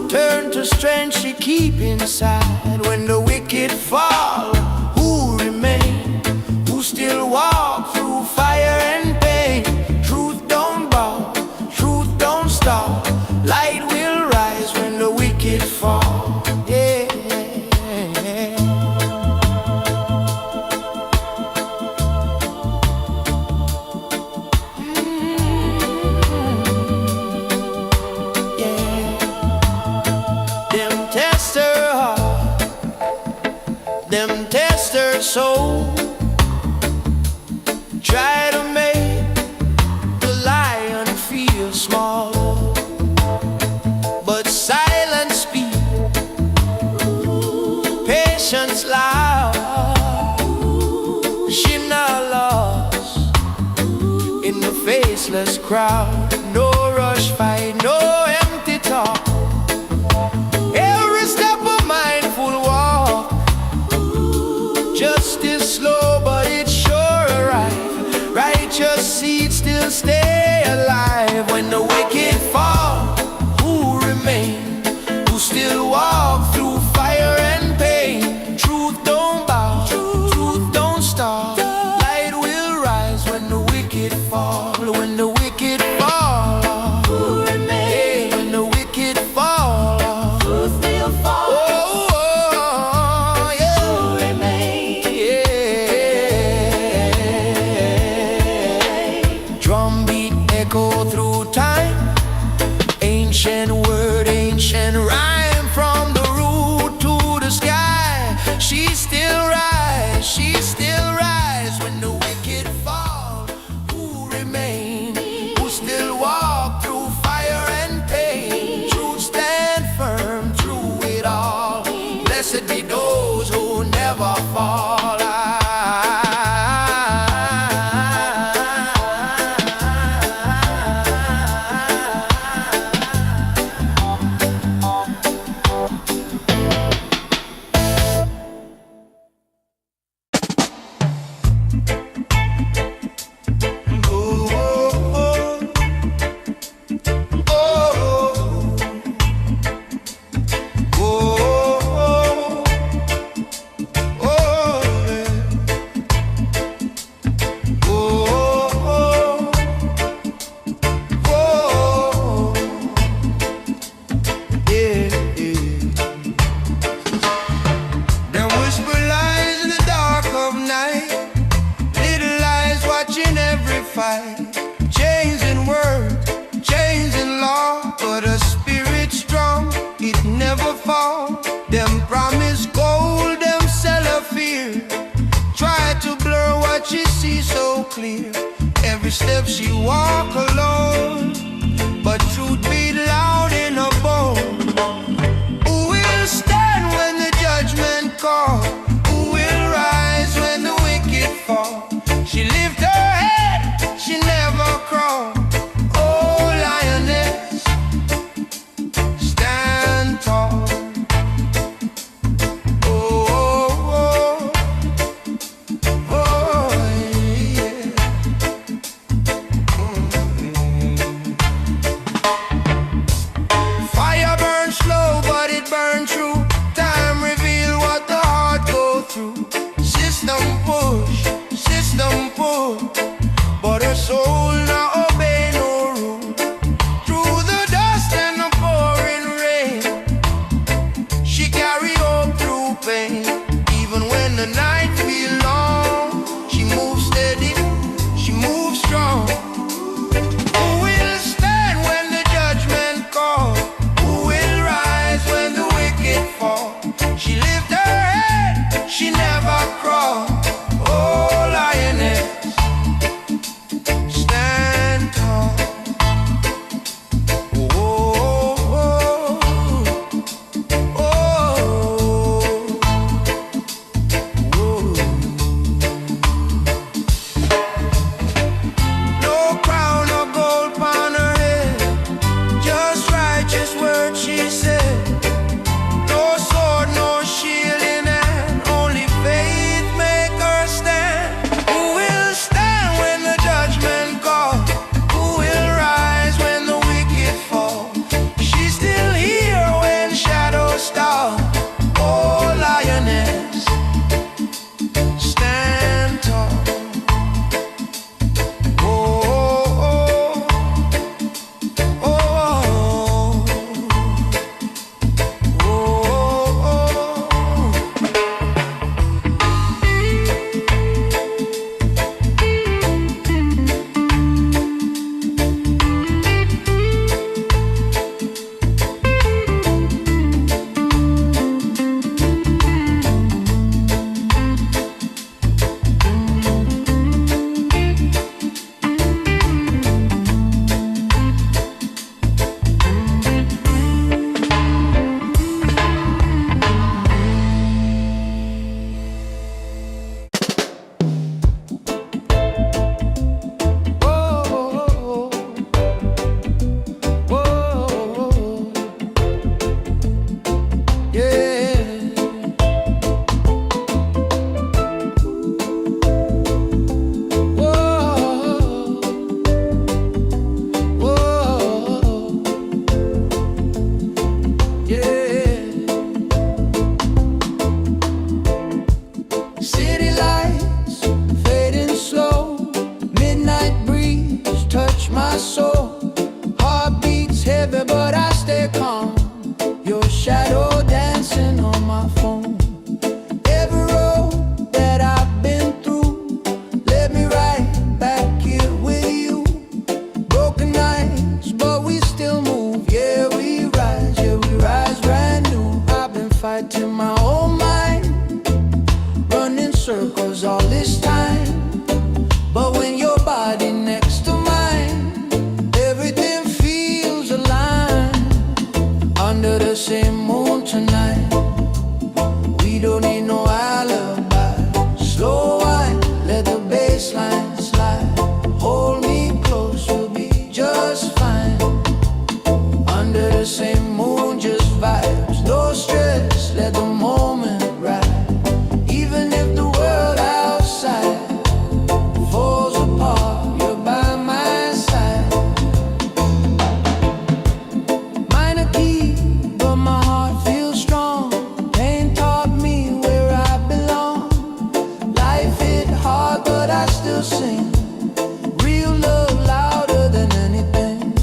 turned to strength she keep inside. When the wicked fall, who remain? Who still walk through fire and pain? Truth don't bow, truth don't stop. Light will rise when the wicked fall. Yeah. Them test her soul, try to make the lion feel small, but silence speak, patience loud. She not lost in the faceless crowd. No rush fight, no empty talk. Every step a mindful walk. Justice slow, but it sure arrive. Righteous seeds still stay alive. When the wicked fall, who remain? Who still walk through fire and pain? Truth don't bow, truth don't stop. Light will rise when the wicked fall. When the wicked fall, who remain? When the wicked fall, who still fall? Echo through time, ancient word, ancient rhyme, from the root to the sky. She still rise, she still rise. fight. Chains and words, chains and law, but a spirit strong, it never fall. Them promise gold, them sell her fear. Try to blur what she sees so clear. Every step she walk alone, but truth beat loud in her bone. Who will stand when the judgment call? Who will rise when the wicked fall? She lift her head, she never crawl. Oh, lioness, stand tall. Oh, oh, oh, yeah. Fire burns slow, but it burns true. Time reveal what the heart go through. System push, system pull, but her soul not obey no rule. Through the dust and the pouring rain, she carry hope through pain. Even when the night feel long, she moves steady, she moves strong. Who will stand when the judgment call? Who will rise when the wicked fall? She lift her head, she never crawl. Oh, lioness, stand tall. Oh, oh, oh, oh, oh. No crown or gold upon her head, just righteous words she said. No sword, no shield in hand, only faith make her stand. Who will stand when the judgment call? Who will rise when the wicked fall? She's still here when shadows stall. Oh, lioness, stand tall. Oh, oh, oh, oh, oh. City lights fading slow, midnight breeze touch my soul. Heart beats heavy, but I stay calm. Your shadow dancing on my phone. Every road that I've been through led me right back here with you. Broken nights, but we still move. Yeah, we rise brand new. I've been fighting my own mind, running circles all this time. But when your body next to mine, everything feels aligned. Under the same moon tonight, we don't need no alibi. Slow wine, let the bass line slide. Hold me close, we'll be just fine. Under the same moon, just vibes. No stress, let the moment ride. Even if the world outside falls apart, you're by my side. Minor key, but my heart feels strong. Pain taught me where I belong. Life hit hard, but I still sing. Real love louder than anything.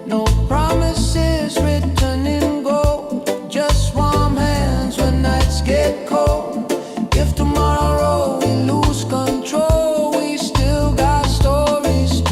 No promises written in gold, just warm hands when nights get cold. If tomorrow we lose control, we still got stories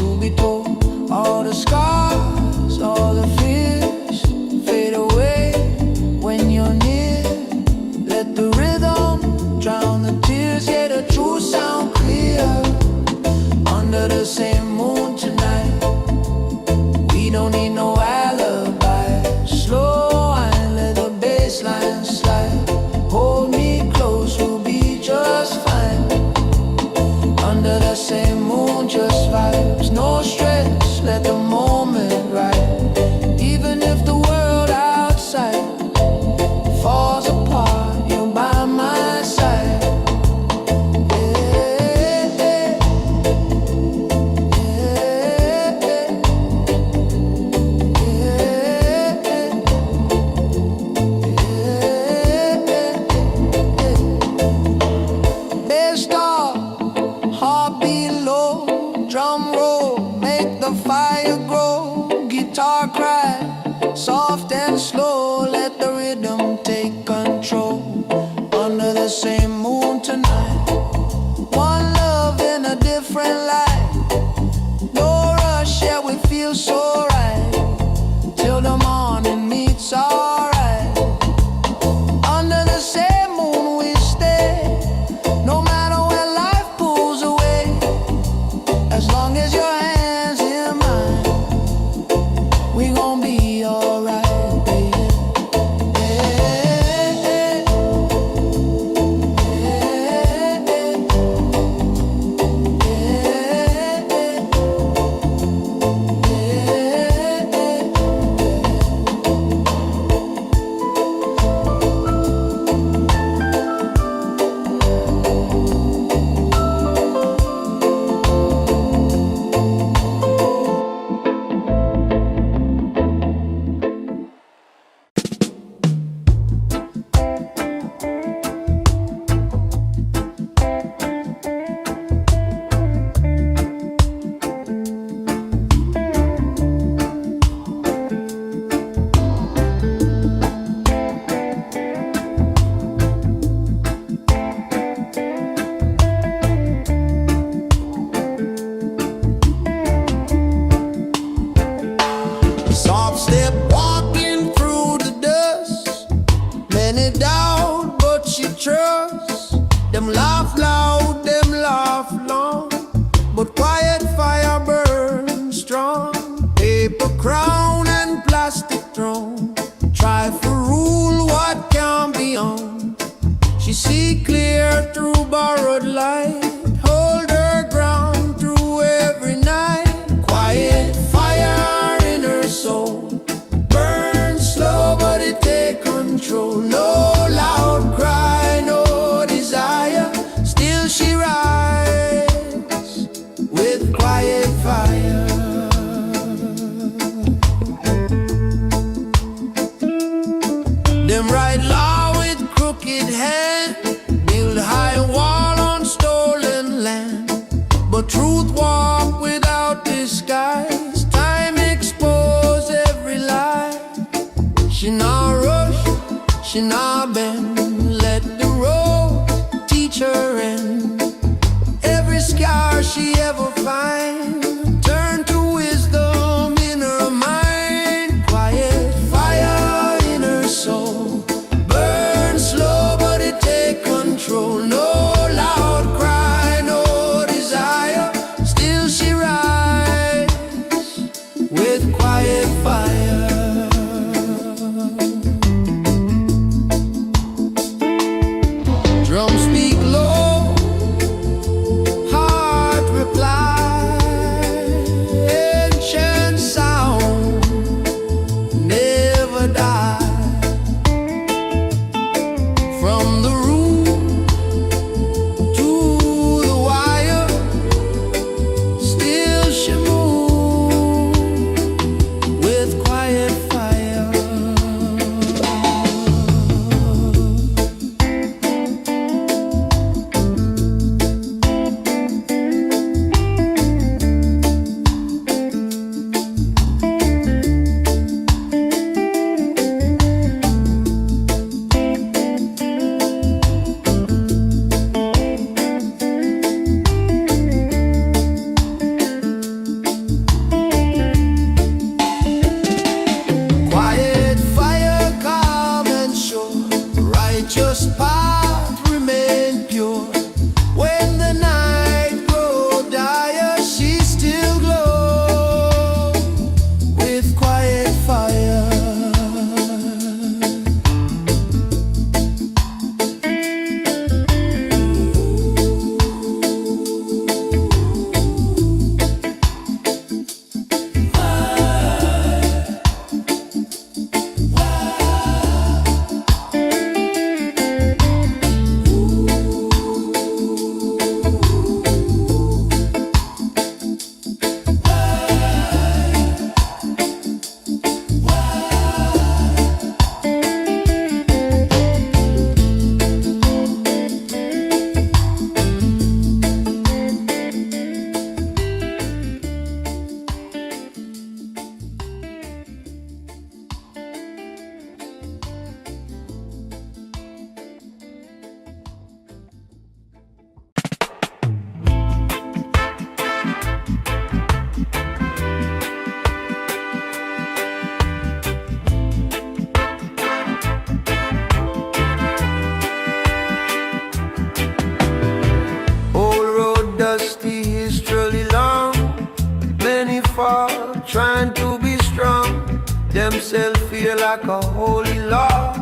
himself feel like a holy law.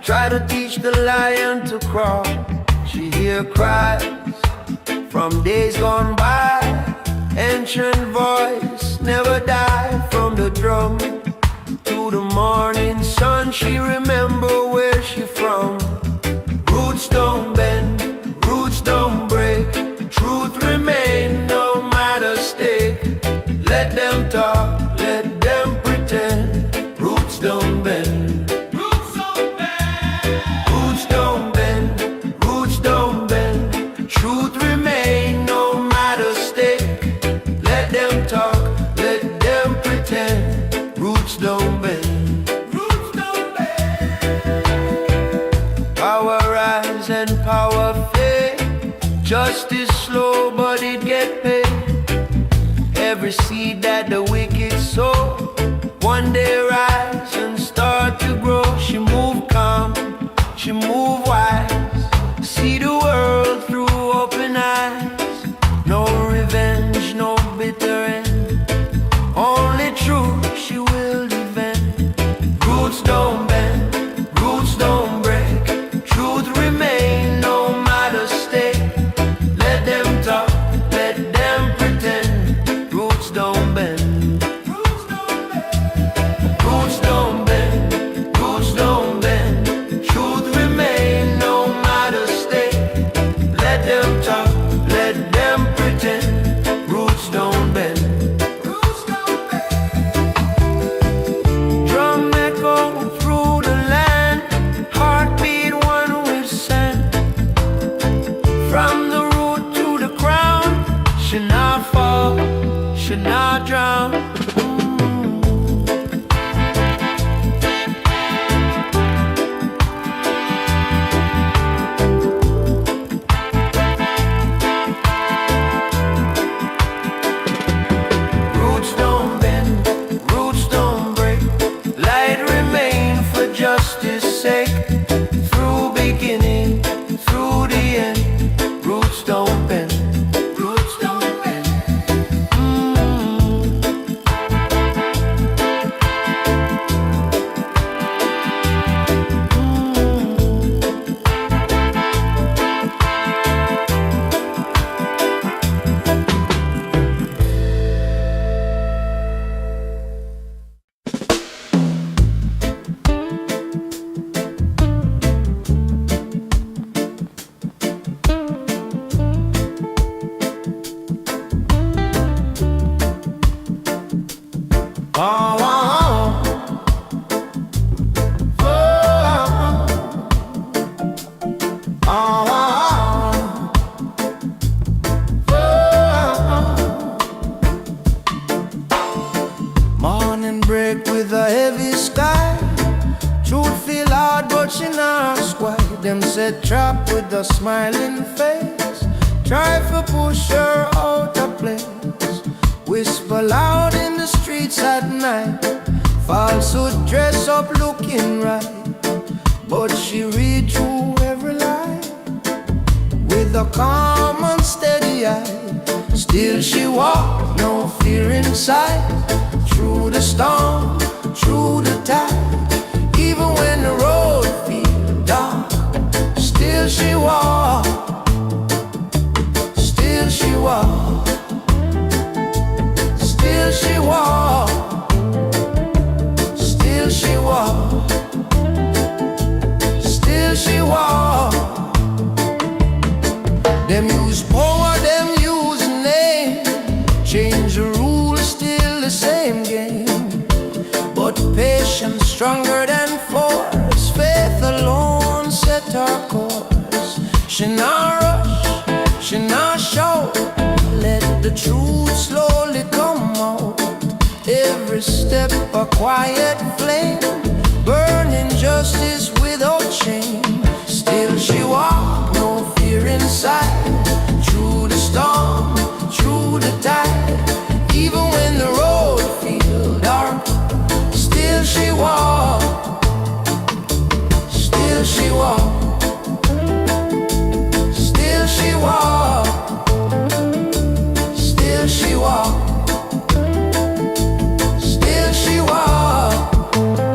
Try to teach the lion to crawl. She hear cries from days gone by. Ancient voice never die. From the drum to the morning sun, she remember where she from. Roots don't bend, roots don't break. Truth remain no matter stake. Let them talk, let them pretend. Roots don't bend. Roots don't bend. Roots don't bend. Roots don't bend. Truth remain no matter stake. Let them talk, let them pretend. Roots don't bend. Roots don't bend. Power rise and power fade. Justice slow but it get paid. Every seed that the wicked sow, one day rise and start to grow. She move calm, she move wise. See the world through open eyes. No revenge, no bitter end. Only truth she will defend. Roots don't bend, roots don't break. Truth remain no matter stake. Let them talk, let them pretend. Roots don't bend. Roots don't bend. Roots don't bend. Roots don't bend. Truth remain no matter stake. Let them talk, let them pretend. Roots don't bend. Roots don't bend. Drum echo through the land. Heartbeat one with sand. From the root to the crown. Should not fall, should not drown. Roots don't bend, roots don't break. Light remain for justice sake. Through beginning, through the end. Roots don't bend. Roots don't bend. Oh, oh, oh. Oh, oh, oh. Morning break with a heavy sky. Truth feel hard but she not squat. Them set trap with a smiling face. Try to push her out of place. Whisper loud in the streets at night. Falsehood dress up looking right. But she read through every lie with a calm and steady eye. Still she walk, no fear inside. Through the storm, through the tide. Even when the road feels dark, still she walk. Still she walk. Still she walk. Still she walk. Still she walk. Them use power, them use name. Change the rules, still the same game. But patience stronger than force. Faith alone set her course. She not rush, she not shout. Let the truth slowly come out. Every step a quiet flame, burning justice without shame. Still she walk, no fear inside. Through the storm, through the tide. Even when the road feels dark, still she walk. Still she walk. Still she walk. Still she walk. Still she walk.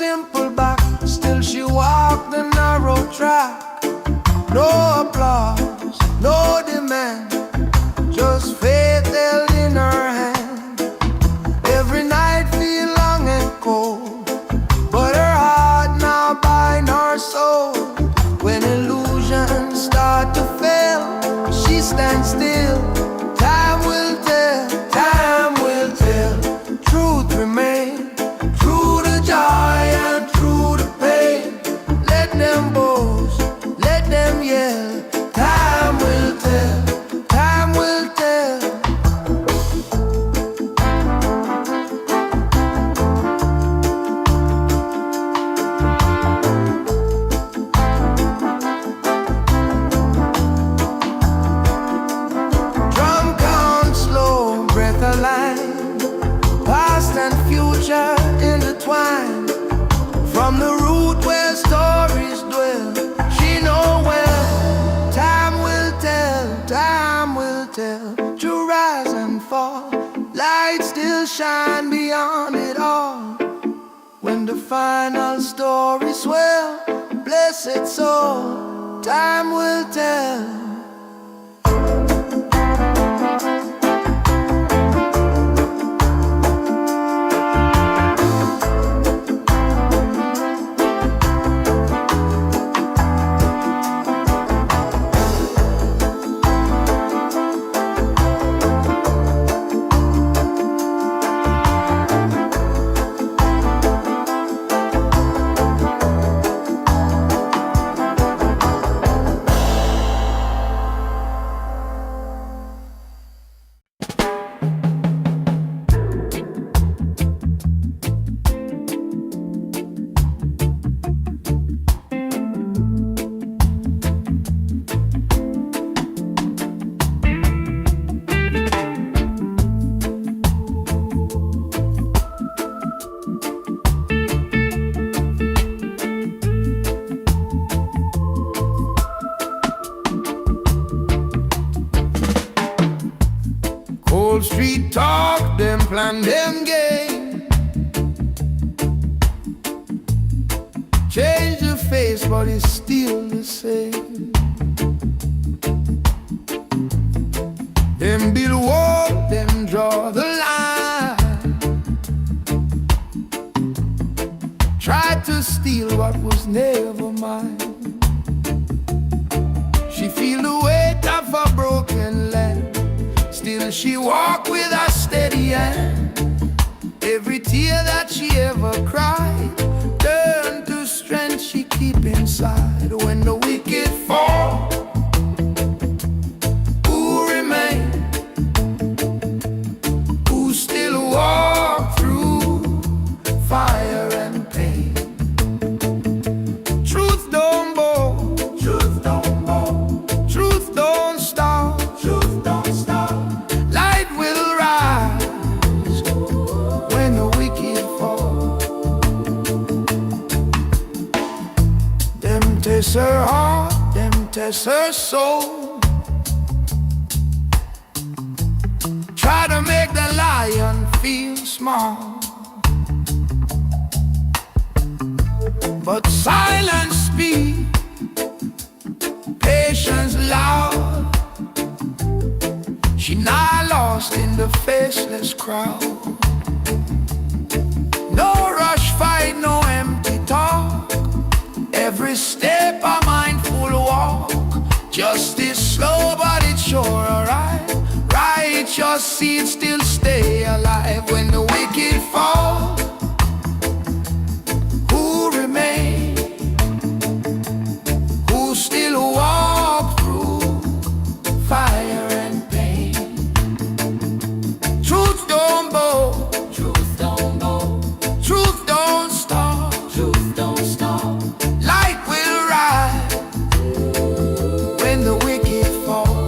simple back, still she walked the narrow track. No applause, no demand, just faith held in her hand. Every night feel long and cold, but her heart now bind her soul. When illusions start to fail, she stands still. Time will tell, time will tell. Truth remains, through the joy and through the pain. Let them boast, let them yell. Time will tell, time will tell. Drum count slow, breath aligned, past and future intertwined. From the root where stories dwell, she know well. Time will tell, time will tell. To rise and fall, light still shine beyond it all. When the final story swell, blessed soul, time will tell. Cold street talk, them plan, them game. Change the face, but it's still the same. Them build wall, them draw the line. Try to steal what was never mine. She feel the weight of a broken land, still she walk with a steady hand. Every tear that she ever cried turned to strength she keep inside. When the wicked fall, who remain? Who still walk through fire and pain? Truth don't bow, truth don't bow, truth don't stop, truth don't stop. Light will rise when the wicked fall. Them test her heart, them test her soul. Try to make the lion feel small, but silence speak, patience loud. She not lost in the faceless crowd. No rush fight, no empty talk. Every step a mindful walk. Justice slow but it's sure alright. Righteous seeds still stay alive. When the wicked fall, who remain? Who still walk through fire and pain? Truth don't bow, truth don't bow, truth don't stop, truth don't stop. Light will rise when the wicked fall.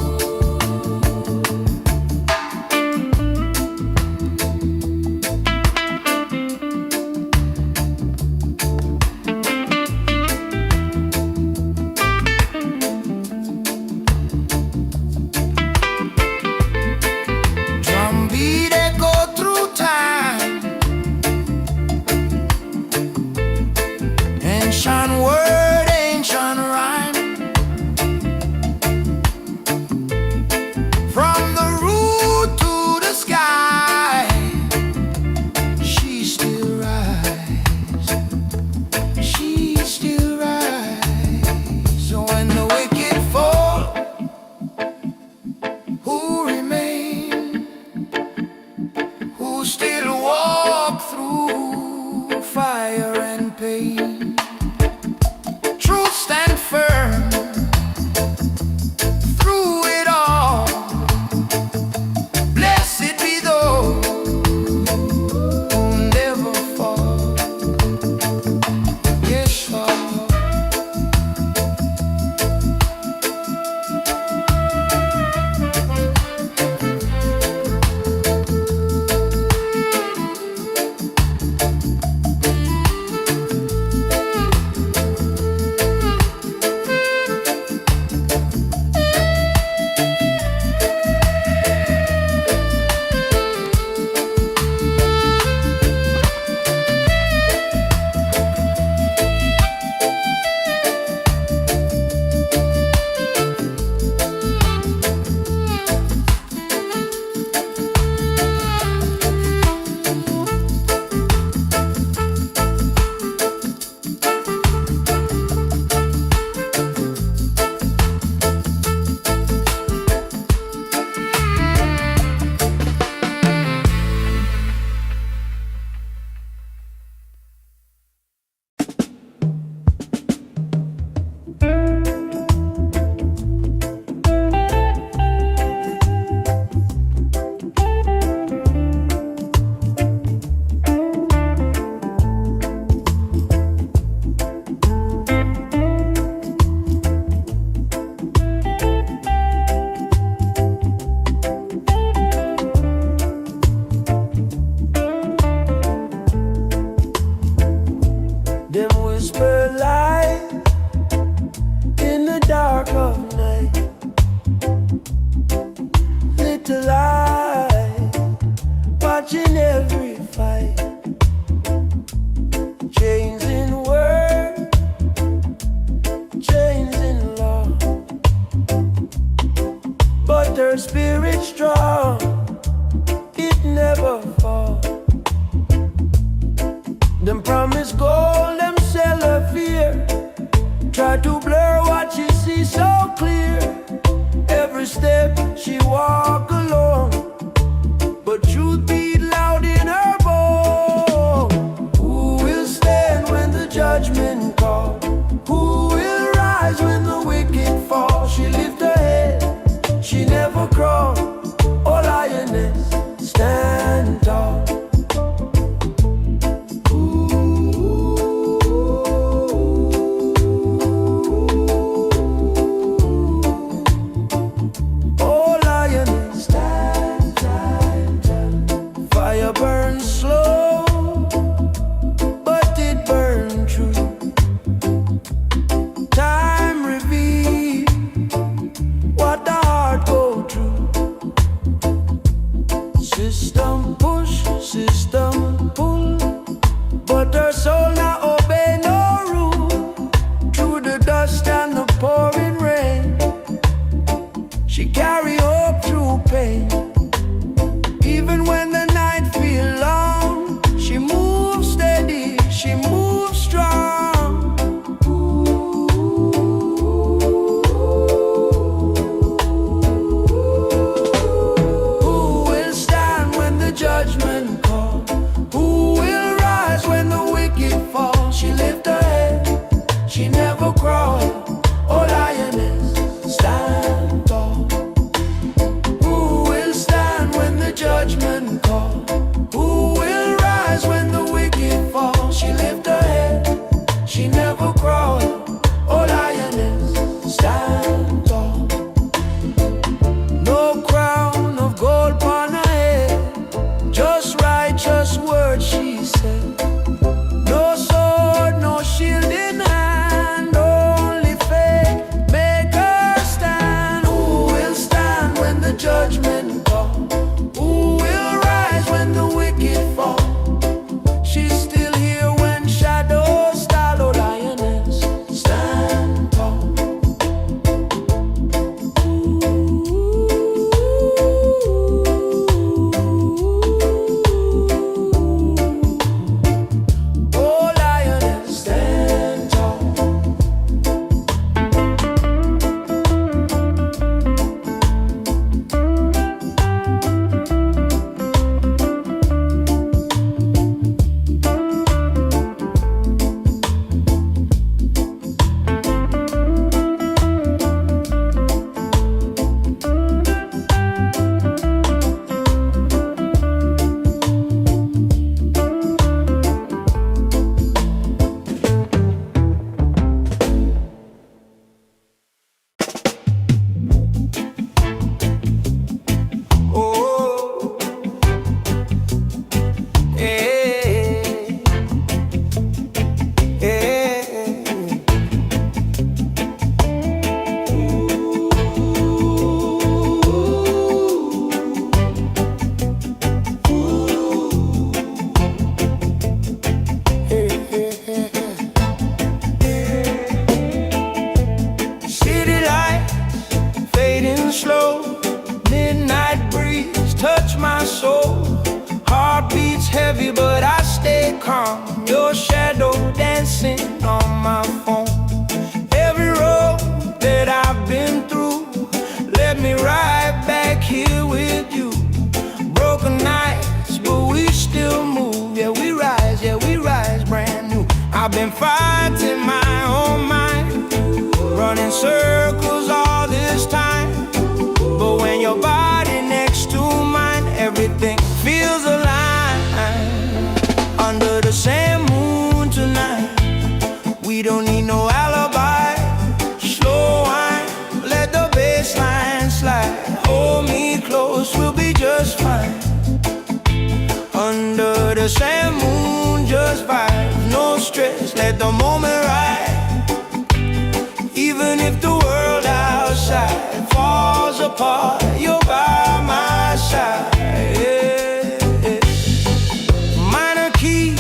gold, them sell her fear. Try to blur what she sees so clear. Every step she walk alone, but truth beat loud in her bone. Who will stand when the judgment call? Who will rise when the wicked fall? She lift her head, she never crawl. Oh lioness, stand tall. System push, system pull, but her soul not obey no rule. Through the dust and the pouring rain, she carry hope through pain. Even when the night feel long, she moves steady, she moves strong. Who will stand when the judgment call? Who will rise when the wicked fall? She lift her head, she never crawl. Oh lioness, stand tall. Who will stand when the judgment call? Who will rise when the wicked fall? She lift her head, she never crawl. Oh lioness, stand tall. No crown of gold upon her head, just righteous words she said. No sword, no shield in hand, only faith make her stand. Who will stand when the judgment call? Who will rise when the wicked fall? She's still here when shadows stall. Oh lioness, stand tall. Oh lioness, stand tall. Oh, eh, eh. City lights fading slow, midnight breeze touch my soul. Heart beats heavy but I stay calm. Your shadow dancing on my phone. Every road that I've been through led me right back here with you. Broken nights but we still move. Yeah we rise brand new. I've been fighting my own mind, running circles all this time. But when your body next to mine, everything feels alive. Under the same moon tonight, we don't need no alibi. Slow wine, let the bass line slide. Hold me close, we'll be just fine. Under the same moon, just vibe, no stress, let the moment ride. Even if the world outside falls apart, you're by my side. Yeah, yeah. Minor key,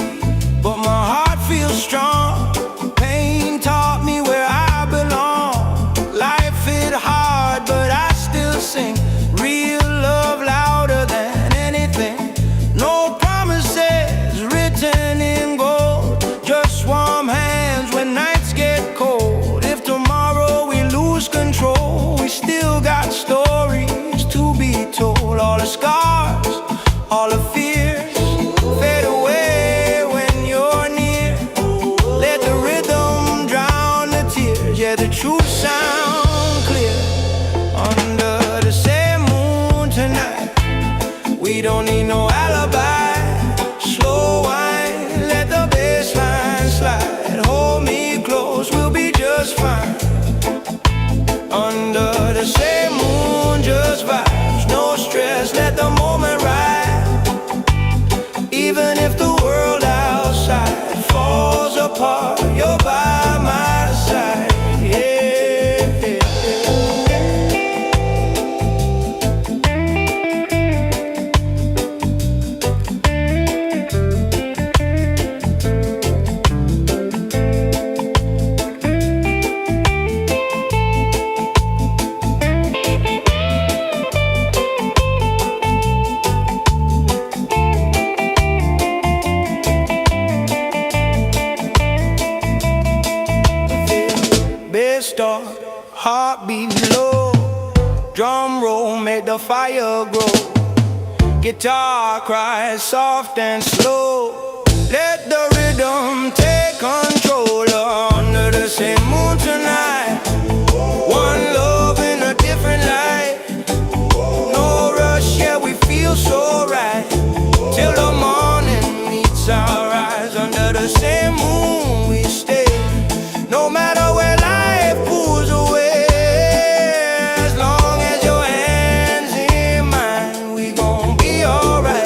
but my heart feels strong. Pain taught me where I belong. Life hit hard, but I still sing. Real love louder than anything. No promises written in gold, just start, heartbeat low. Drum roll make the fire grow. Guitar cries soft and slow. Let the rhythm take control. Under the same moon tonight, one love in a different light. No rush, yeah, we feel so right. Till the morning meets our eyes. Under the same moon we stay. No matter where life pulls away, as long as your hands in mine, we gon' be alright.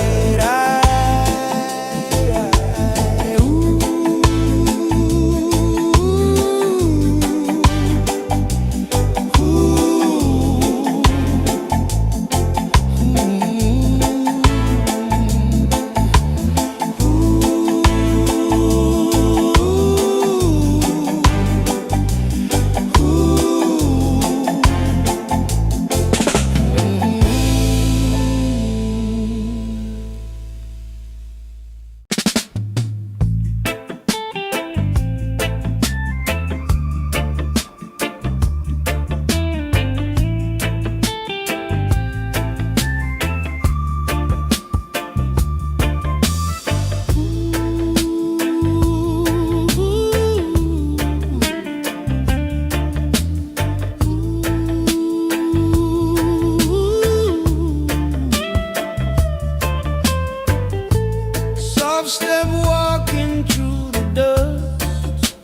Step walking through the dust.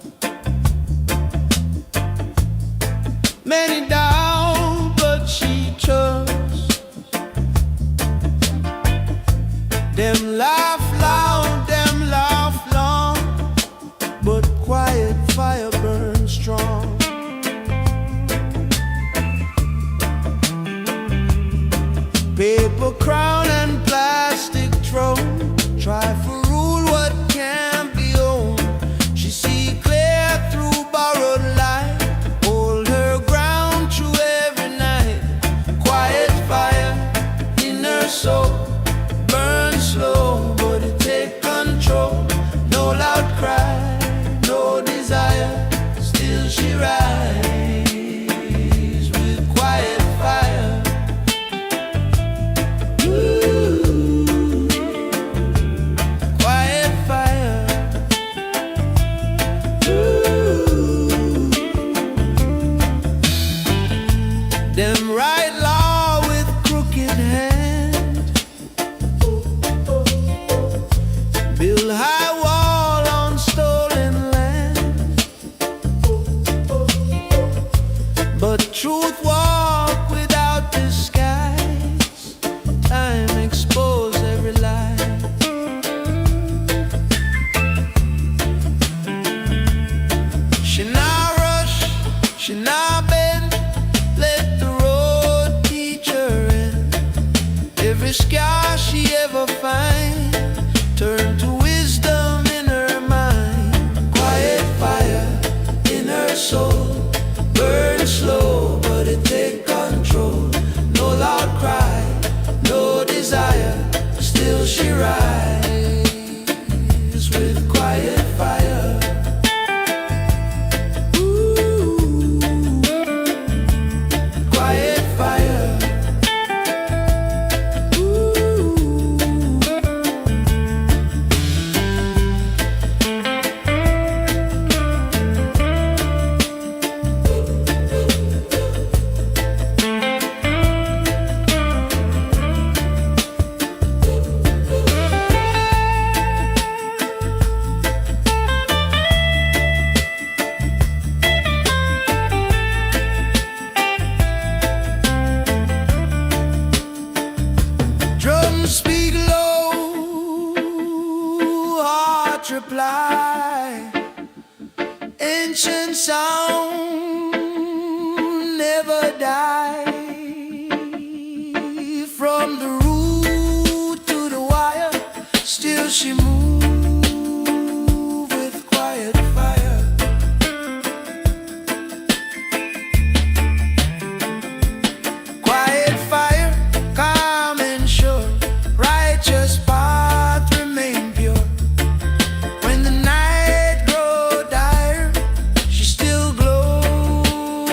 Many doubt, but she trusts. Them laugh loud, them laugh long, but quiet fire burns strong. Paper crown and plastic throne, try for rule what can't be owned. She see clear through borrowed light, hold her ground through every night. Quiet fire in her soul, burn slow, but it take control. No loud cry, no desire, still she rise with quiet fire. Them write law with crooked hand, build high wall on stolen land, but truth walk without disguise. Time expose every lie. She not rush, she not bend, let the road teach her end. Every scar she ever find, turn to wisdom in her mind. Quiet fire in her soul, burn slow, but it take control. No loud cry, no desire, still she rise with quiet fire. Speak low, heart reply. Ancient sound never die. From the root to the wire, still she move with quiet fire. Quiet fire, calm and sure, righteous path remain pure. When the night grow dire, she still glows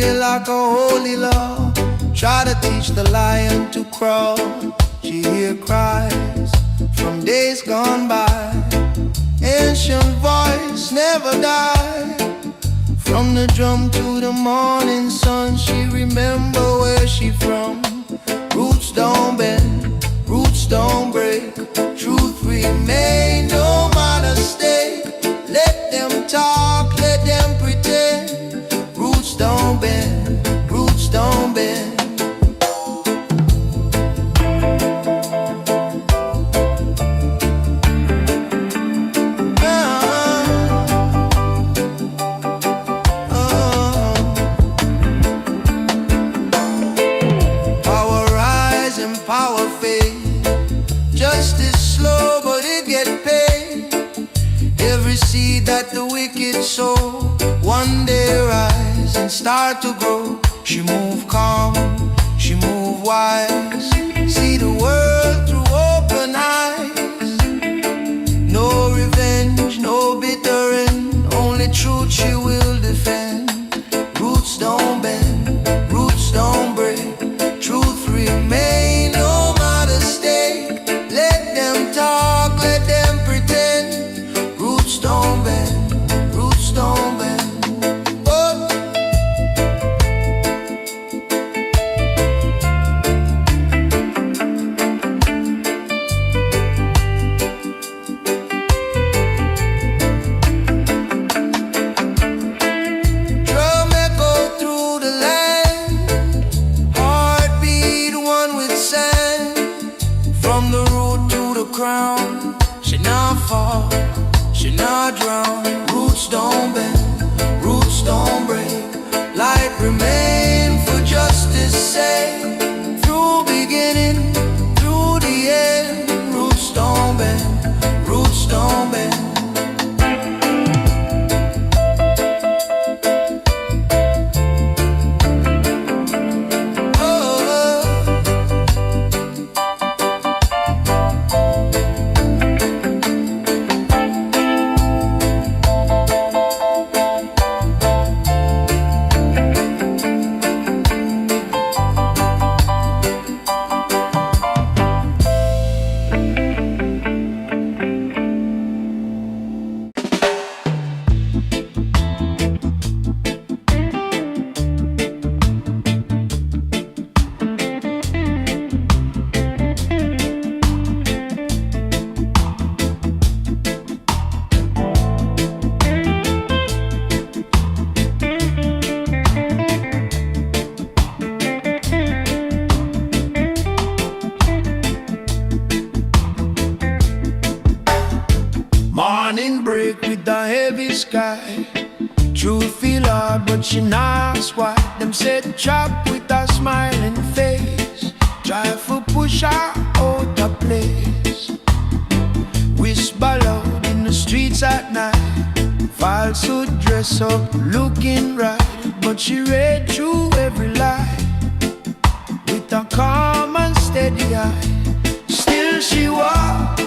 feel like a holy law. Try to teach the lion to crawl. She hear cries from days gone by. Ancient voice never die. From the drum to the morning sun, she remember where she from. Roots don't bend, roots don't break. Truth remain, no matter stake. Let them talk, let them pretend. Roots don't bend, roots don't bend. Power fade, justice slow but it get paid. Every seed that the wicked sow, one day rise and start to grow. She move calm, she move wise, see the world through open eyes. No revenge, no bitter end, only truth she will defend. Roots don't bend, roots don't break, truth remains. Let them pretend. Roots don't bend, roots don't bend. Oh. Drum echo through the land, heartbeat one with sand. From the root to the crown, she not fall, she not drown. Roots don't bend, roots don't break. Light remain for justice sake. Through beginning, through the end. Roots don't bend, roots don't bend. Morning break with the heavy sky. Truth feel hard but she not why. Them said chop with a smiling face. Try for push her out of place. Whisper loud in the streets at night. Falsehood dress up looking right, but she read through every lie with a calm and steady eye. Still she walked,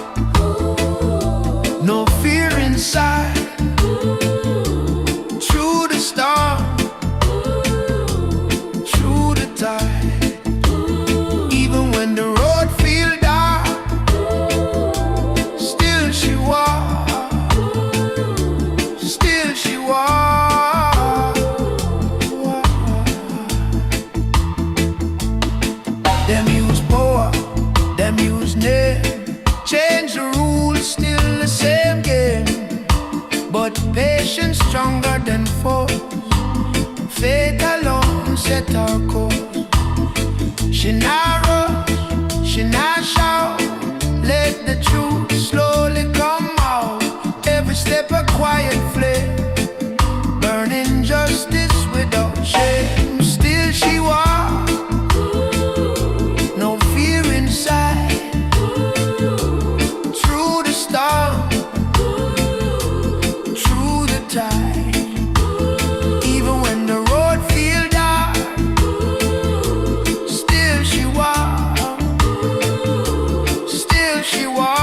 no fear inside. Through the storm, through the tide. Even when the road feel dark, still she walk, still she walk. Them use power, them use name, change the rules, still the same game. But patience stronger than force. Faith alone set her course. She not rush, she not shout. Let the truth slowly come out. Every step a quiet flame, burning justice without shame. Still she walks, no fear inside. Through the storm, through the tide. Even when the road feel dark, still she walks, still she walks.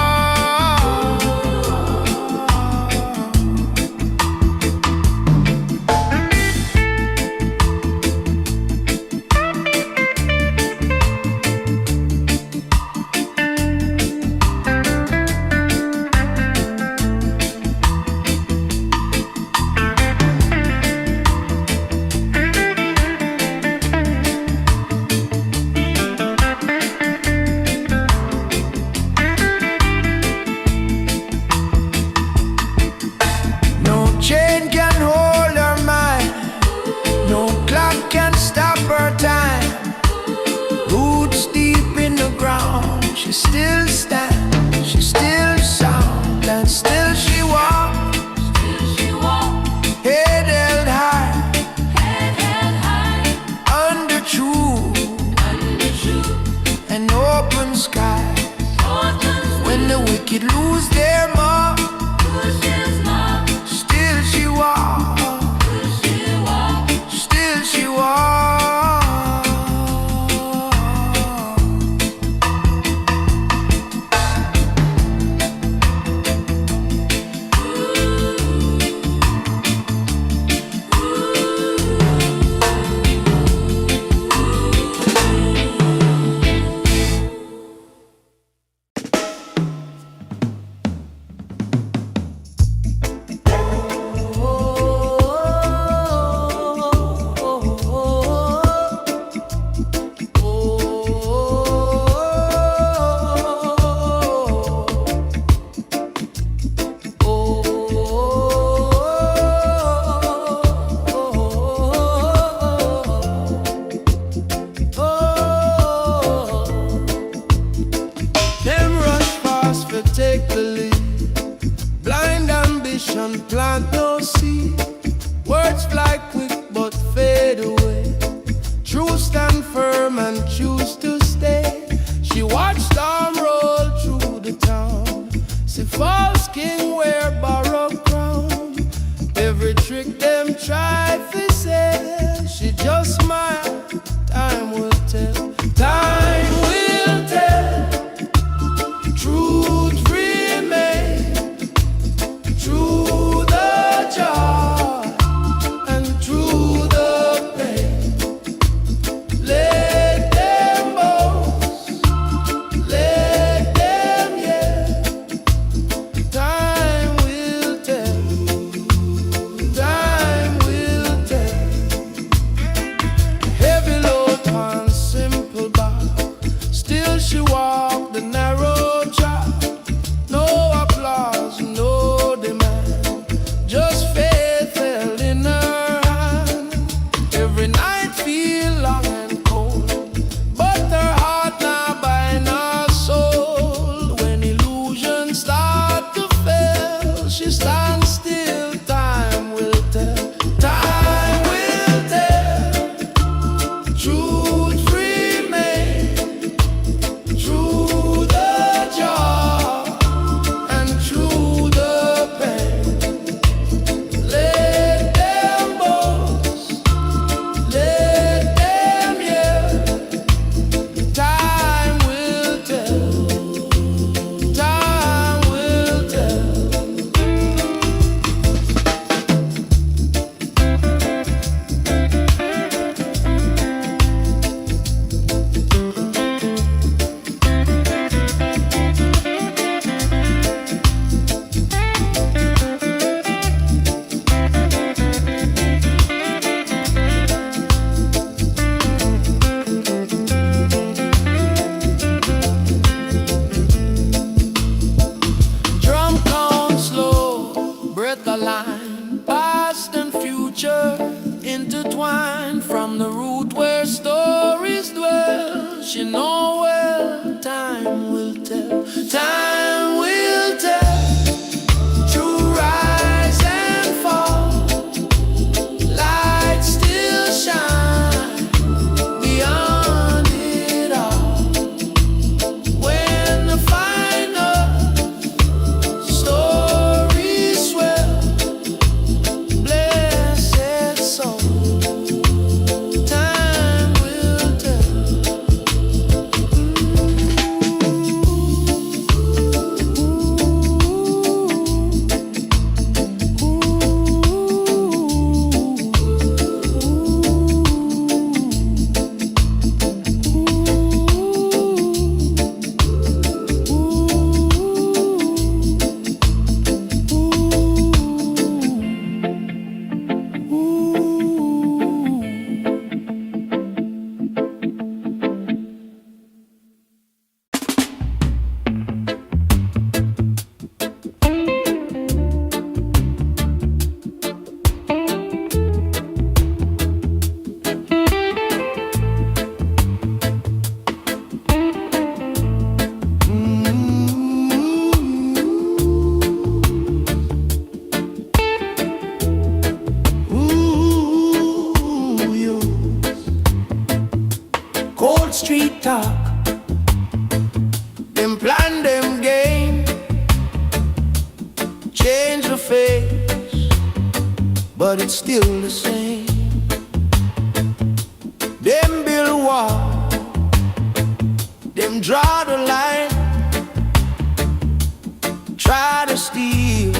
She still stands, she still sounds, and still she walks. Head held high, under true and open sky. When the wicked lose their mark, still she walks, still she walks. street talk, them plan, them game, change the face, but it's still the same. Them build wall, them draw the line, try to steal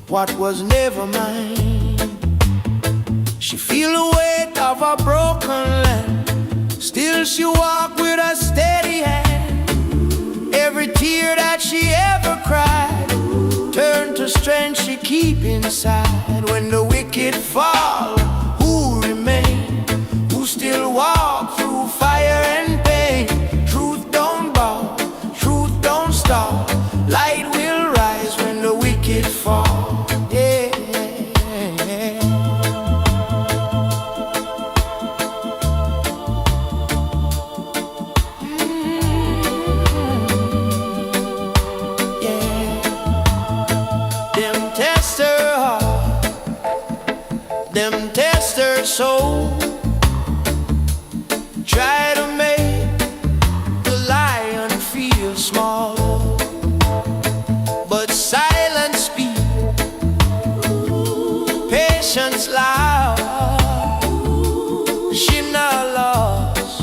what was never mine. She feel the weight of a broken land, still she walk with a steady hand. Every tear that she ever cried turn to strength she keep inside. When the wicked fall, who remain? Who still walk through fire and pain? Truth don't bow, truth don't stop. Light will rise when the wicked fall. Yeah. Them test her heart, them test her soul, try to make the lion feel small, but silence speak, patience loud. She not lost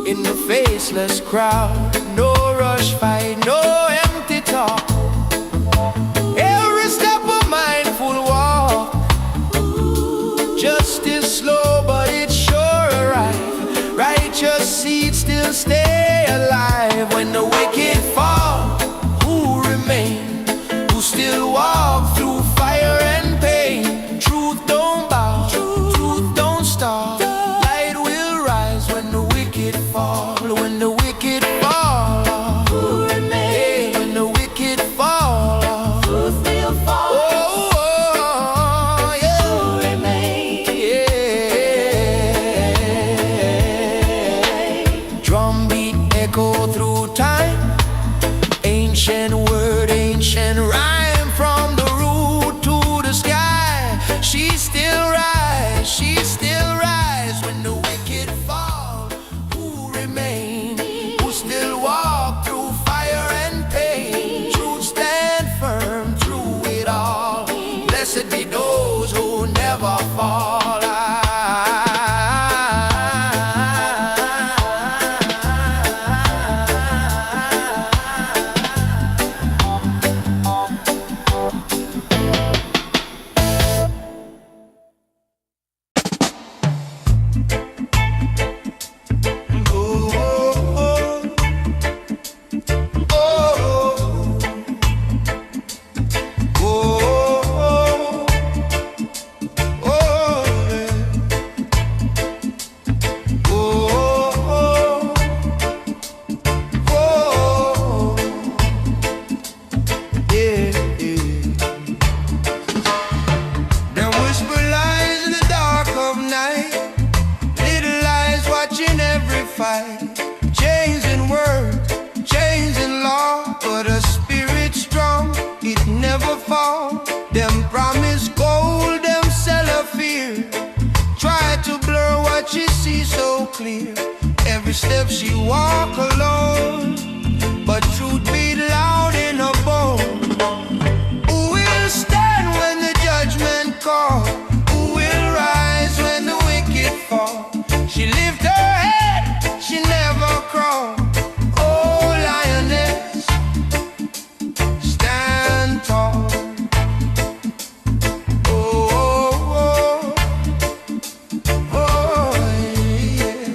in the faceless crowd. No rush fight, no empty talk. Every step a mindful walk. Justice slow, but it's sure arrive. Righteous seeds still stay alive. When the wicked fall, who remain? Who still walk through fire and pain? Truth don't bow, truth don't stop. Light will rise when the wicked fall. When the wicked fall, who remain? When the wicked fall, who still fall? Oh, yeah. Who remain? Yeah. Drumbeat echo through time, ancient word, ancient rhyme, from the root to the sky. She still rise, she still rise. When the wicked fall, who remain? Who still walk through fire and pain? Truth stand firm through it all. Blessed be those who never fall. Changing words, changing law, but a spirit strong, it never fall. Them promise gold, them sell a fear. Try to blur what she sees so clear. Every step she walk alone, but truth beat loud in her bone. Who will stand when the judgment call? Who will rise when the wicked fall? She lift her head, she never crawl. Oh, lioness, stand tall. Oh, oh, oh, oh, yeah.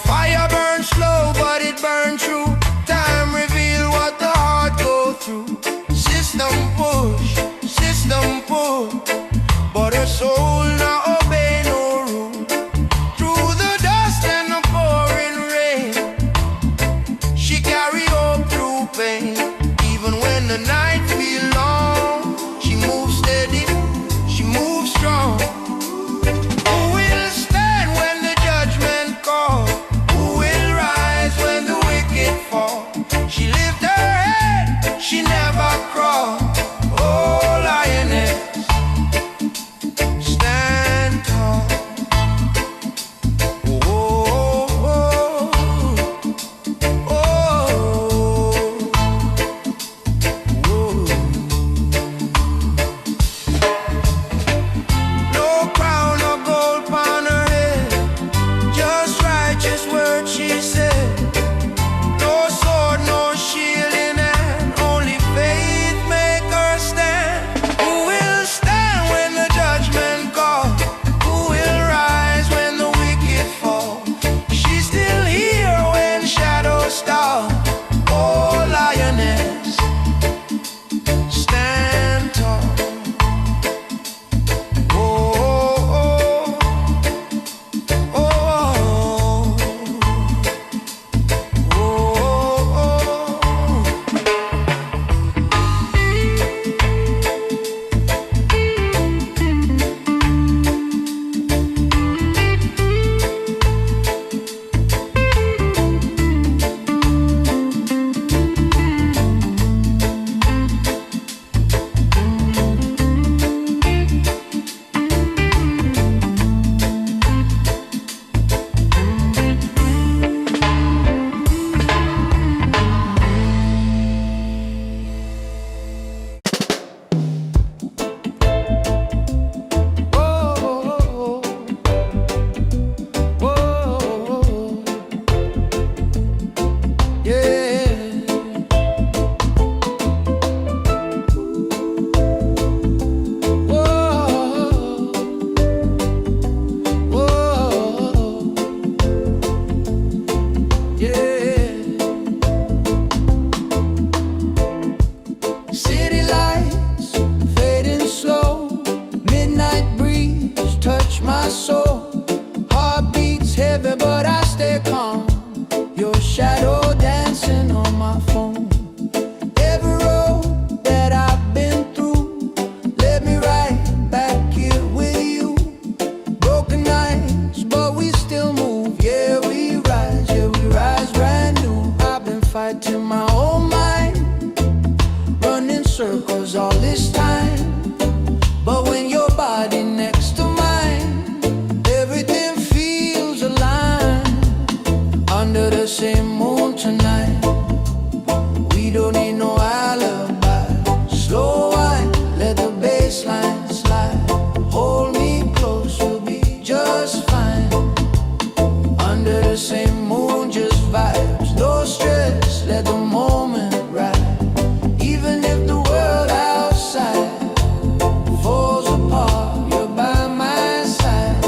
Fire burns slow, but it burns true. Time reveal what the heart go through. System push, system pull, but her soul not obey no rule. Through the dust and the pouring rain, she carry hope through pain. Even when the night feel long, she moves steady, she moves strong. Who will stand when the judgment call? Who will rise when the wicked fall? She lift her head, she never crawl. Oh, lioness, touch my soul. Heart beats heavy, but I stay calm. Your shadow dancing on my phone. Every road that I've been through led me right back here with you. Broken nights, but we still move. Yeah, we rise brand new. I've been fighting my own mind, running circles all this time. But when your body next to mine, everything feels aligned. Under the same moon tonight, we don't need no alibi. Slow wine, let the bass line slide. Hold me close, we'll be just fine. Under the same moon, just vibes. No stress, let the moment ride. Even if the world outside falls apart, you're by my side.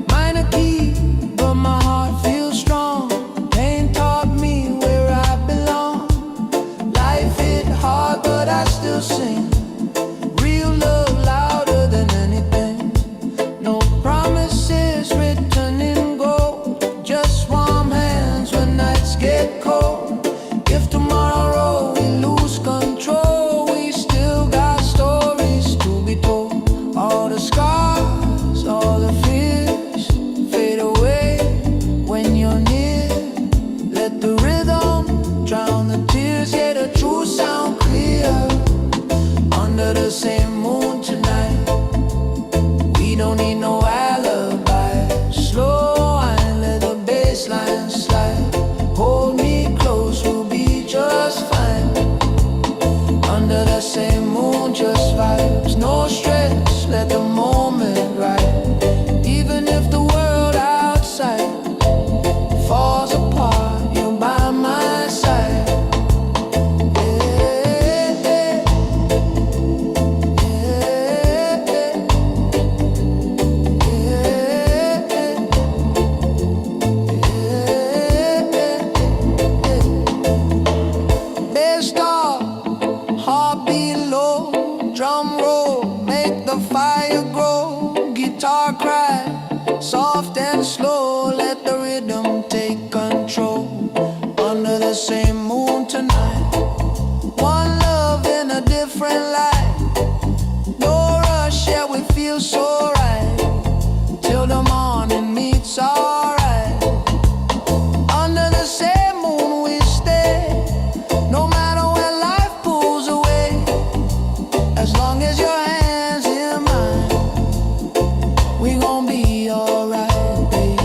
Minor key, but my heart feels strong. Pain taught me where I belong. Life hit hard, but I still sing. Real love louder than anything. No promises written in gold, just warm hands when nights get cold. If tomorrow we lose control, we still got stories to be told. All the scars, all the fears fade away when you're near. Let the rhythm drown the tears, yeah, the truth sound clear. Under the same moon tonight, we don't need no alibi. Slow wine, let the bass line slide. Hold me close, we'll be just fine. Under the same moon, just vibes. No stress, let the moment ride. Even if the world outside falls apart, you're by my side. Bass stop, heartbeat low, drum roll, make the fire grow. Guitar cry, soft and slow, let the rhythm take control. Under the same moon tonight, one love in a different light. No rush, yeah, we feel so right. Till the morning meets alright. Under the same moon we stay, no matter when life pulls away. As long as your hands in mine, we gon' be alright, baby.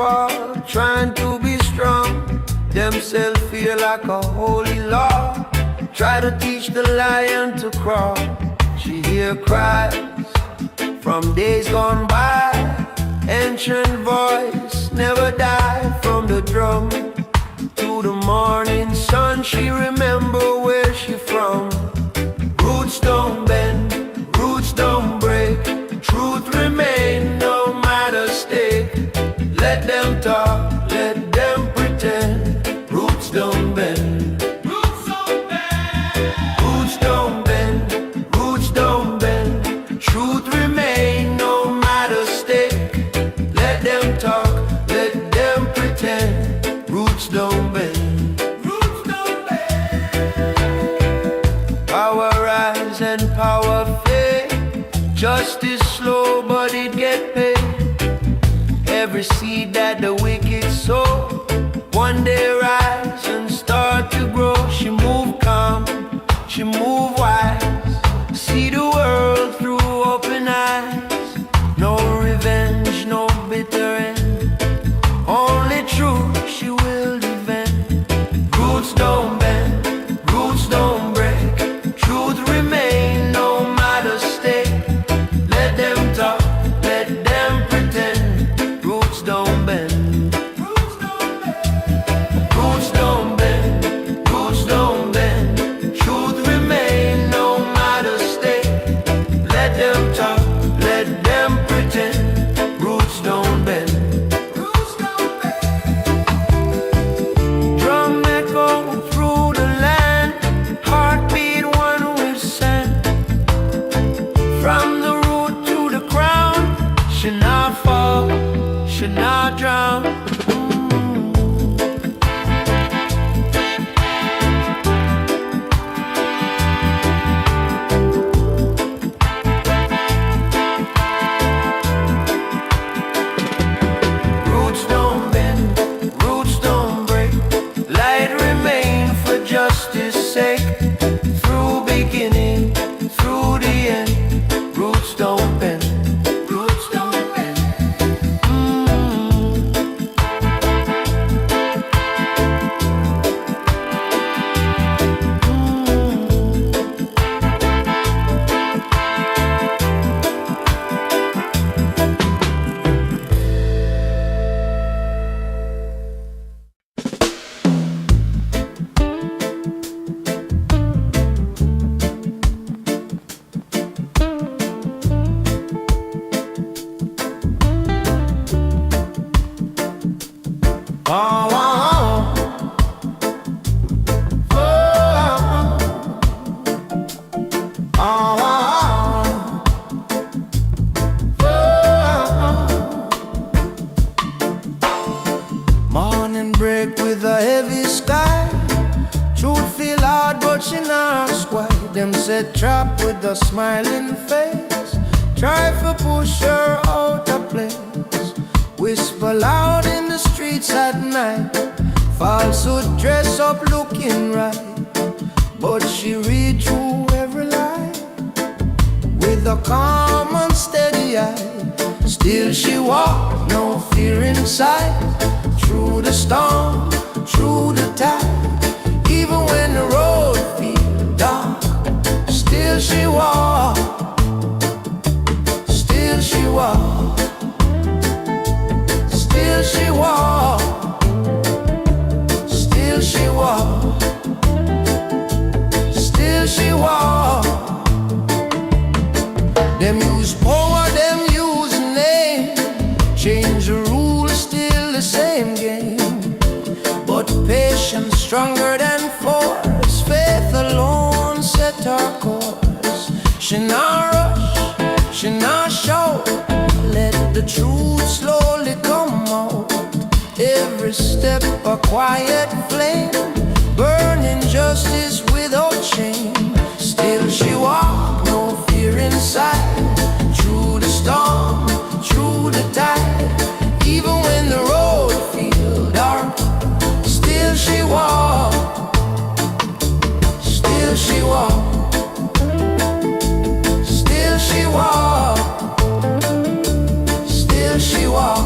fall, trying to be strong. Themselves feel like a holy law. Try to teach the lion to crawl. She hear cries from days gone by. Ancient voice never die. From the drum to the morning sun, she remember where she from. Roots don't bend, roots don't break. Truth remain no matter stake. Let them talk, let them pretend. Roots don't bend, roots don't bend. Roots don't bend, roots don't bend. Truth remain no matter stake. Let them talk, let them pretend. Roots don't bend, roots don't bend. Power rise and power fade. Justice slow but it get paid. Every seed that the wicked sow, one day rise and start to grow. She move calm, she move wise. See the world through open eyes. No revenge, no bitter end. Only truth she will defend. Roots don't bend, roots don't break. Truth remain no matter stake. Let them talk, let them pretend. Roots don't bend, roots don't bend. Roots don't bend, roots don't bend. Truth remain no matter stake. Let them talk, let them pretend. Roots don't bend, roots don't bend. Drum echo through the land, heartbeat one with sand. From the root to the crown, she not fall, she not drown. Roots don't bend, roots don't break. Light remain for justice sake. Through beginning, through the end. Roots don't bend, roots don't bend. Oh, oh, oh, oh, oh. Morning break with a heavy sky. Truth feel hard but she not squat. Them set trap with a smiling face. Try for push her out of place. Whisper loud in the streets at night. Falsehood dress up looking right, but she read through every lie with a calm and steady eye. Still she walk, no fear inside. Through the storm, through the tide. Even when the road feels dark, still she walk. Still she walk. Still she walk. Still she walk. Still she walk. Them use power, them use name. Change the rules, still the same game. But patience stronger than force. Faith alone set her course. She not rush, she not shout. Let the truth slowly come out. Every step a quiet flame, burning justice without shame. Still she walk, no fear inside. Through the storm, through the tide. Even when the road feels dark, still she walk. Still she walk. Still she walk. Still she walk.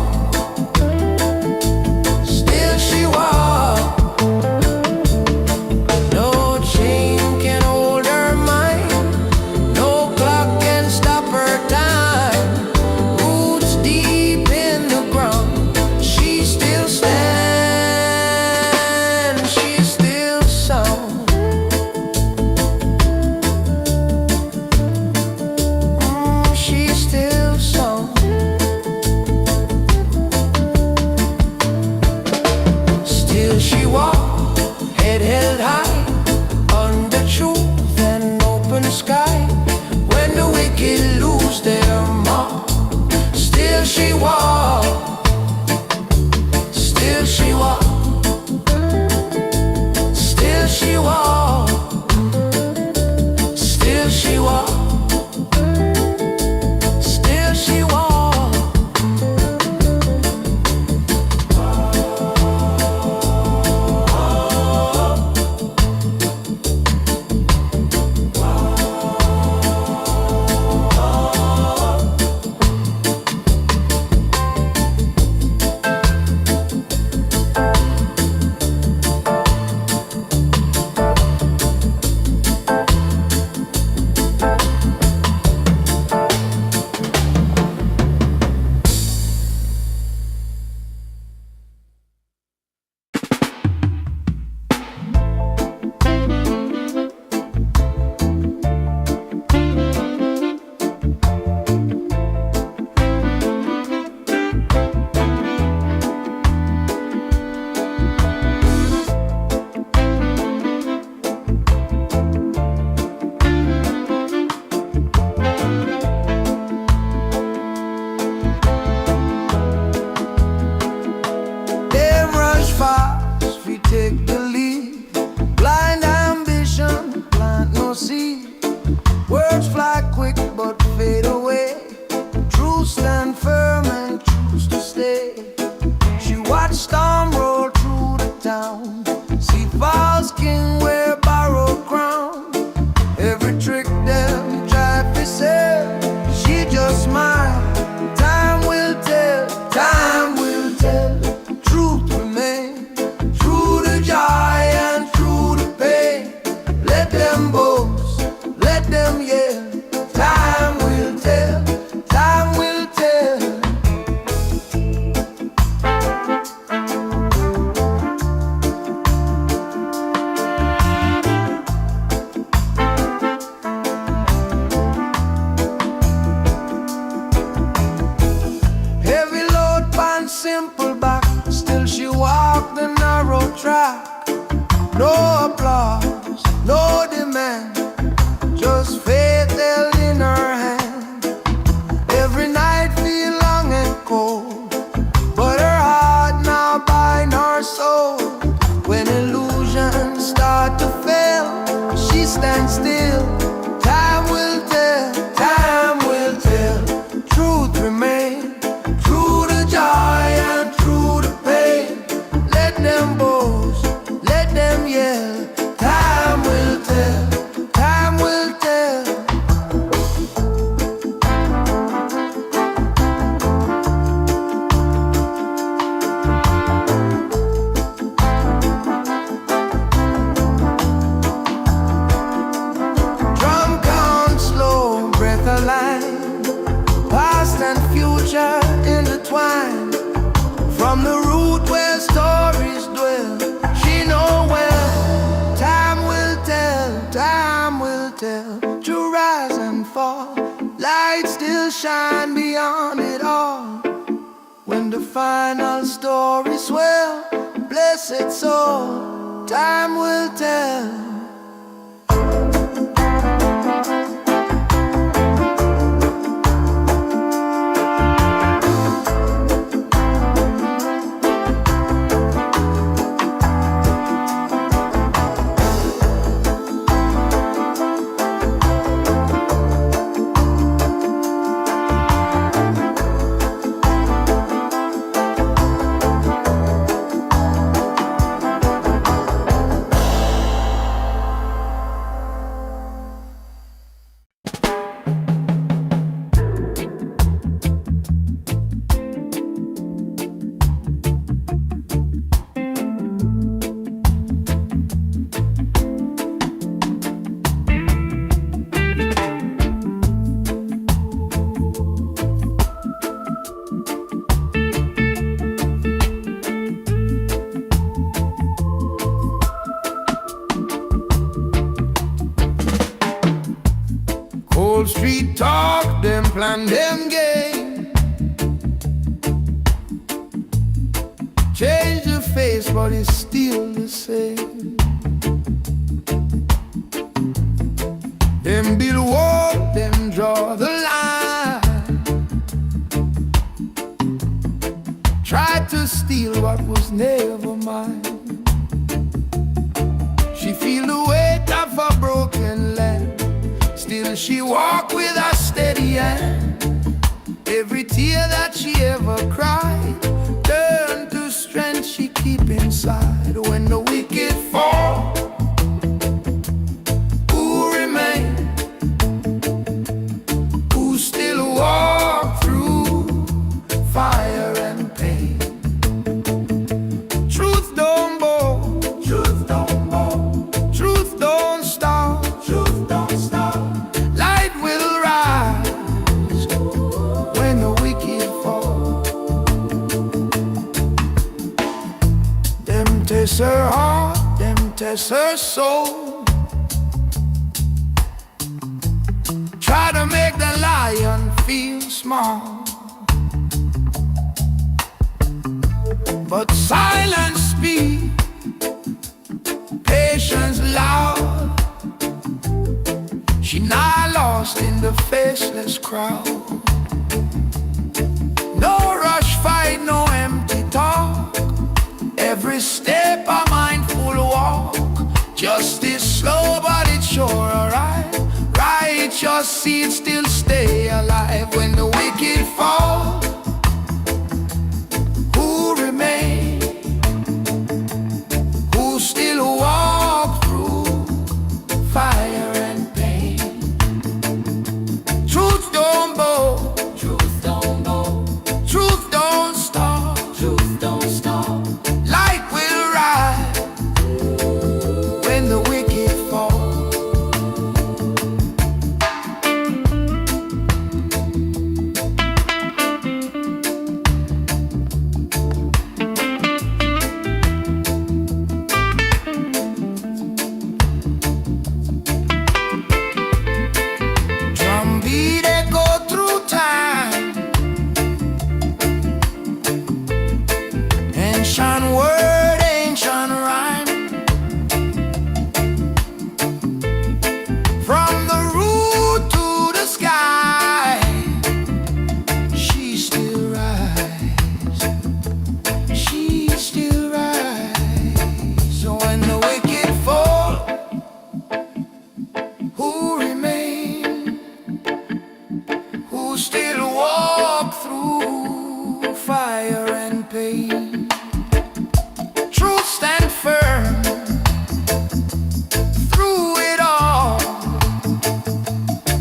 she walked the narrow track. No applause, no demand, just faith held in her hand. Every night feel long and cold, but her heart now bind her soul. When illusions start to fail, she stands still. Time will tell, time will tell. Truth remains, true to joy and true to pain. Let them boast, let them yell. Time will tell, time will tell. Drum count slow, breath aligned, past and future intertwined. From the root where stories dwell, she know well. Time will tell, time will tell. To rise and fall, light still shine beyond it all. When the final story swell, blessed soul, time will tell. Cold street talk, them plan, them game. Change the face, but it's still the same. Them build wall, them draw the line. Try to steal what was never mine. She feel the weight of a broken land. Still she walk with a steady hand. Every tear that she ever cried turned to strength she keep inside. When the wicked fall, who remain? Who still walk through fire and pain? Truth don't bow, truth don't bow, truth don't stop, truth don't stop. Light will rise when the wicked fall. Them test her heart, them test her soul. Try to make the lion feel small, but silence speak, patience loud. She not lost in the faceless crowd. No rush fight, no empty talk. Every step a mindful walk. Justice slow but it's sure alright. Righteous seeds still stay alive. When the wicked fall, who remain? Who still walk through fire and pain? Truth don't bow, truth don't bow, truth don't stop, truth don't stop. Light will rise when the wicked fall. Drumbeat echo through time, and Ancient word, ancient rhyme, from the root to the sky, she still rise, she still rise. So when the wicked fall, who remain, who still walk through fire and pain, truth stand firm through it all.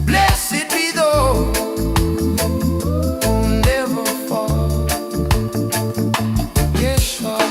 Blessed be those who never fall. Yes, Lord.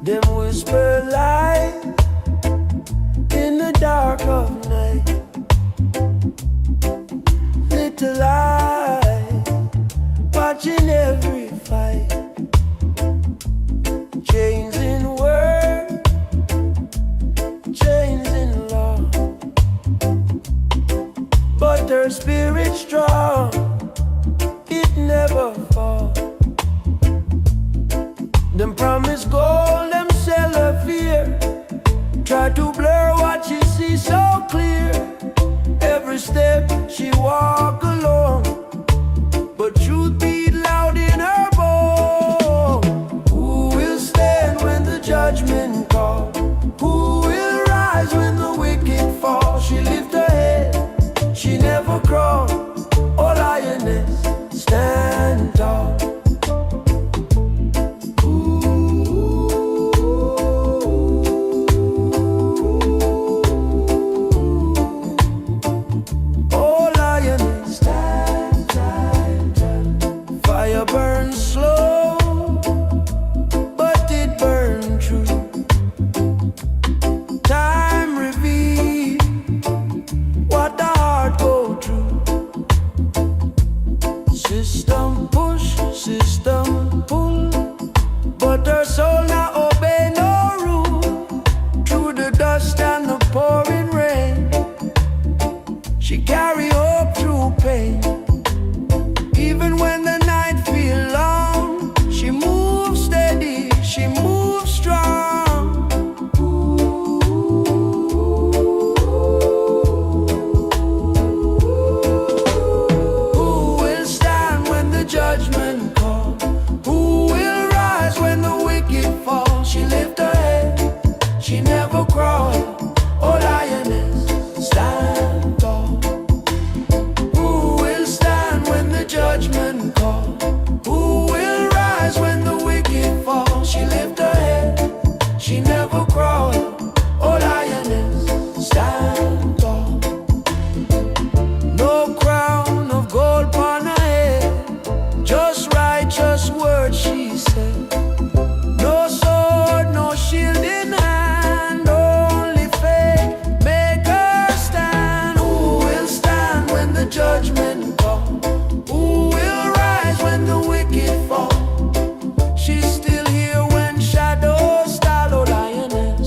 Them whisper light in the dark of night. Little light watching every fight. Chains in word, chains in law, but their spirit strong, it never falls. Them promise gold, them sell her fear. Try to blur what she sees so clear. Every step she walk alone, but truth beat loud in her bone. Who will stand when the judgment call? Who will rise when the wicked fall? She lift her head, she never crawl. Oh lioness, stand tall. Burns slow, but it burns true. Time reveals what the heart go through. System push, system pull, but her soul not obey no rule. Through the dust and the pouring rain, she carry hope through pain. Even when the night feels long, she moves steady, she moves strong. Who will stand when the judgment call? Who will rise when the wicked fall? She lift her head, she never crawl. Oh lioness, stand tall. Who will stand when the judgment call? Who will rise when the wicked fall? She lift her head, she never crawl. Oh lioness, stand tall. No crown of gold upon her head, just righteous words she said. No sword, no shield in hand, only faith make her stand. Who will stand when the judgment call? Who will rise when the wicked fall? She's still here when shadows stall. Oh lioness,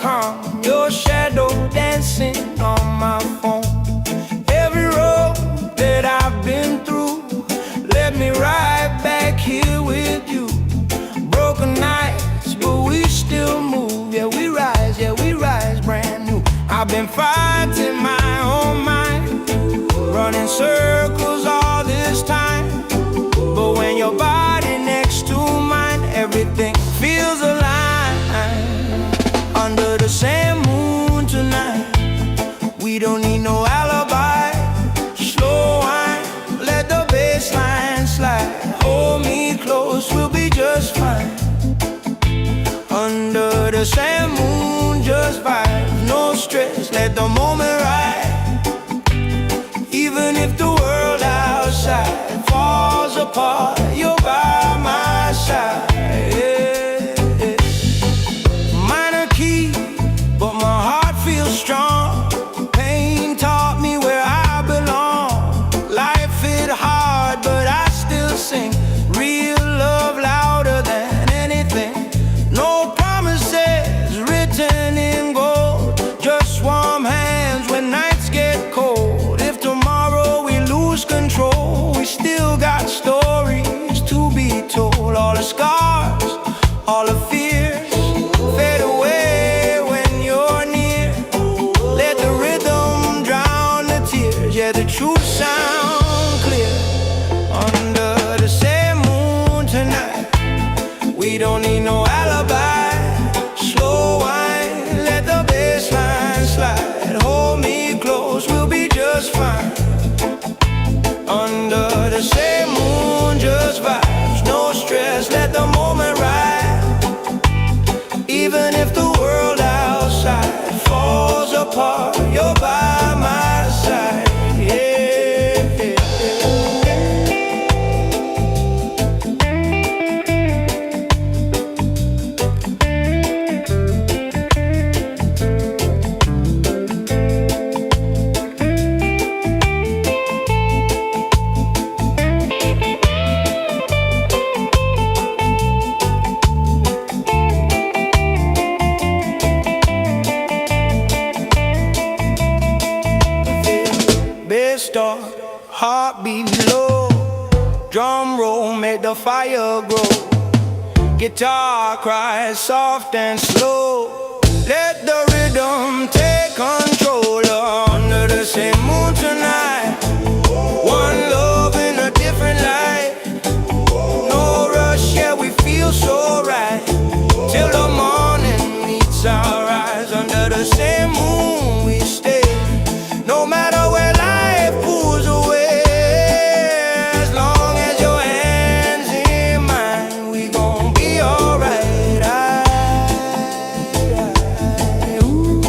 calm, your shadow dancing on my phone. Every road that I've been through led me right back here with you. Broken nights, but we still move. Yeah, we rise brand new. I've been fighting my own mind, running circles all this time. But when your body next to mine, everything feels alive. Under the same moon tonight, we don't need no alibi. Slow wine, let the bass line slide. Hold me close, we'll be just fine. Under the same moon, just vibes, no stress, let the moment ride. Even if the world outside falls apart, you're by my side. Yeah, yeah. Minor key, but my heart feels strong. Pain taught me where I belong. Life hit hard, but I still sing. Real love louder than anything. No promises written in gold, just warm hands when nights get cold. If tomorrow we lose control, we still got stories to be told. All the scars, all the fears fade away when you're near. Let the rhythm drown the tears. Yeah, the truth sound clear. Under the same moon tonight, we don't need no alibi. Slow wine, let the bass line slide. Hold me close, we'll be just fine. Under the same moon, just vibes, no stress, let the moment ride. Even if the world outside falls apart, you're by my side. Bass start, heartbeat low, drum roll make the fire grow. Guitar cries soft and slow, let the rhythm take control. Under the same moon tonight, one love in a different light. No rush, yeah, we feel so right. Till the morning meets our eyes. Under the same moon we stay, no matter where life pulls away. As long as your hands in mine, we gon' be alright. Ooh.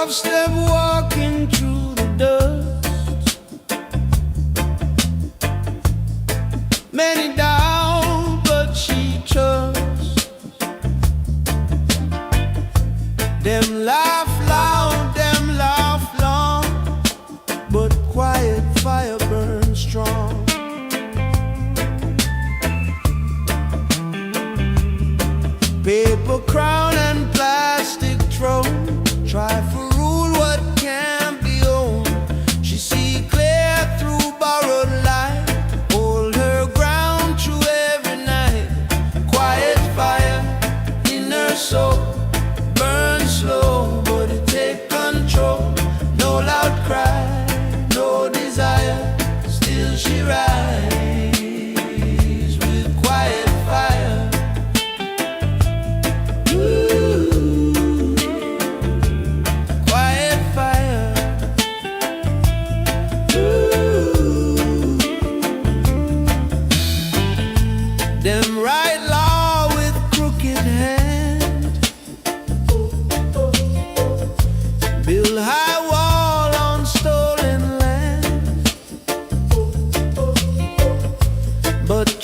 Step walking through the dust, many down, but she trusts. Them laugh loud, them laugh long, but quiet fire burns strong. Paper crown and plastic throne, try for rule what can't be owned. She see clear through borrowed light, hold her ground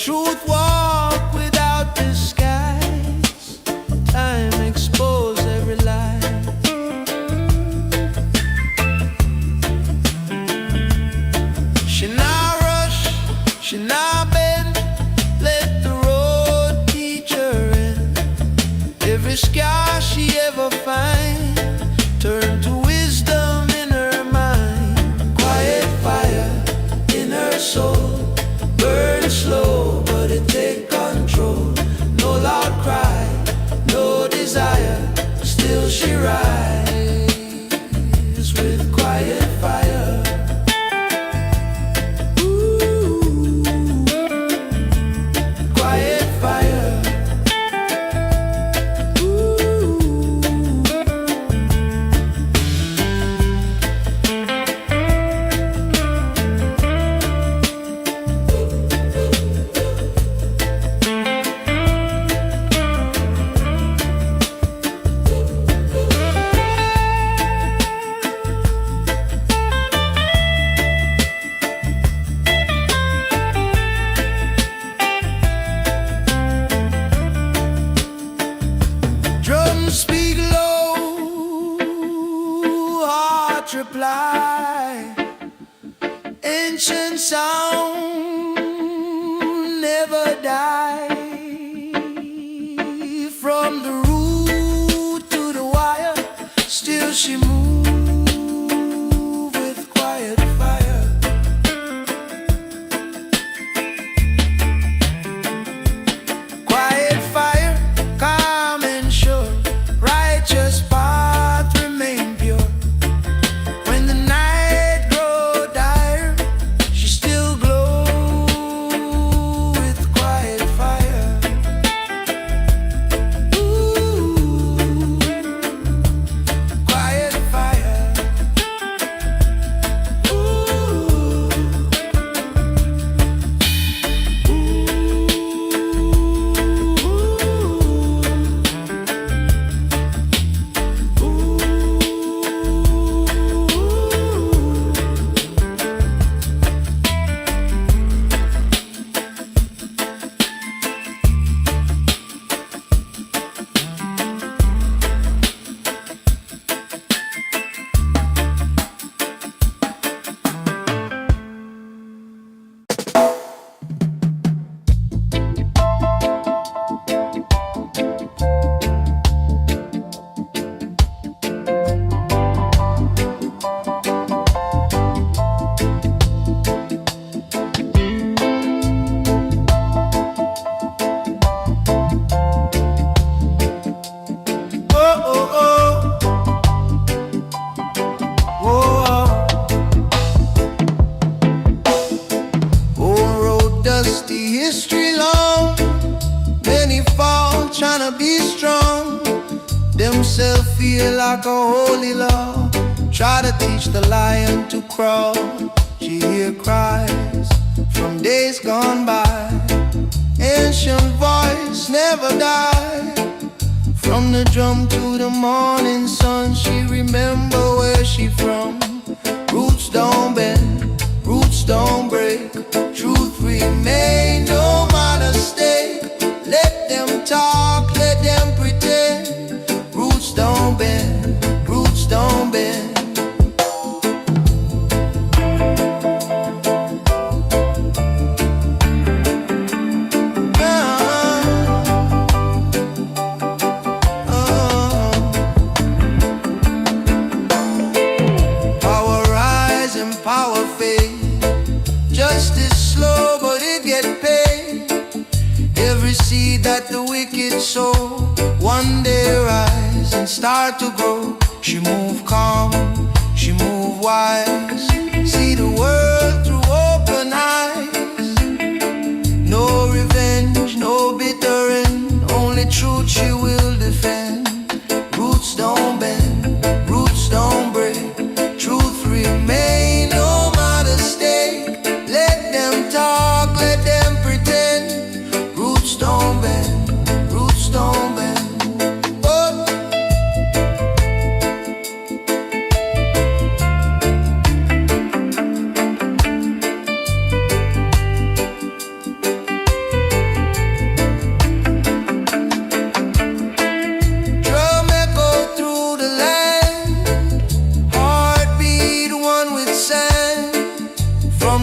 truth walk without disguise. Time expose every lie. She not rush, she not bend. Let the road teach her in. Every scar she ever find turn to wisdom in her mind. Quiet fire in her soul, burn slow, but it take control. No loud cry, no desire, still she rides with quiet fire. Ooh, quiet fire. Ooh. Drums speak low, heart reply. Ancient sound never die. From the root to the wire, still she move with quiet fire. Quiet fire, calm and sure, righteous path remain pure. When the night grow dire, she still glow with quiet fire. Ooh, quiet fire. Ooh, dusty history long. Many fall tryna be strong. Themselves feel like a holy law. Try to teach the lion to crawl. She hear cries from days gone by. Ancient voice never die. From the drum to the morning sun, she remember where she from. Roots don't bend, roots don't break. Truth remain, no matter stake. Let them talk, let them pretend. Roots don't bend, roots don't bend. Power rise and power fade. Justice slow, but it get paid. Every seed that the wicked sow, one day rise and start to grow. She move calm, she move wise. See the world through open eyes. No revenge, no bitter end. Only truth she will defend. Roots don't bend, roots don't break. Truth remain, no matter stake. Let them talk, let them pretend. Roots don't bend, roots don't bend. Oh.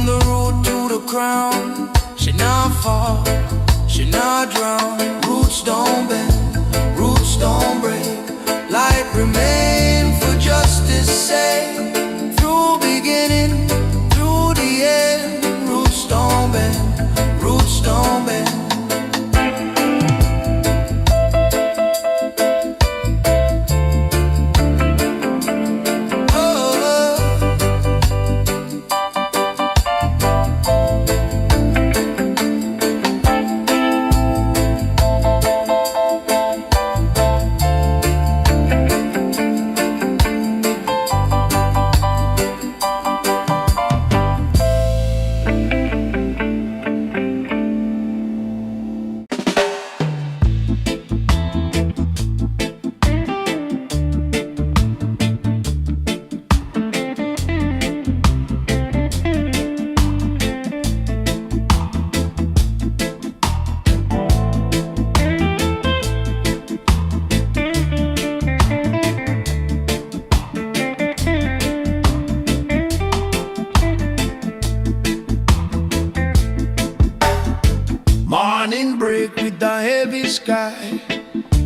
the road to the crown. She not fall, she not drown. Roots don't bend, roots don't break. Light remain for justice sake. Through beginning, through the end. Roots don't bend, roots don't bend. Morning break with the heavy sky.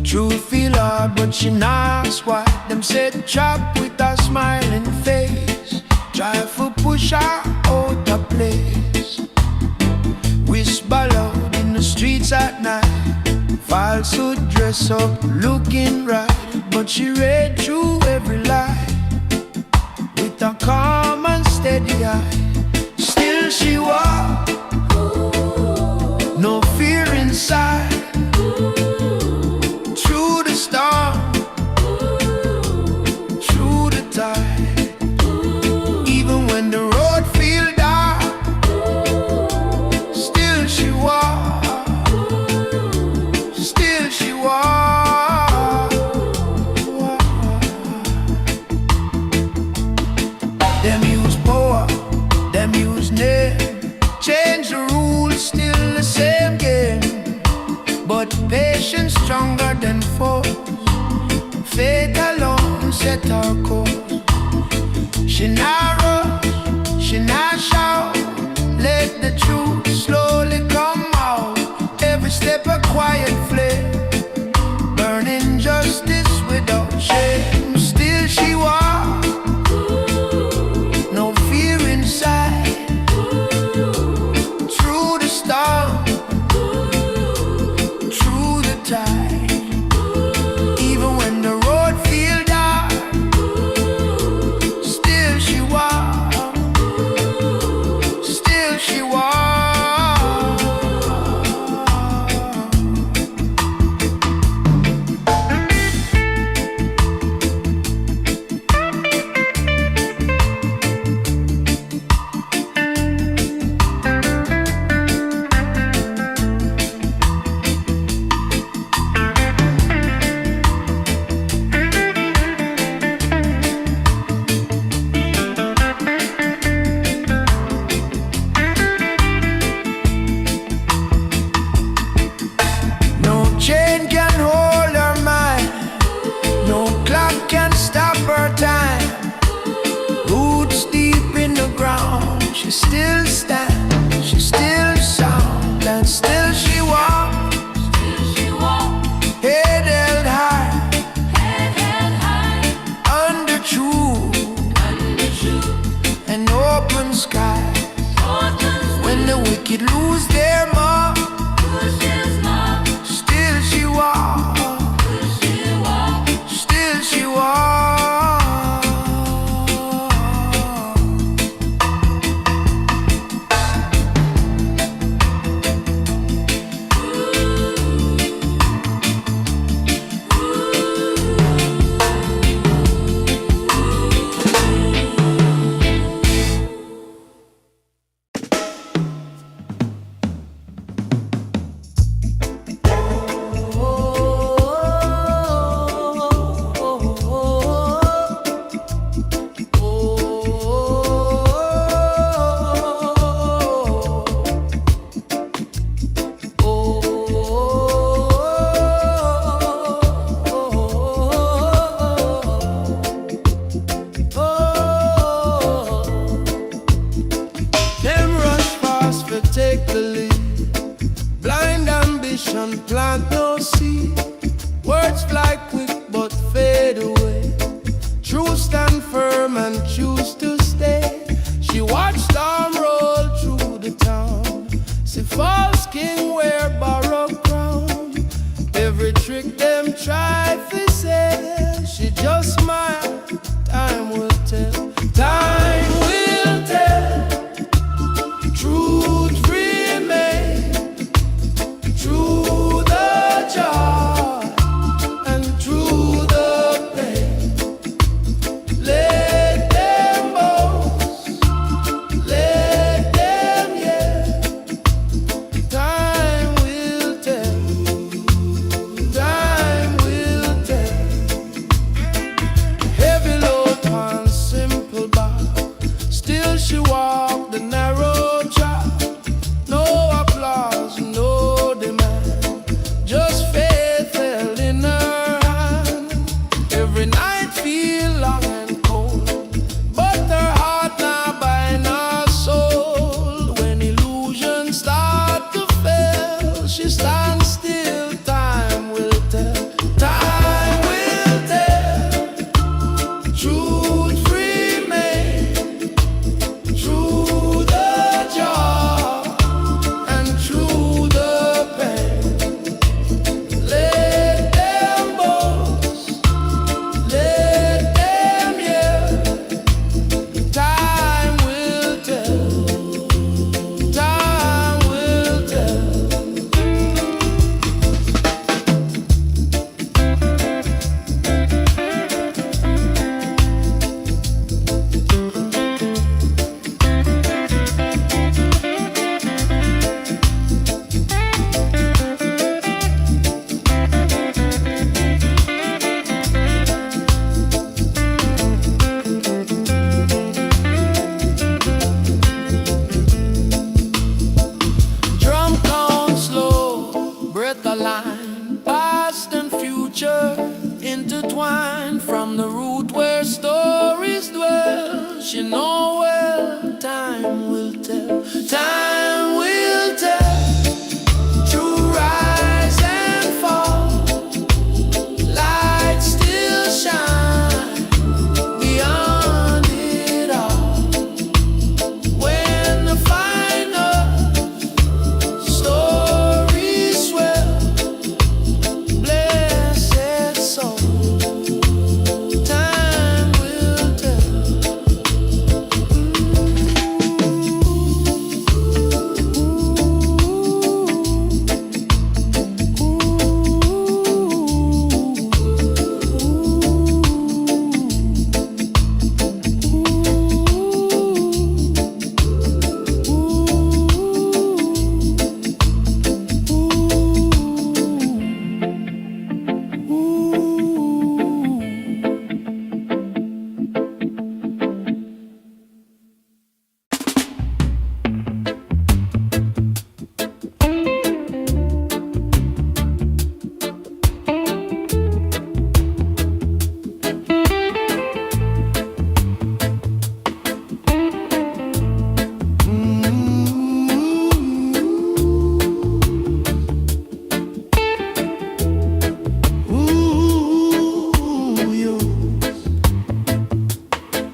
Truth feel hard, but she not why. Them said chop with a smiling face. Try for push her out of place. Whisper loud in the streets at night. Falsehood dress up, looking right. But she read through every lie with a calm and steady eye. Still she walked, no fear inside. Through the storm, through the tide. Even when the road feel dark, still she walk, still she walk. Them use power, them use name. Change the rules, still the same game. But patience stronger than force. Faith alone set our course. She not rush, she not shout. Let the truth slowly come out. Every step a quiet flame, burning justice without shame. Still she walks, no fear inside. Through the storm, through the tide. Even when the road feel dark, still she walks, still she walks. Chain can hold her mind, no clock can stop her time. Roots deep in the ground, she still stands, she still sound, and still she walks, head held high, under truth, and open sky. When the wicked lose their mark, still she walks, still she walks. plant no seed. Words fly quick but fade away. Truth stand firm and choose to stay. She watched storm roll through the town. See false king wear borrowed crown. Every trick them try to say, she just smile. Time will tell. Time will tell. Truth remain. Through the joy and through the pain. Let them boast. Let them yell. Time will tell. Time will tell. Heavy load on simple bar. Still she walked the narrow track. No applause, no demand. Just faith held in her hand. Every night feel long and cold, but her heart not buying her soul. When illusions start to fail, she stands still. Time will tell. Time will tell. Truth remain. Through the joy and through the pain. Let them boast. Let them yell. Time will tell. Time will tell. Drum count slow, breath align, past and future intertwined. From the root where stories dwell, she know well. Time will tell. Time will tell. True rise and fall. Light still shine beyond it all. When the final story swell, blessed soul. Time will tell.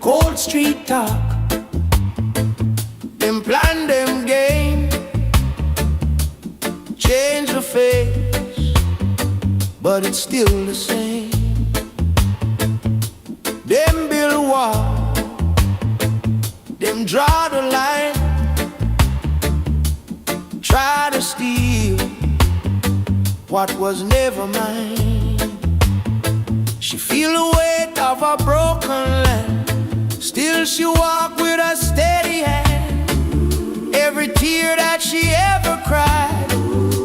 Cold street talk, them plan, them game, change the face, but it's still the same. Them build wall, them draw the line, try to steal what was never mine. She feel the weight of a broken land, still she walk with a steady hand. Every tear that she ever cried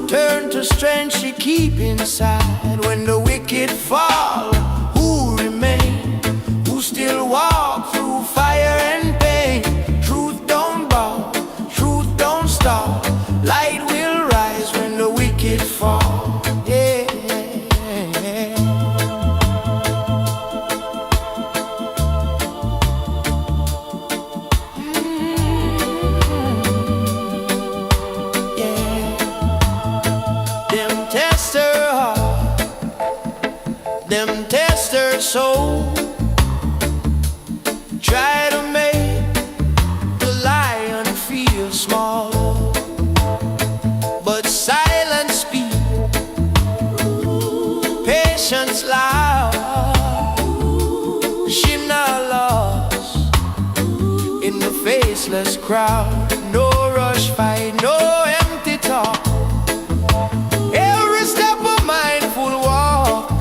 turn to strength she keep inside. When the wicked fall, who remain? Who still walk through fire and pain? Truth don't bow, truth don't stop. Light will rise when the wicked fall. Yeah. Them tests faceless crowd, no rush fight, no empty talk. Every step a mindful walk.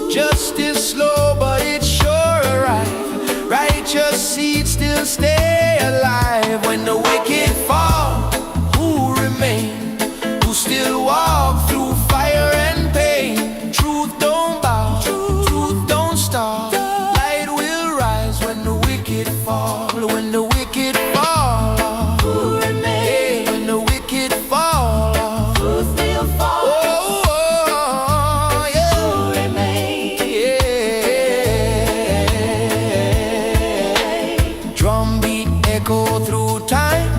Justice slow, but it's sure arrive. Righteous seeds still stay alive. When the wicked fall, who remain? Who still walk through fire and pain? Truth don't bow, truth don't stop. Light will rise when the wicked fall. When the wicked fall, who remain? When the wicked fall, who still fall? Oh, oh, yeah. Who remain? Yeah. Drumbeat echo through time.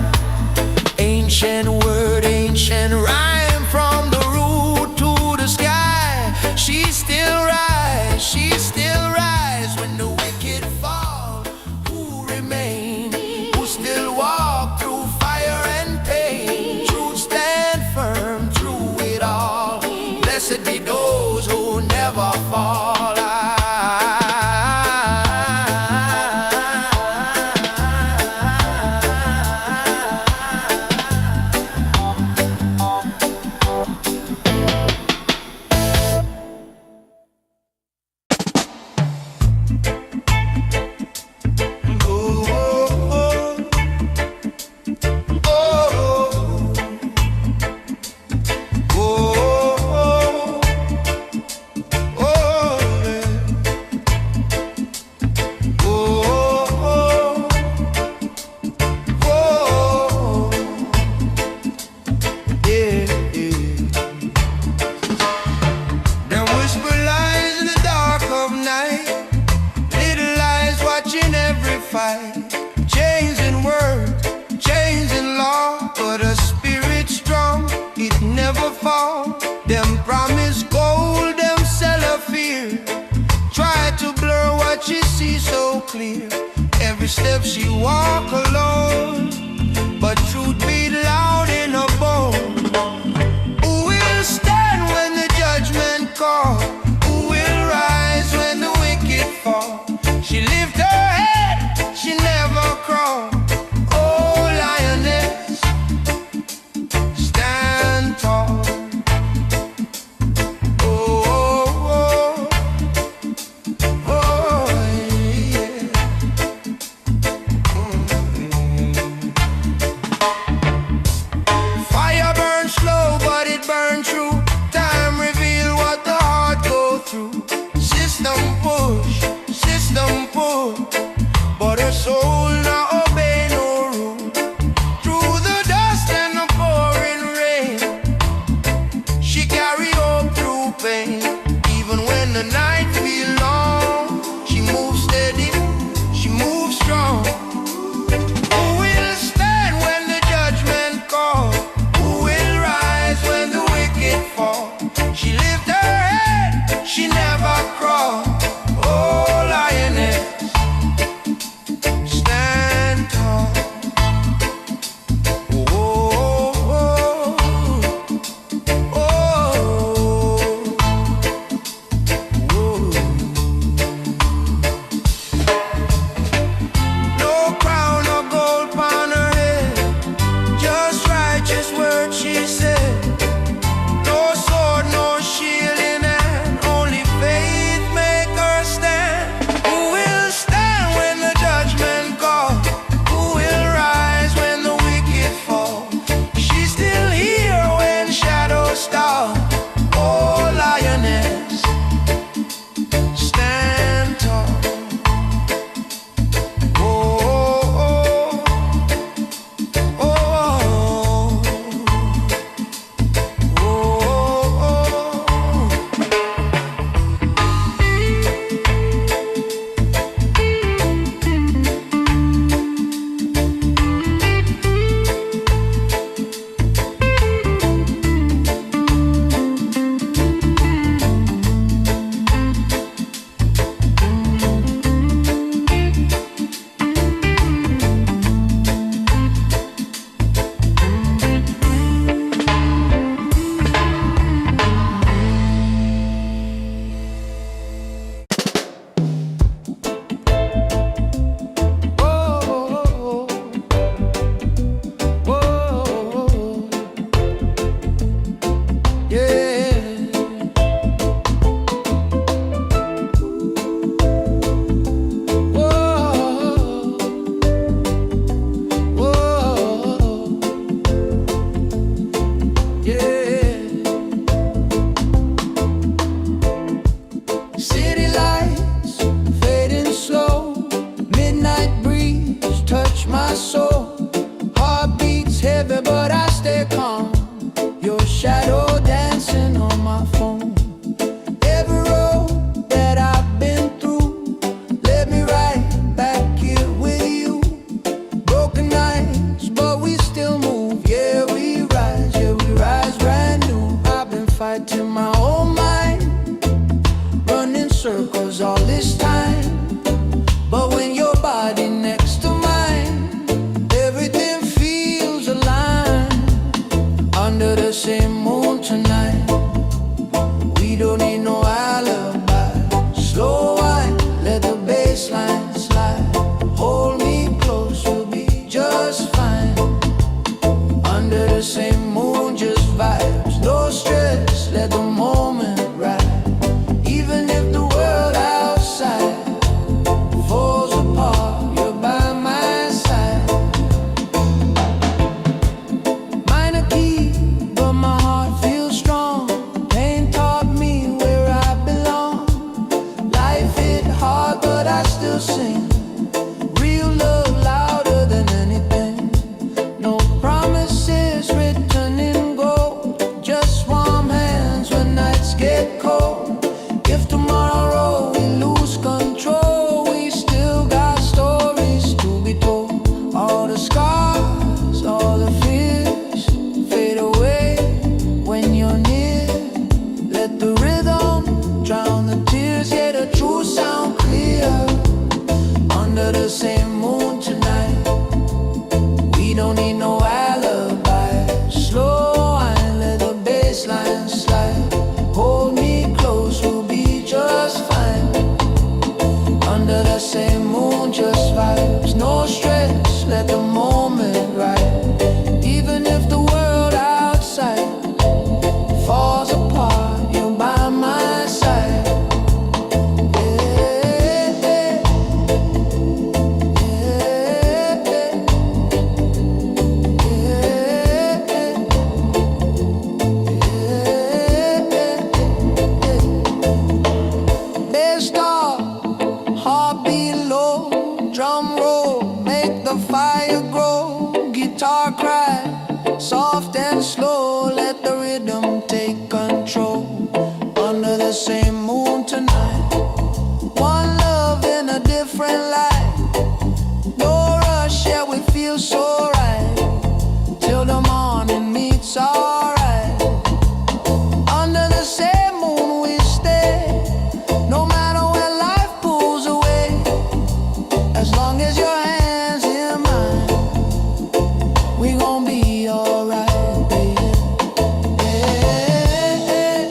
Ancient word, ancient rhyme, from the root to the sky. She still rise, she still rise. When the wicked fall, who remain? Who still walk through fire and pain? Truth stand firm through it all. Blessed be those who never fall. Chains in word, chains in law, but a spirit strong, it never fall. Them promise gold, them sell a fear. Try to blur what she sees so clear. Every step she walk alone, but truth beat loud in her bone. Who will stand when the judgment call? Who will rise when the wicked fall? She lift her head, she never crawl. Oh, lioness, stand tall. Oh, oh, oh, oh, yeah. heavy, but I stay calm. Your shadow dancing on my phone. Every road that I've been through led me right back here with you. Broken nights, but we still move. Yeah, we rise brand new. I've been fighting my own mind, running circles all this time. But when your body next to mine, everything feels aligned. Under the same moon tonight, we don't need no alibi. Slow wine, let the bass line slide. Hold me close, you'll be just fine. Under the same moon, just vibes. No stress, let the moment ride. Even if the world outside falls apart, you're by my side. Minor key, but my heart feels strong. Pain taught me where I belong. Life hit hard, but I still sing. Real love louder than anything. No promises written in gold. Just warm hands when nights get cold. If tomorrow we lose control, we still got stories to be told. All the scars, all the fears fade away when you're near. Let the rhythm drown the tears, yeah, the truth sound clear. Under the same moon tonight, we don't need no alibi. Slow wine, let the bass line slide. Hold me close, we'll be just fine. Under the same moon, just vibes. No stress, let the moment ride. Even if the world outside falls apart, you're by my side. Yeah, yeah, bass stop, heartbeat low, drum roll, make the fire grow. Guitar cry, soft and slow, let the rhythm take control. Under the same moon tonight, one love in a different light. No rush, yeah, we feel so right. Till the morning meets alright. Under the same moon we stay. No matter where life pulls away, as long as your hands in mine, we gon' be alright, baby. Yeah, yeah,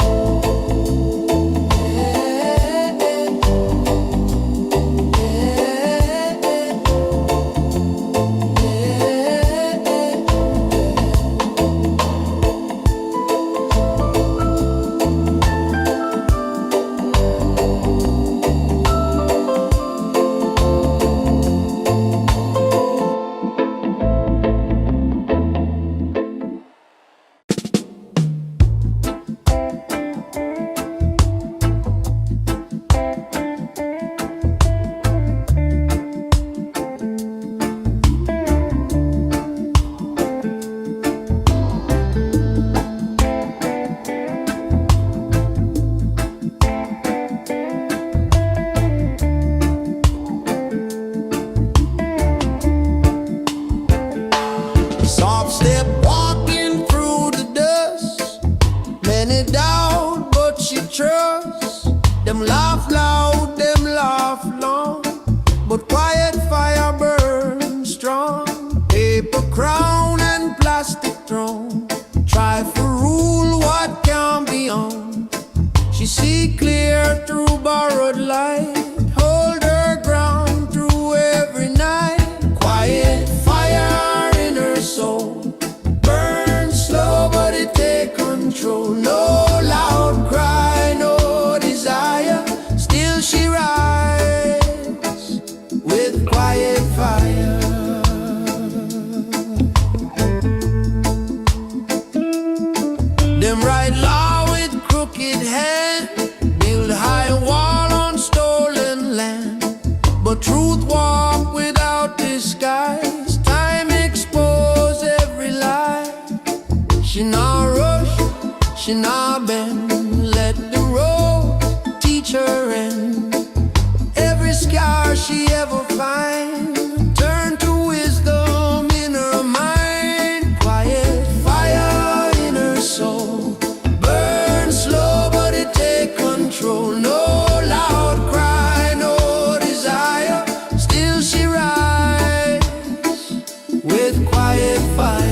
she not bend. Let the road teach her, and every scar she ever find turn to wisdom in her mind. Quiet fire in her soul, burn slow but it take control. No loud cry, no desire, still she rise with quiet fire.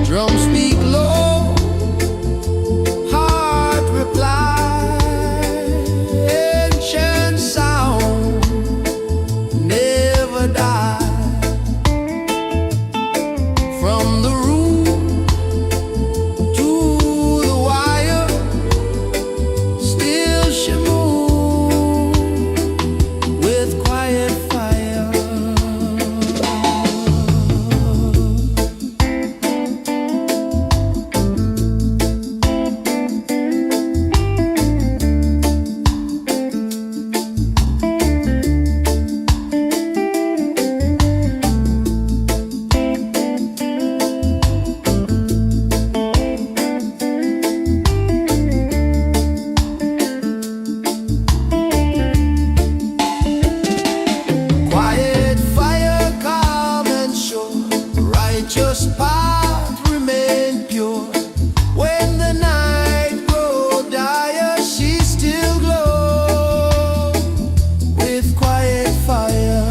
Drums speak low, heart reply, ancient sound never die. From the root to the wire, still she moves with quiet fire. Quiet fire, calm and sure, righteous path remain pure. When the night grows dire, she still glow with quiet fire.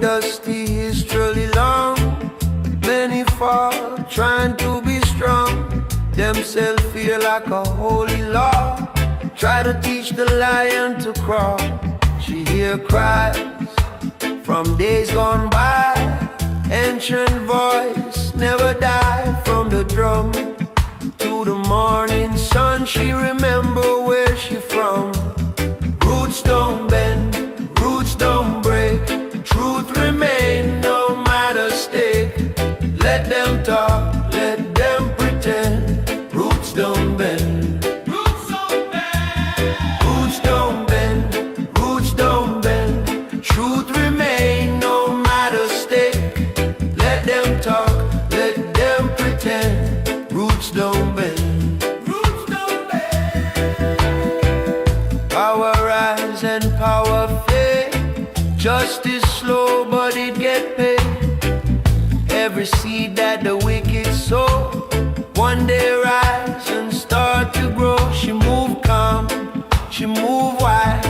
Dusty is truly long. Many fall trying to be strong. Themselves feel like a holy law. Try to teach the lion to crawl. She hear cries from days gone by. Ancient voice never die. From the drum to the morning sun, she remember where she from. Roots don't bend, roots don't break. Truth remain no matter stake. Let them talk, let them pretend. Roots don't bend, roots don't bend, roots don't bend, roots don't bend. Truth remain no matter stake. Let them talk, let them pretend. Roots don't bend, roots don't bend. Power rise and power fade. Justice slow but it get paid. Every seed that the wicked sow one day rise and start to grow. She move calm, she move wise.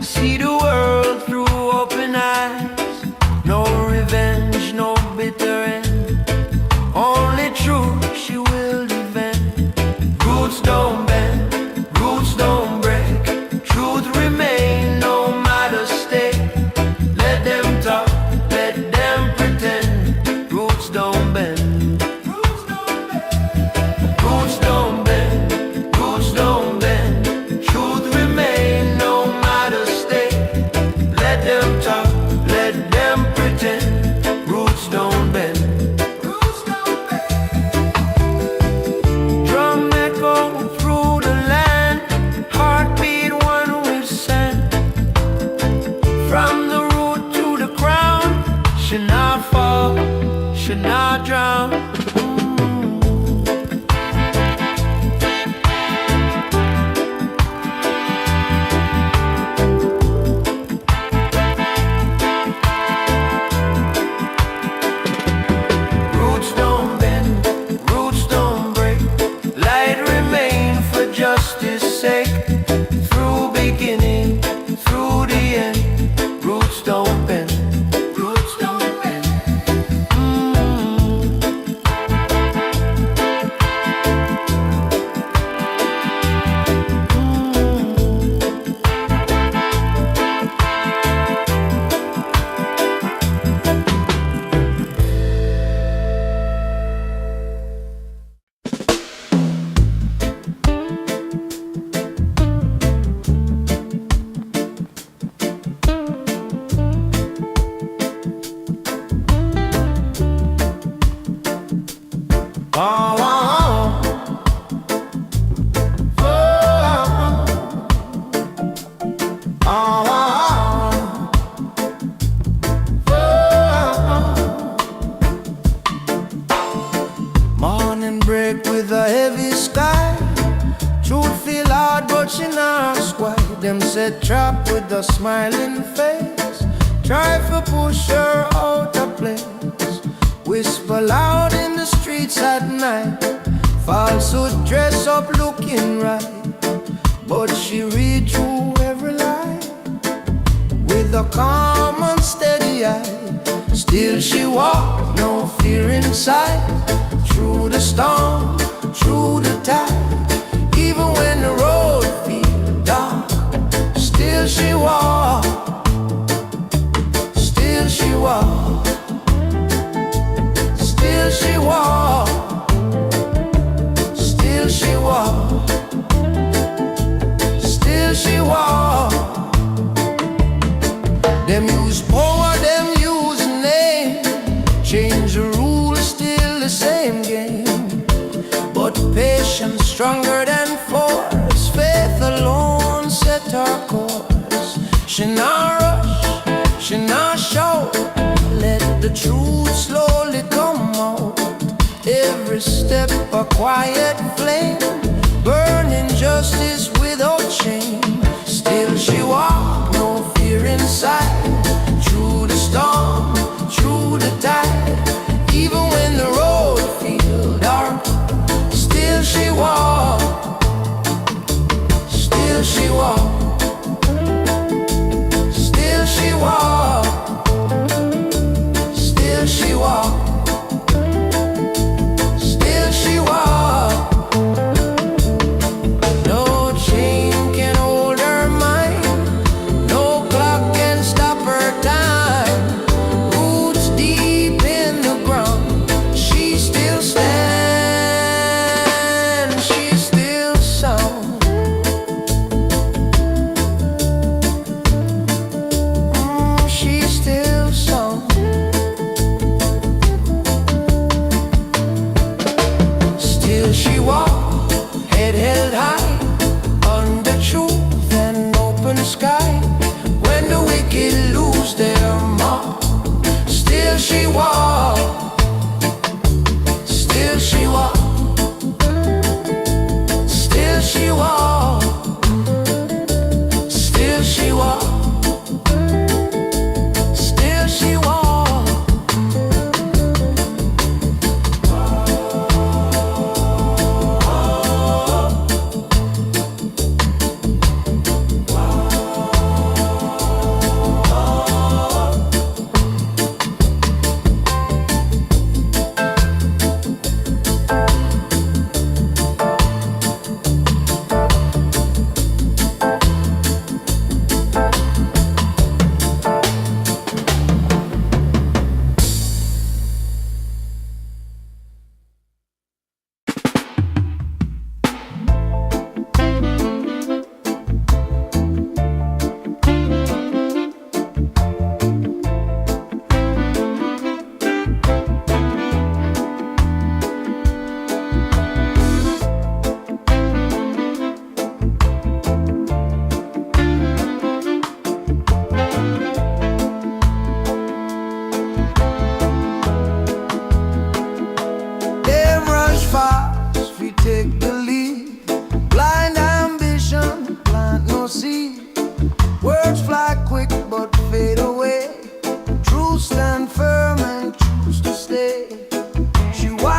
See the world through open eyes. No revenge, no bitter end. Only truth she will defend. Roots don't bend, roots don't break. Truth remain no matter stake. Let them talk, let them pretend. Roots don't bend. justice sake. Through beginning, through the end, roots don't bend. Roots don't bend. Morning break with a heavy sky. Truth feel hard but she not ask why. Them said trap with a smiling face. Try to push her out of place. Whisper loud in the streets at night. Falsehood dress up looking right, but she read through every lie with a calm and steady eye. Still she walk, no fear inside. Through the storm, through the tide. Even when the road feels dark, still she walk. Still she walk. Still she walk. Still she walk. Still she walk. Them use power, them use name. Change the rules, still the same game. But patience stronger than force. Faith alone set her course. She not rush, she not shout. Let the truth slowly come out. Every step a quiet flame, burning justice without shame. Still she walk, no fear inside. Through the storm, through the tide. Even when the road feels dark, still she walk. Still she walk. Still she walk. Still she walk. Still she walk. No chain can hold her mind. No clock can stop her time. Roots deep in the ground, she still stands. She's still sound. She's still sound. Still she walk, head held high, under truth and open sky. When the wicked lose their mark, still she walk. Still she walk. Still she walk. Still she walk. Still she walk.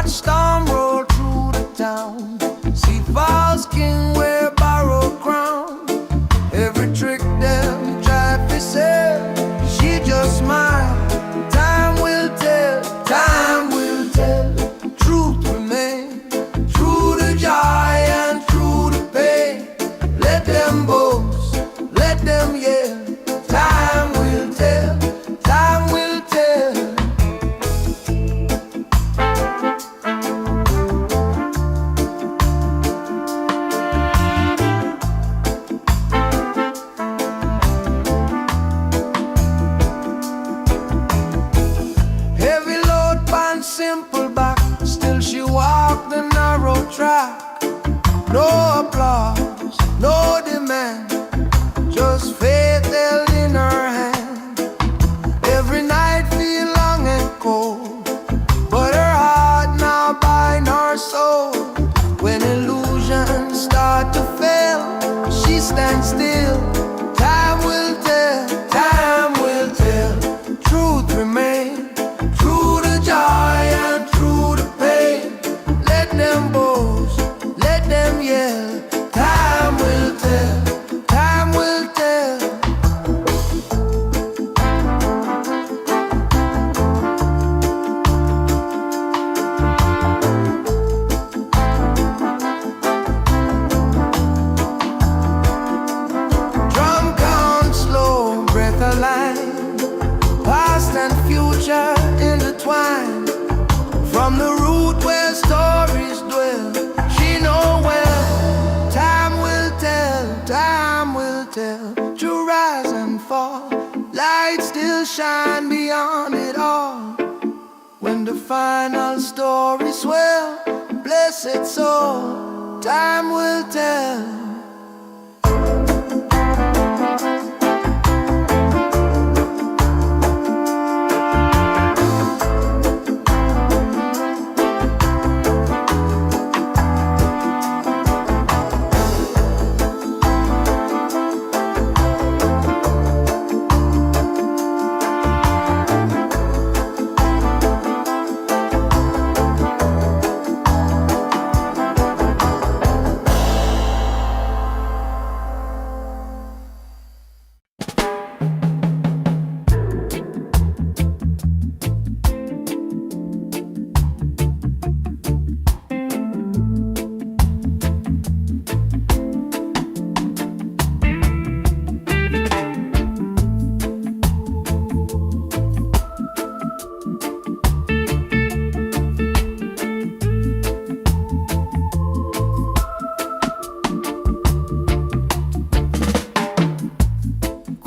Storm roll through the town. See false king wear No applause, no demand, just faith held in her hand. Every night feel long and cold, but her heart now bind her soul. When illusions start to fail, she stands still. Time will tell, time will tell. Truth remains, through the joy and through the pain. Let them boast, let them yell. Time will tell, time will tell. Drum count slow, breath aligned, past and future intertwined. From the root where stories dwell, she know well. Time will tell, time will tell. To rise and fall, light still shine beyond it all. When the final story swell, blessed soul, time will tell.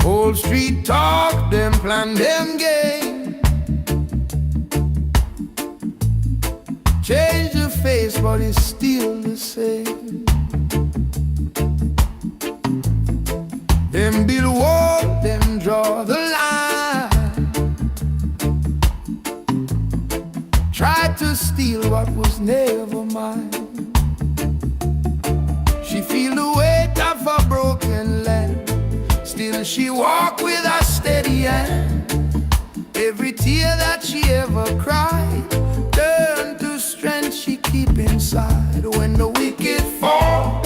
Cold street talk, them plan them game. Change the face, but it's still the same. Them build wall, them draw the line. Tried to steal what was never mine. She feel the weight of a broken land. Still she walk with a steady hand. Every tear that she ever cried turned to strength she keep inside. When the wicked fall,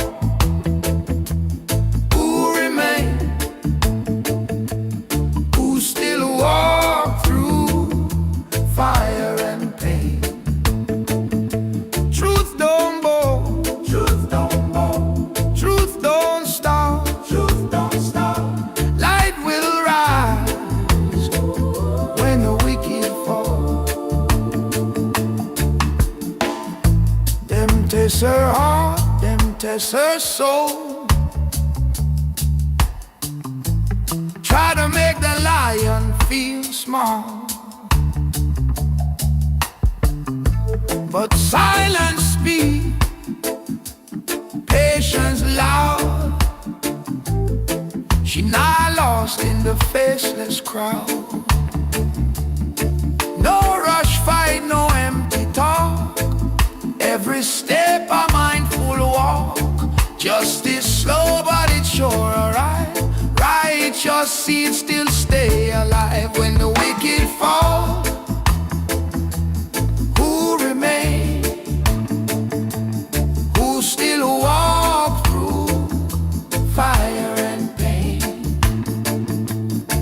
who remain? Who still walk through fire and pain? Truth don't bow, truth don't bow, truth don't stop, truth don't stop. Light will rise when the wicked fall. Them test her heart, them test her soul. Try to make the lion feel small, but silence speak, patience loud. She not lost in the faceless crowd. No rush fight, no empty talk. Every step a mindful walk. Justice slow but it's sure alright. Righteous seeds still stay alive. When the wicked fall, who remain? Who still walk through fire and pain?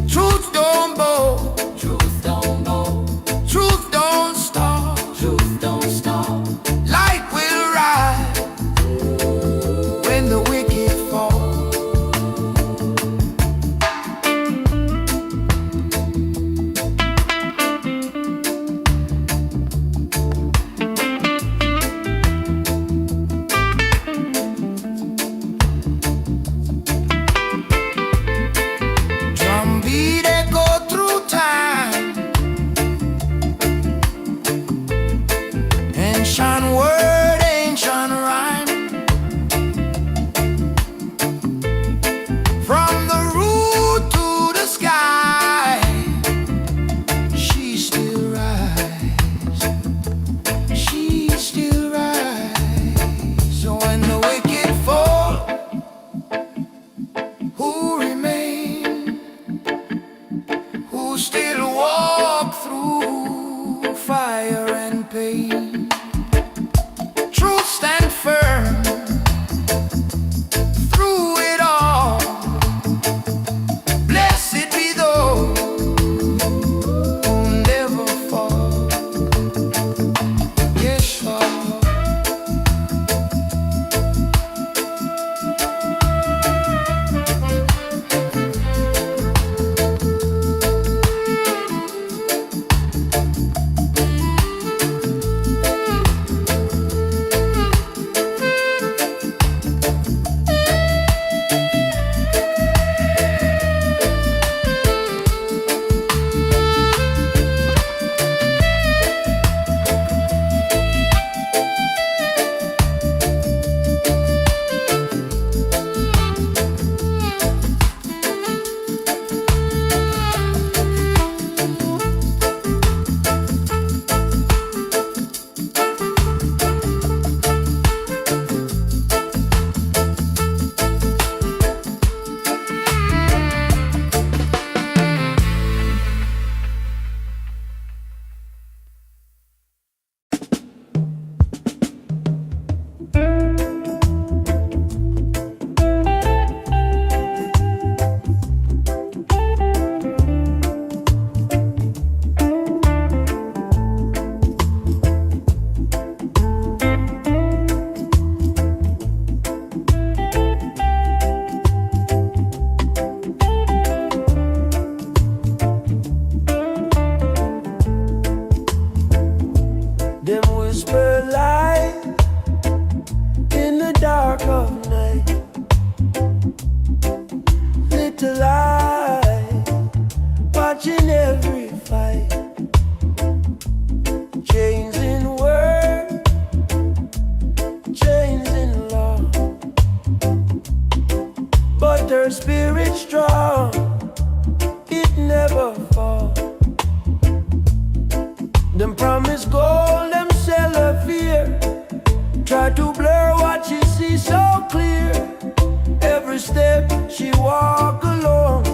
Truth don't bow, truth don't bow, truth don't stop, truth don't stop. Light will rise when the wicked fall. dark of night, little light, watching every fight. Chains in word, chains in law, but her spirit strong, it never falls. Them promise gold, them sell her fear, try to blur what she sees so clear. Every step she walk alone,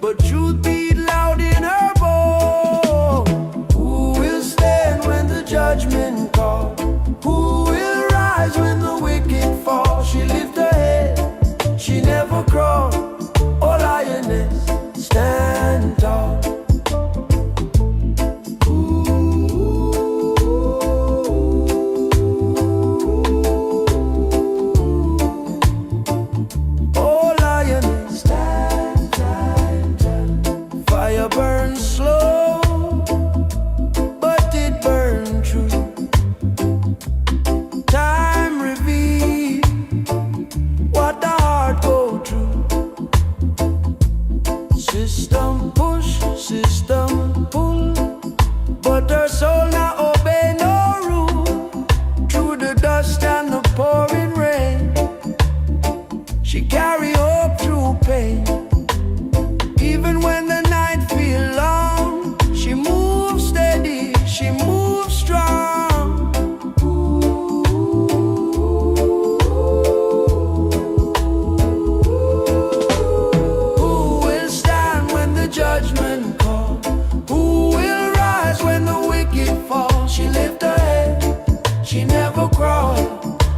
but truth beat loud in her bone. Who will stand when the judgment call? Who will rise when the wicked fall? She lift her head, she never crawl. Oh lioness, stand tall. Burn slow, but it burn true. Time reveal what the heart go through. System push, system pull, but her soul not obey no rule. Through the dust and the pouring rain, she carry hope through pain. Even when the night feel long, she moves steady, she moves strong. Who will stand when the judgment call? Who will rise when the wicked fall? She lift her head, she never crawl.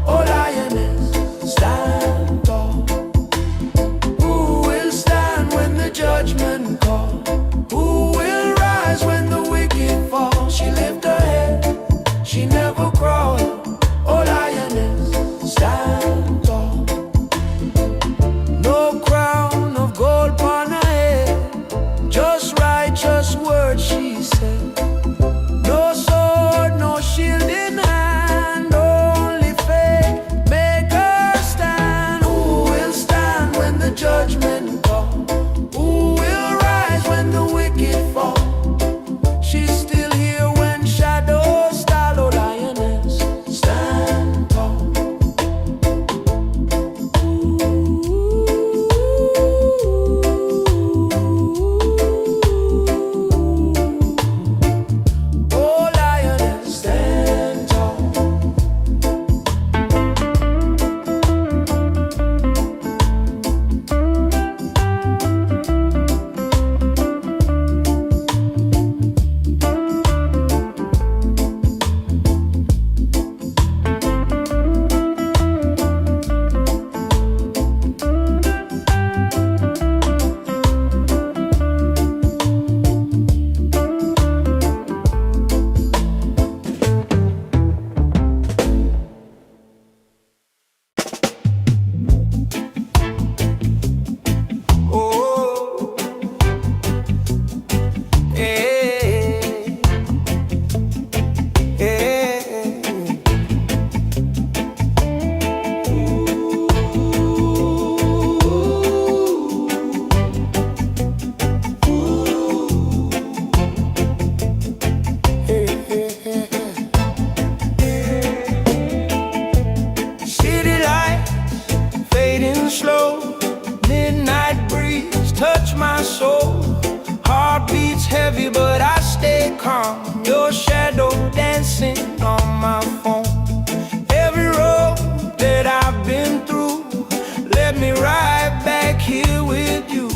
Oh lioness, stand tall. Who will stand when the judgment call? Who will rise when the wicked fall? She lift her head, she never crawl. Oh lioness, stand tall. No crown of gold on her head, just righteous words she said. No sword, no shield in hand, only faith make her stand. Who will stand when the judgment call? Who will rise when the wicked fall? She's still here when shadows stall. Oh lioness, stand tall. Oh lioness, stand tall. Oh, eh, eh. City lights fading slow, midnight breeze touch my soul. Heart beats heavy, but I stay calm. Your shadow dancing on my phone. Every road that I've been through, let me ride back here with you.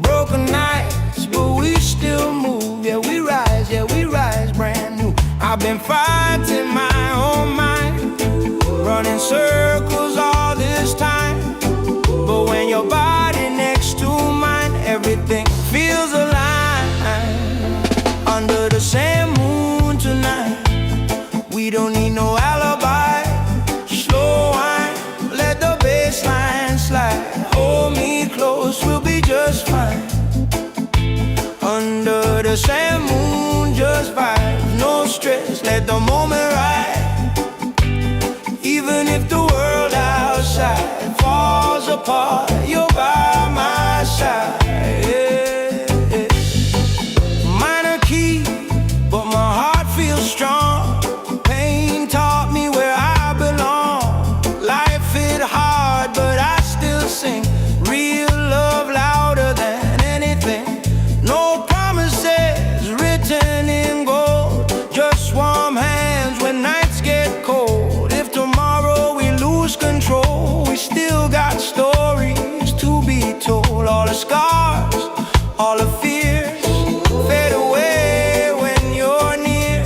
Broken nights, but we still move. Yeah, we rise brand new. I've been fighting my own mind, running circles all this time. But when your body next to mine, everything feels alive. Under the same moon tonight, we don't need no life falls apart, you're by my side. Yeah. Minor key, but my heart feels strong. Pain taught me where I belong. Life hit hard, but I still sing. Real love louder than anything. No promises written in gold, just warm hands when nights get cold. If tomorrow we lose control, we still got stories to be told. All the scars, all the fears fade away when you're near.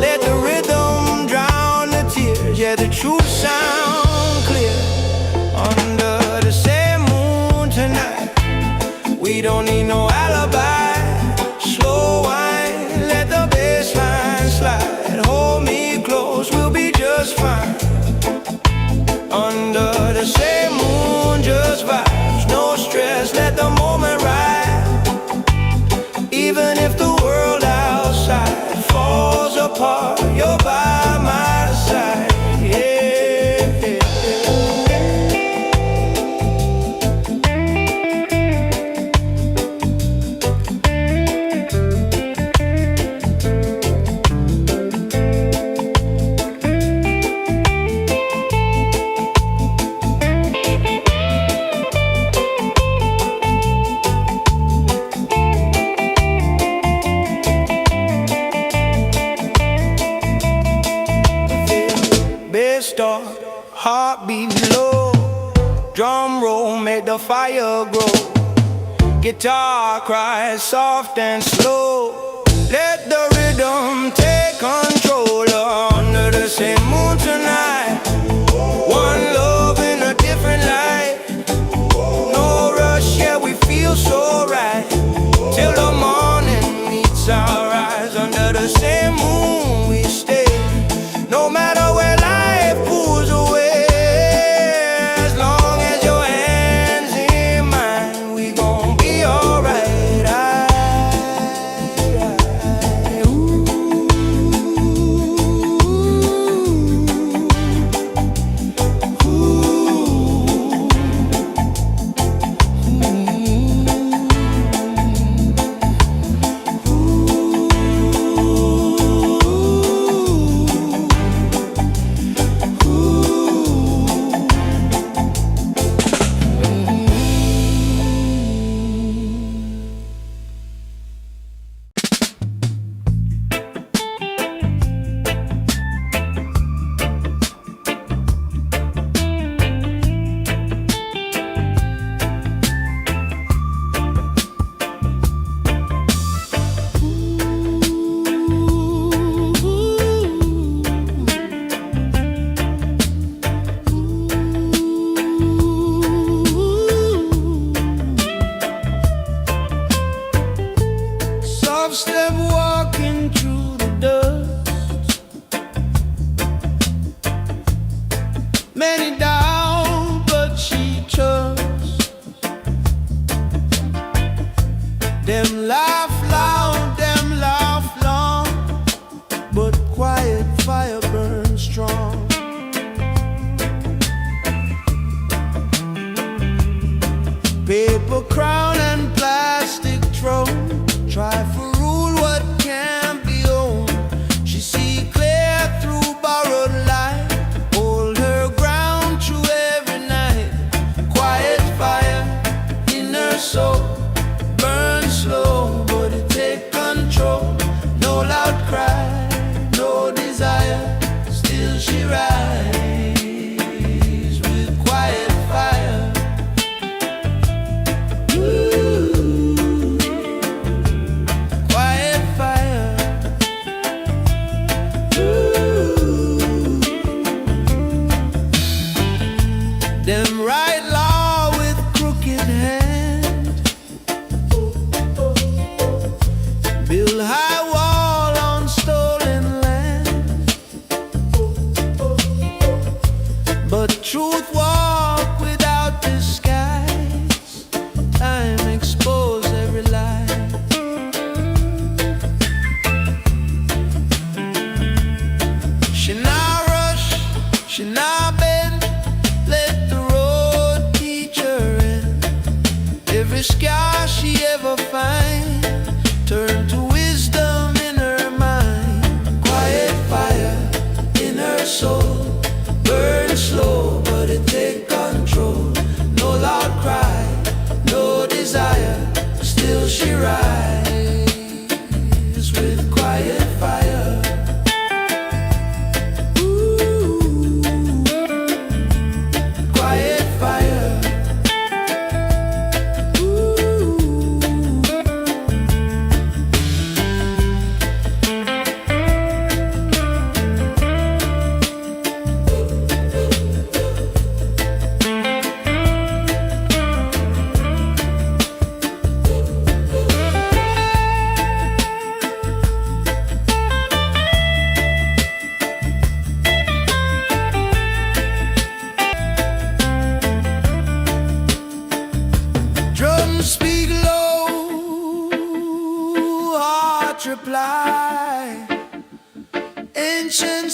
Let the rhythm drown the tears. Yeah, the truth sound clear under the same moon tonight. We don't need no alibi. Slow wine, let the bass line slide. Hold me close, we'll be just fine. Under the same moon, just vibes, no stress, let the moment ride. Even if the world outside falls apart, you're by my side. Yeah. Start, heartbeat low, drum roll make the fire grow. Guitar cries soft and slow. Let the rhythm take control. Under the same moon tonight, one love in a different light. No rush, yeah, we feel so right. Till the morning meets our eyes. Under the same moon we stay. No matter where life pulls away, as long as your hands in mine, we gon' be alright. Ooh. Step walking through the dust. Many down, but she trusts. Them laugh loud, them laugh long, but quiet fire burns strong. Paper crown and plastic throne, try for rule what can't be owned. She see clear through borrowed light, hold her ground through every night. Quiet fire in her soul, burn slow, but it take control. No loud cry, no desire, still she rise with quiet fire. Them write law with crooked hand, build high wall on stolen land, but truth walk without disguise. Time expose every lie. She not rush, she not bend, let the road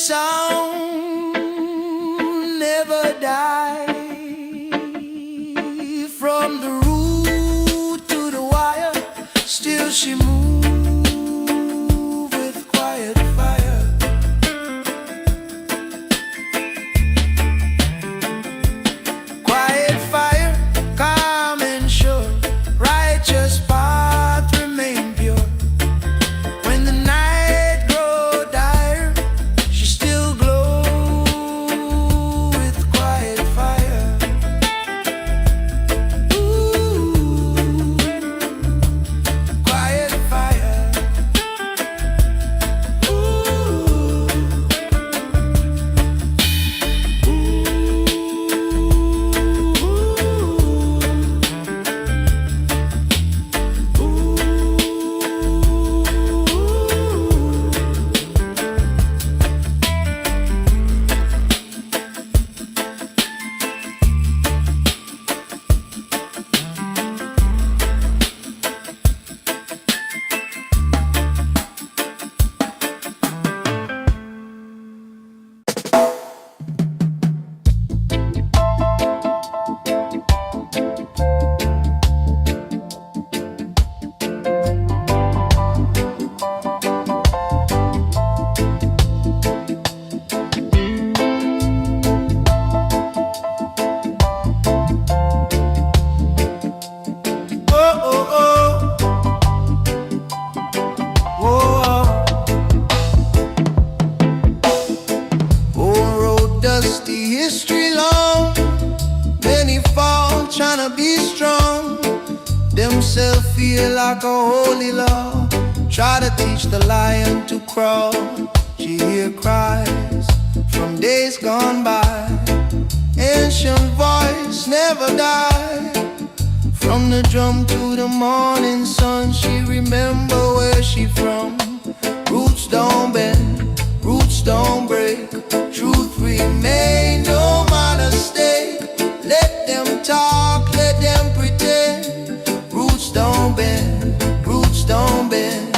sound never die. From the root to the wire, still she move with quiet fire. Quiet fire, calm and sure, righteous path remain pure. When the night grow dire, she still glow with quiet fire. Ooh, quiet fire. Ooh, history long, many fall tryna be strong. Themselves feel like a holy law. Try to teach the lion to crawl. She hear cries from days gone by. Ancient voice never die. From the drum to the morning sun, she remember where she from. Roots don't bend, roots don't break. Truth remain, no mistake. Let them talk, let them pretend. Roots don't bend, roots don't bend.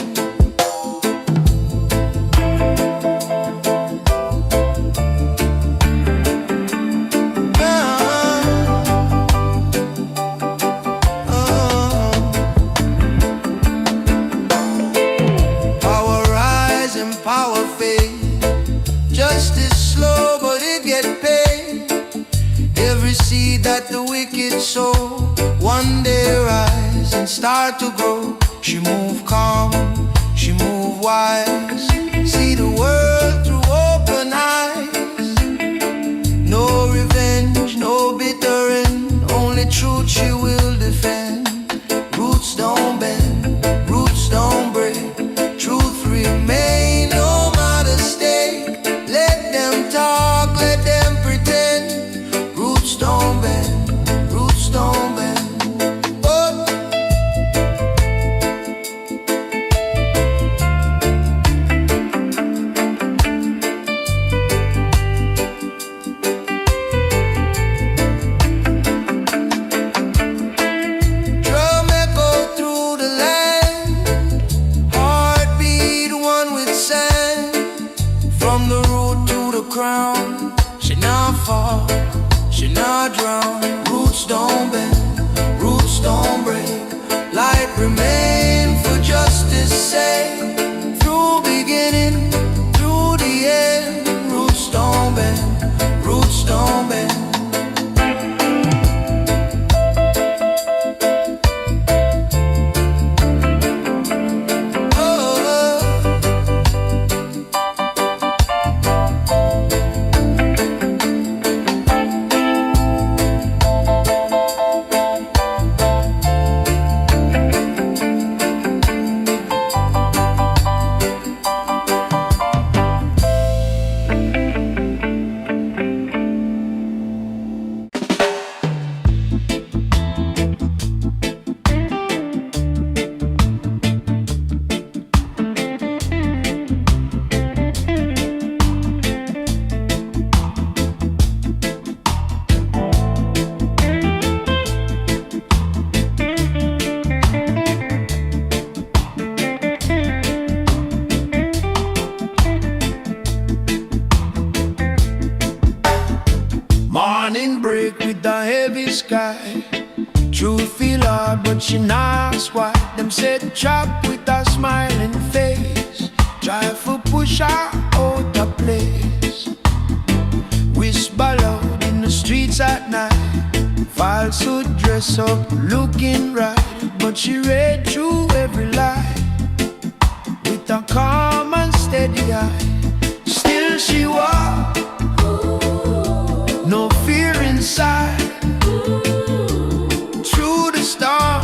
Power rise and power fade. Justice slow, but it get paid. Every seed that the wicked sow, one day rise and start to grow. She move calm, she move wise. See the world through open eyes. No revenge, no bitter end. Only truth she will defend. Roots don't bend, roots don't break. Truth remain, no matter stake. Let them talk, let them pretend. Roots don't bend, roots don't bend. Oh. Drum echo through the land, heartbeat one with sand. From the root to the crown, she not fall, she not drown. Roots don't bend, roots don't break. Light remain for justice sake. Through beginning, through the end. Roots don't bend, roots don't bend. break with the heavy sky. Truth feel hard, but she not why. Them said chop with a smiling face. Try for push her out of place. Whisper loud in the streets at night. Falsehood dress up, looking right. But she read through every lie with a calm and steady eye. Still she walked, no fear inside. Through the storm,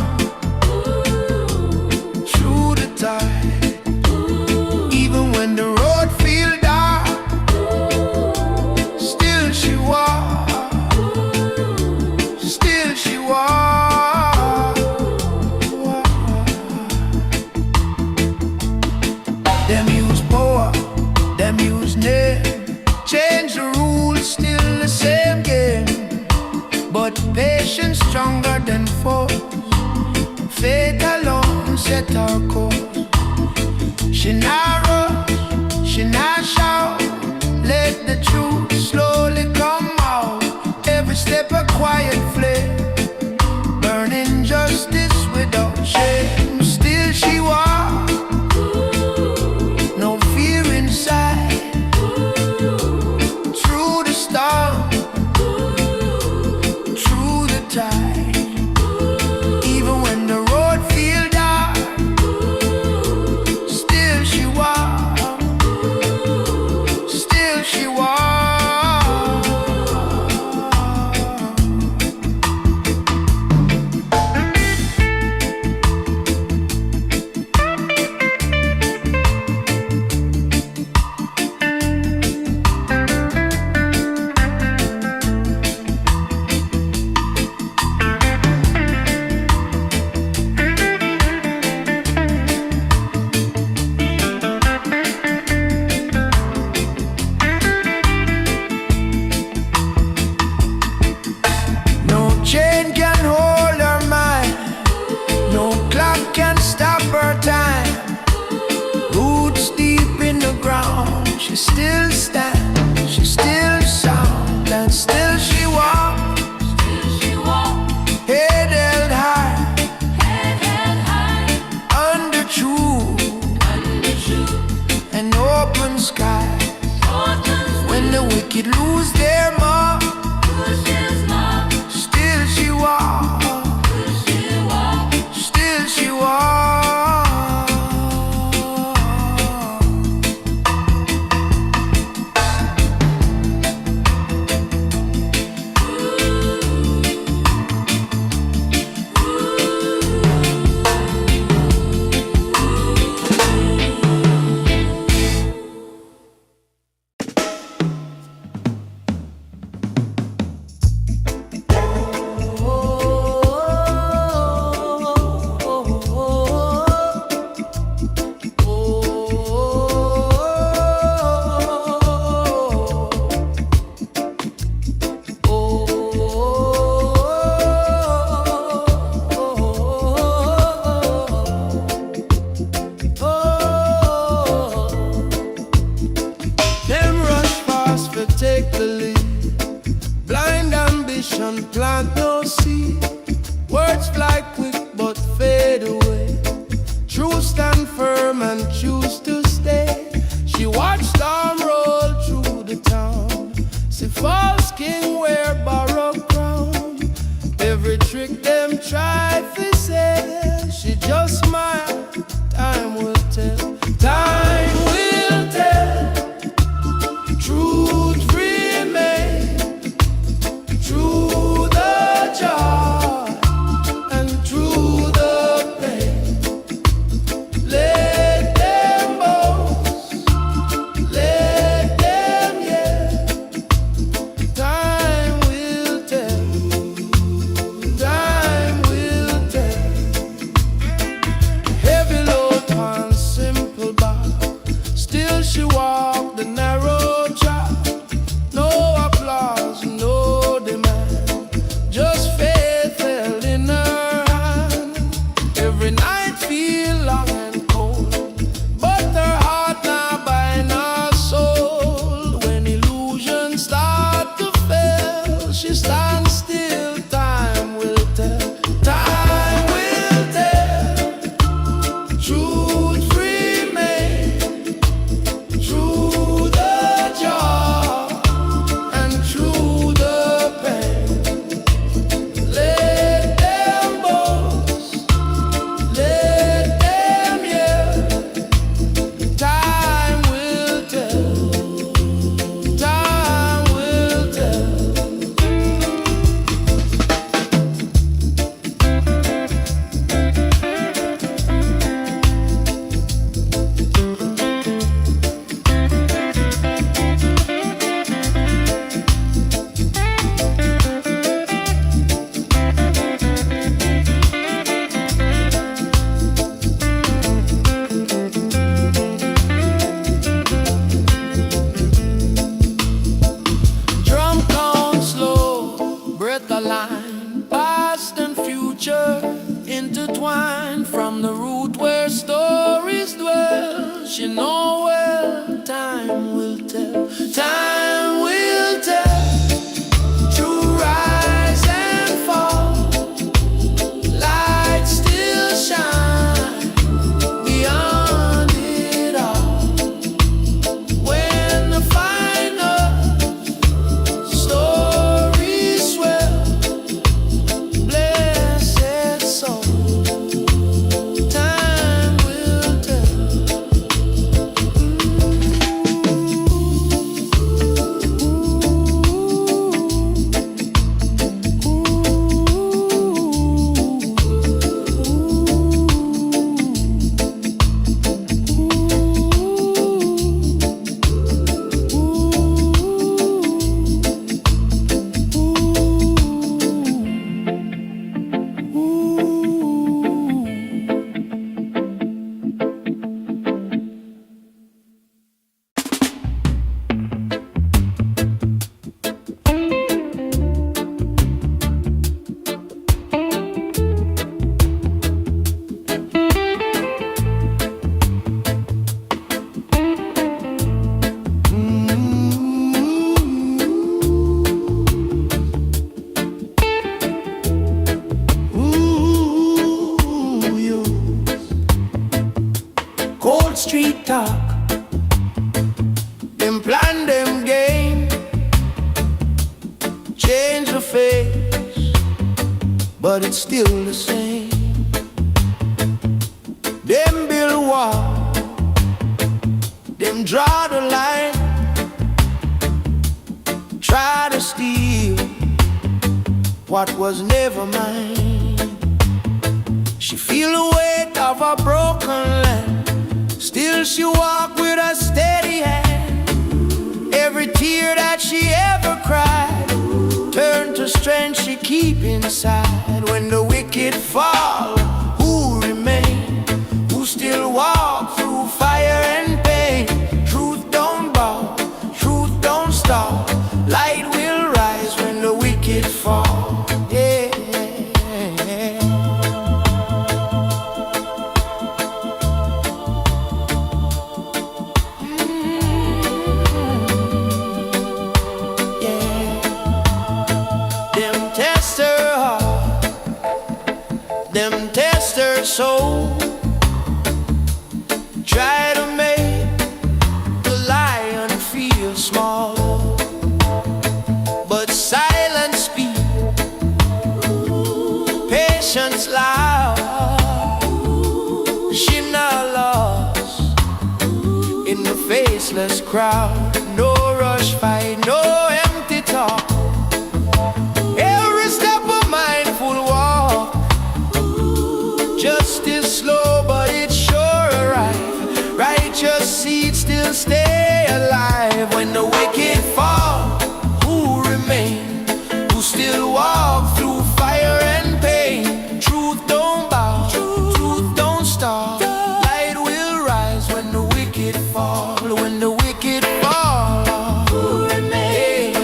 through the tide. Even when the road feels dark, still she walked, still she walked. Them use power, them use name. Change the rules, still the same game. But patience stronger than force. Faith alone set her course. She not rush, she not shout. Let the truth slowly come out. Every step a quiet flame, burning justice without shame. Still she walks, no fear inside. Through the storm, through the tide. Even when the road feels dark, still she walks, still she walks. No chain can hold her mind, no clock can stop her time. Roots deep in the ground, she still stands, she still sound, and still she walks. Head held high, under truth and open sky. When the wicked lose their mark, still she walks, still she walks. Them rush fast for take the lead. Blind ambition plant no seed. Words fly quick but fade away. Truth stand firm and choose to stay. She watched storm roll through the town. See false king wear borrowed crown. Every trick them try to say, she just smile. Time will tell, time will tell. Truth remain, through the joy and the line, past and future intertwined. From the root where stories dwell, she know well, time will tell, time will tell. True rise and fall, light still shine beyond it all. When the final story swell, blessed soul, time will tell. Cold street talk, them plan, them game, change the face, but it's still the same. Them build wall, them draw the line, try to steal what was never mine. She feel the weight of a broken land, still she walk with a steady hand. Every tear that she ever cried turn to strength she keep inside. When the wicked fall, who remain? Who still walk through fire and pain? Truth don't bow, truth don't stop. Light will rise when the wicked fall. Yeah. Them test her soul, try to make the lion feel small, but silence speak, patience loud. She not lost in the faceless crowd. No rush fight, no empty talk. Every step a mindful walk. Justice slow, but it's sure arrive. Righteous seeds still stay alive. When the wicked fall, who remain? Who still walk through fire and pain? Truth don't bow, truth don't stop. Light will rise when the wicked fall. When the wicked fall, who remain?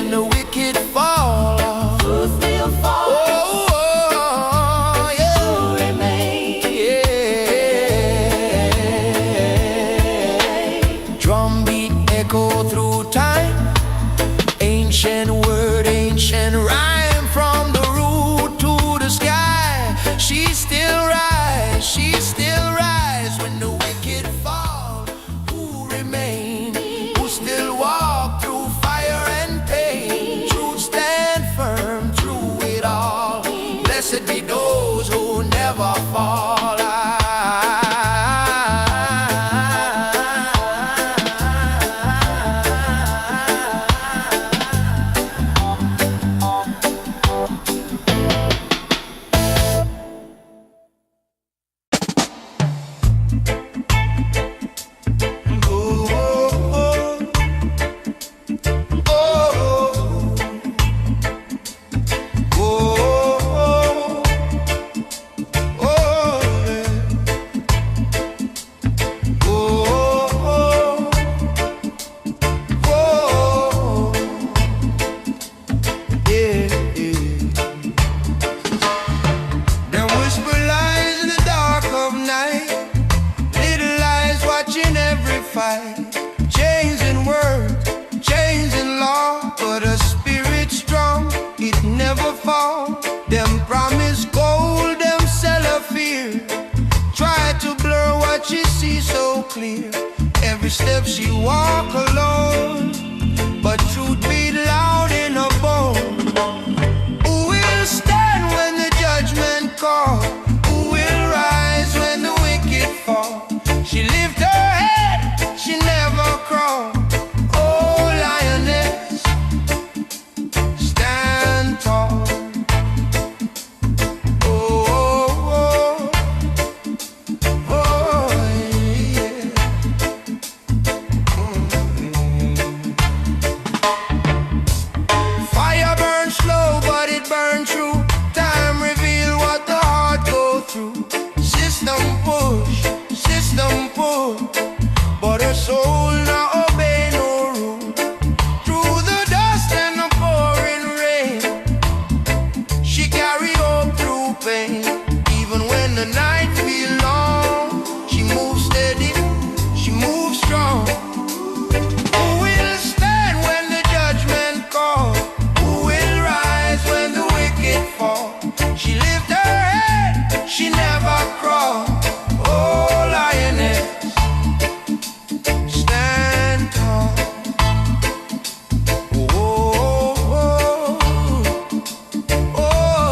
never fall. Them promise gold, them sell her fear. Try to blur what she sees so clear. Every step she walk alone, but truth beat loud in her bone. Who will stand when the judgment call? Who will rise when the wicked fall? She lift her head, she never crawl. Oh, lioness, stand tall. Oh, oh, oh, yeah. Fire burns slow, but it burns true. Time reveal what the heart go through. System push, system pull, but her soul not obey no rule. Through the dust and the pouring rain, she carry hope through pain. Even when the night feel long, she moves steady, she moves strong. Who will stand when the judgment call? Who will rise when the wicked fall? She lift her head, she never crawl. Oh, lioness, stand tall. Oh, oh, oh, oh,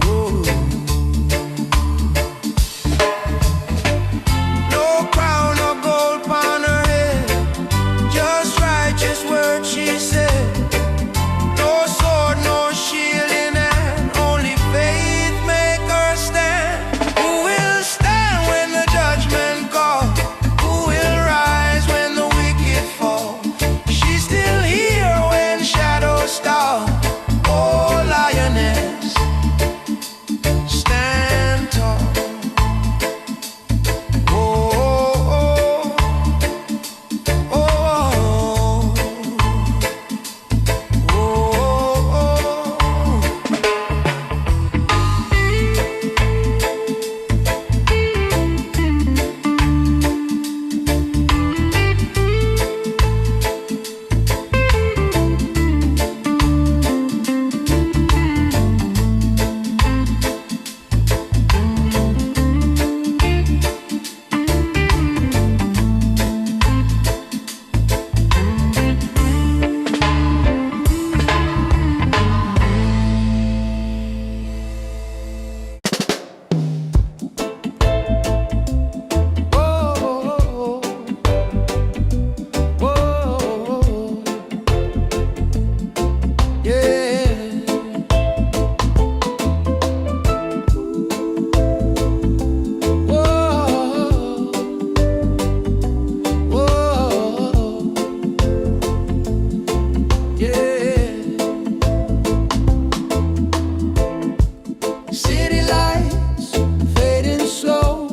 oh. No crown or gold upon her head, just righteous words she said. No sword, no shield in hand, only faith make her stand. Who will stand when the judgment call? Who will rise when the wicked fall? She's still here when shadows stall. Oh, lioness, stand tall. Oh, oh, oh, oh, oh. City lights fading slow,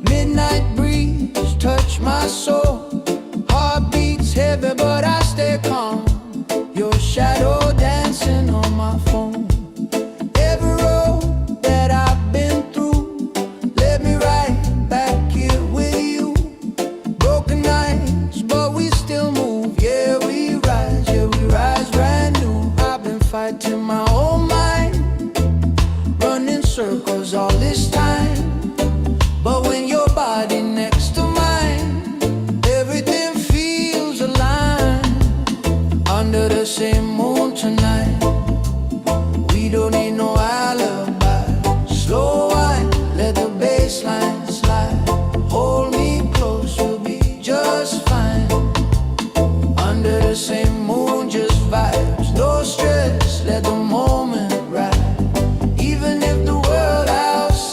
midnight breeze touch my soul. Heart beats heavy, but I stay calm. Your shadow dancing on my phone. Every road that I've been through led me right back here with you. Broken nights, but we still move. Yeah, we rise brand new. I've been fighting my own mind, running circles all this time. But when your body next to mine, everything feels aligned. Under the same moon tonight, we don't need no alibi. Slow wine, let the bass line slide. Hold me close, we'll be just fine. Under the same moon, just vibes. No stress, let the moment ride. Even if the world outside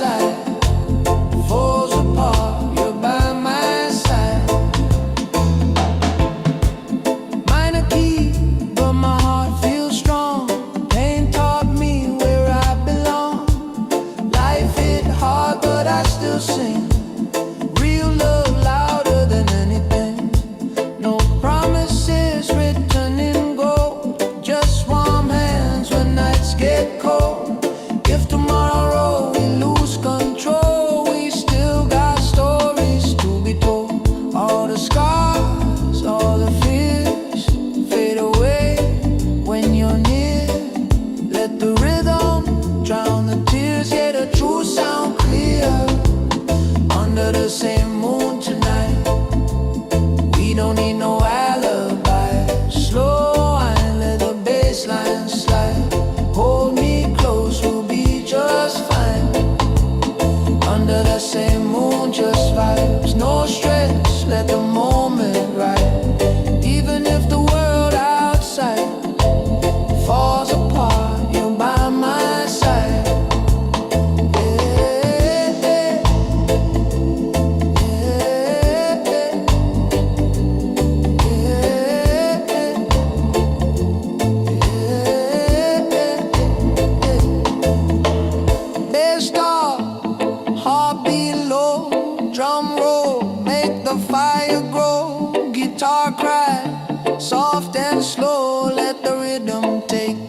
grow, guitar cry, soft and slow, let the rhythm take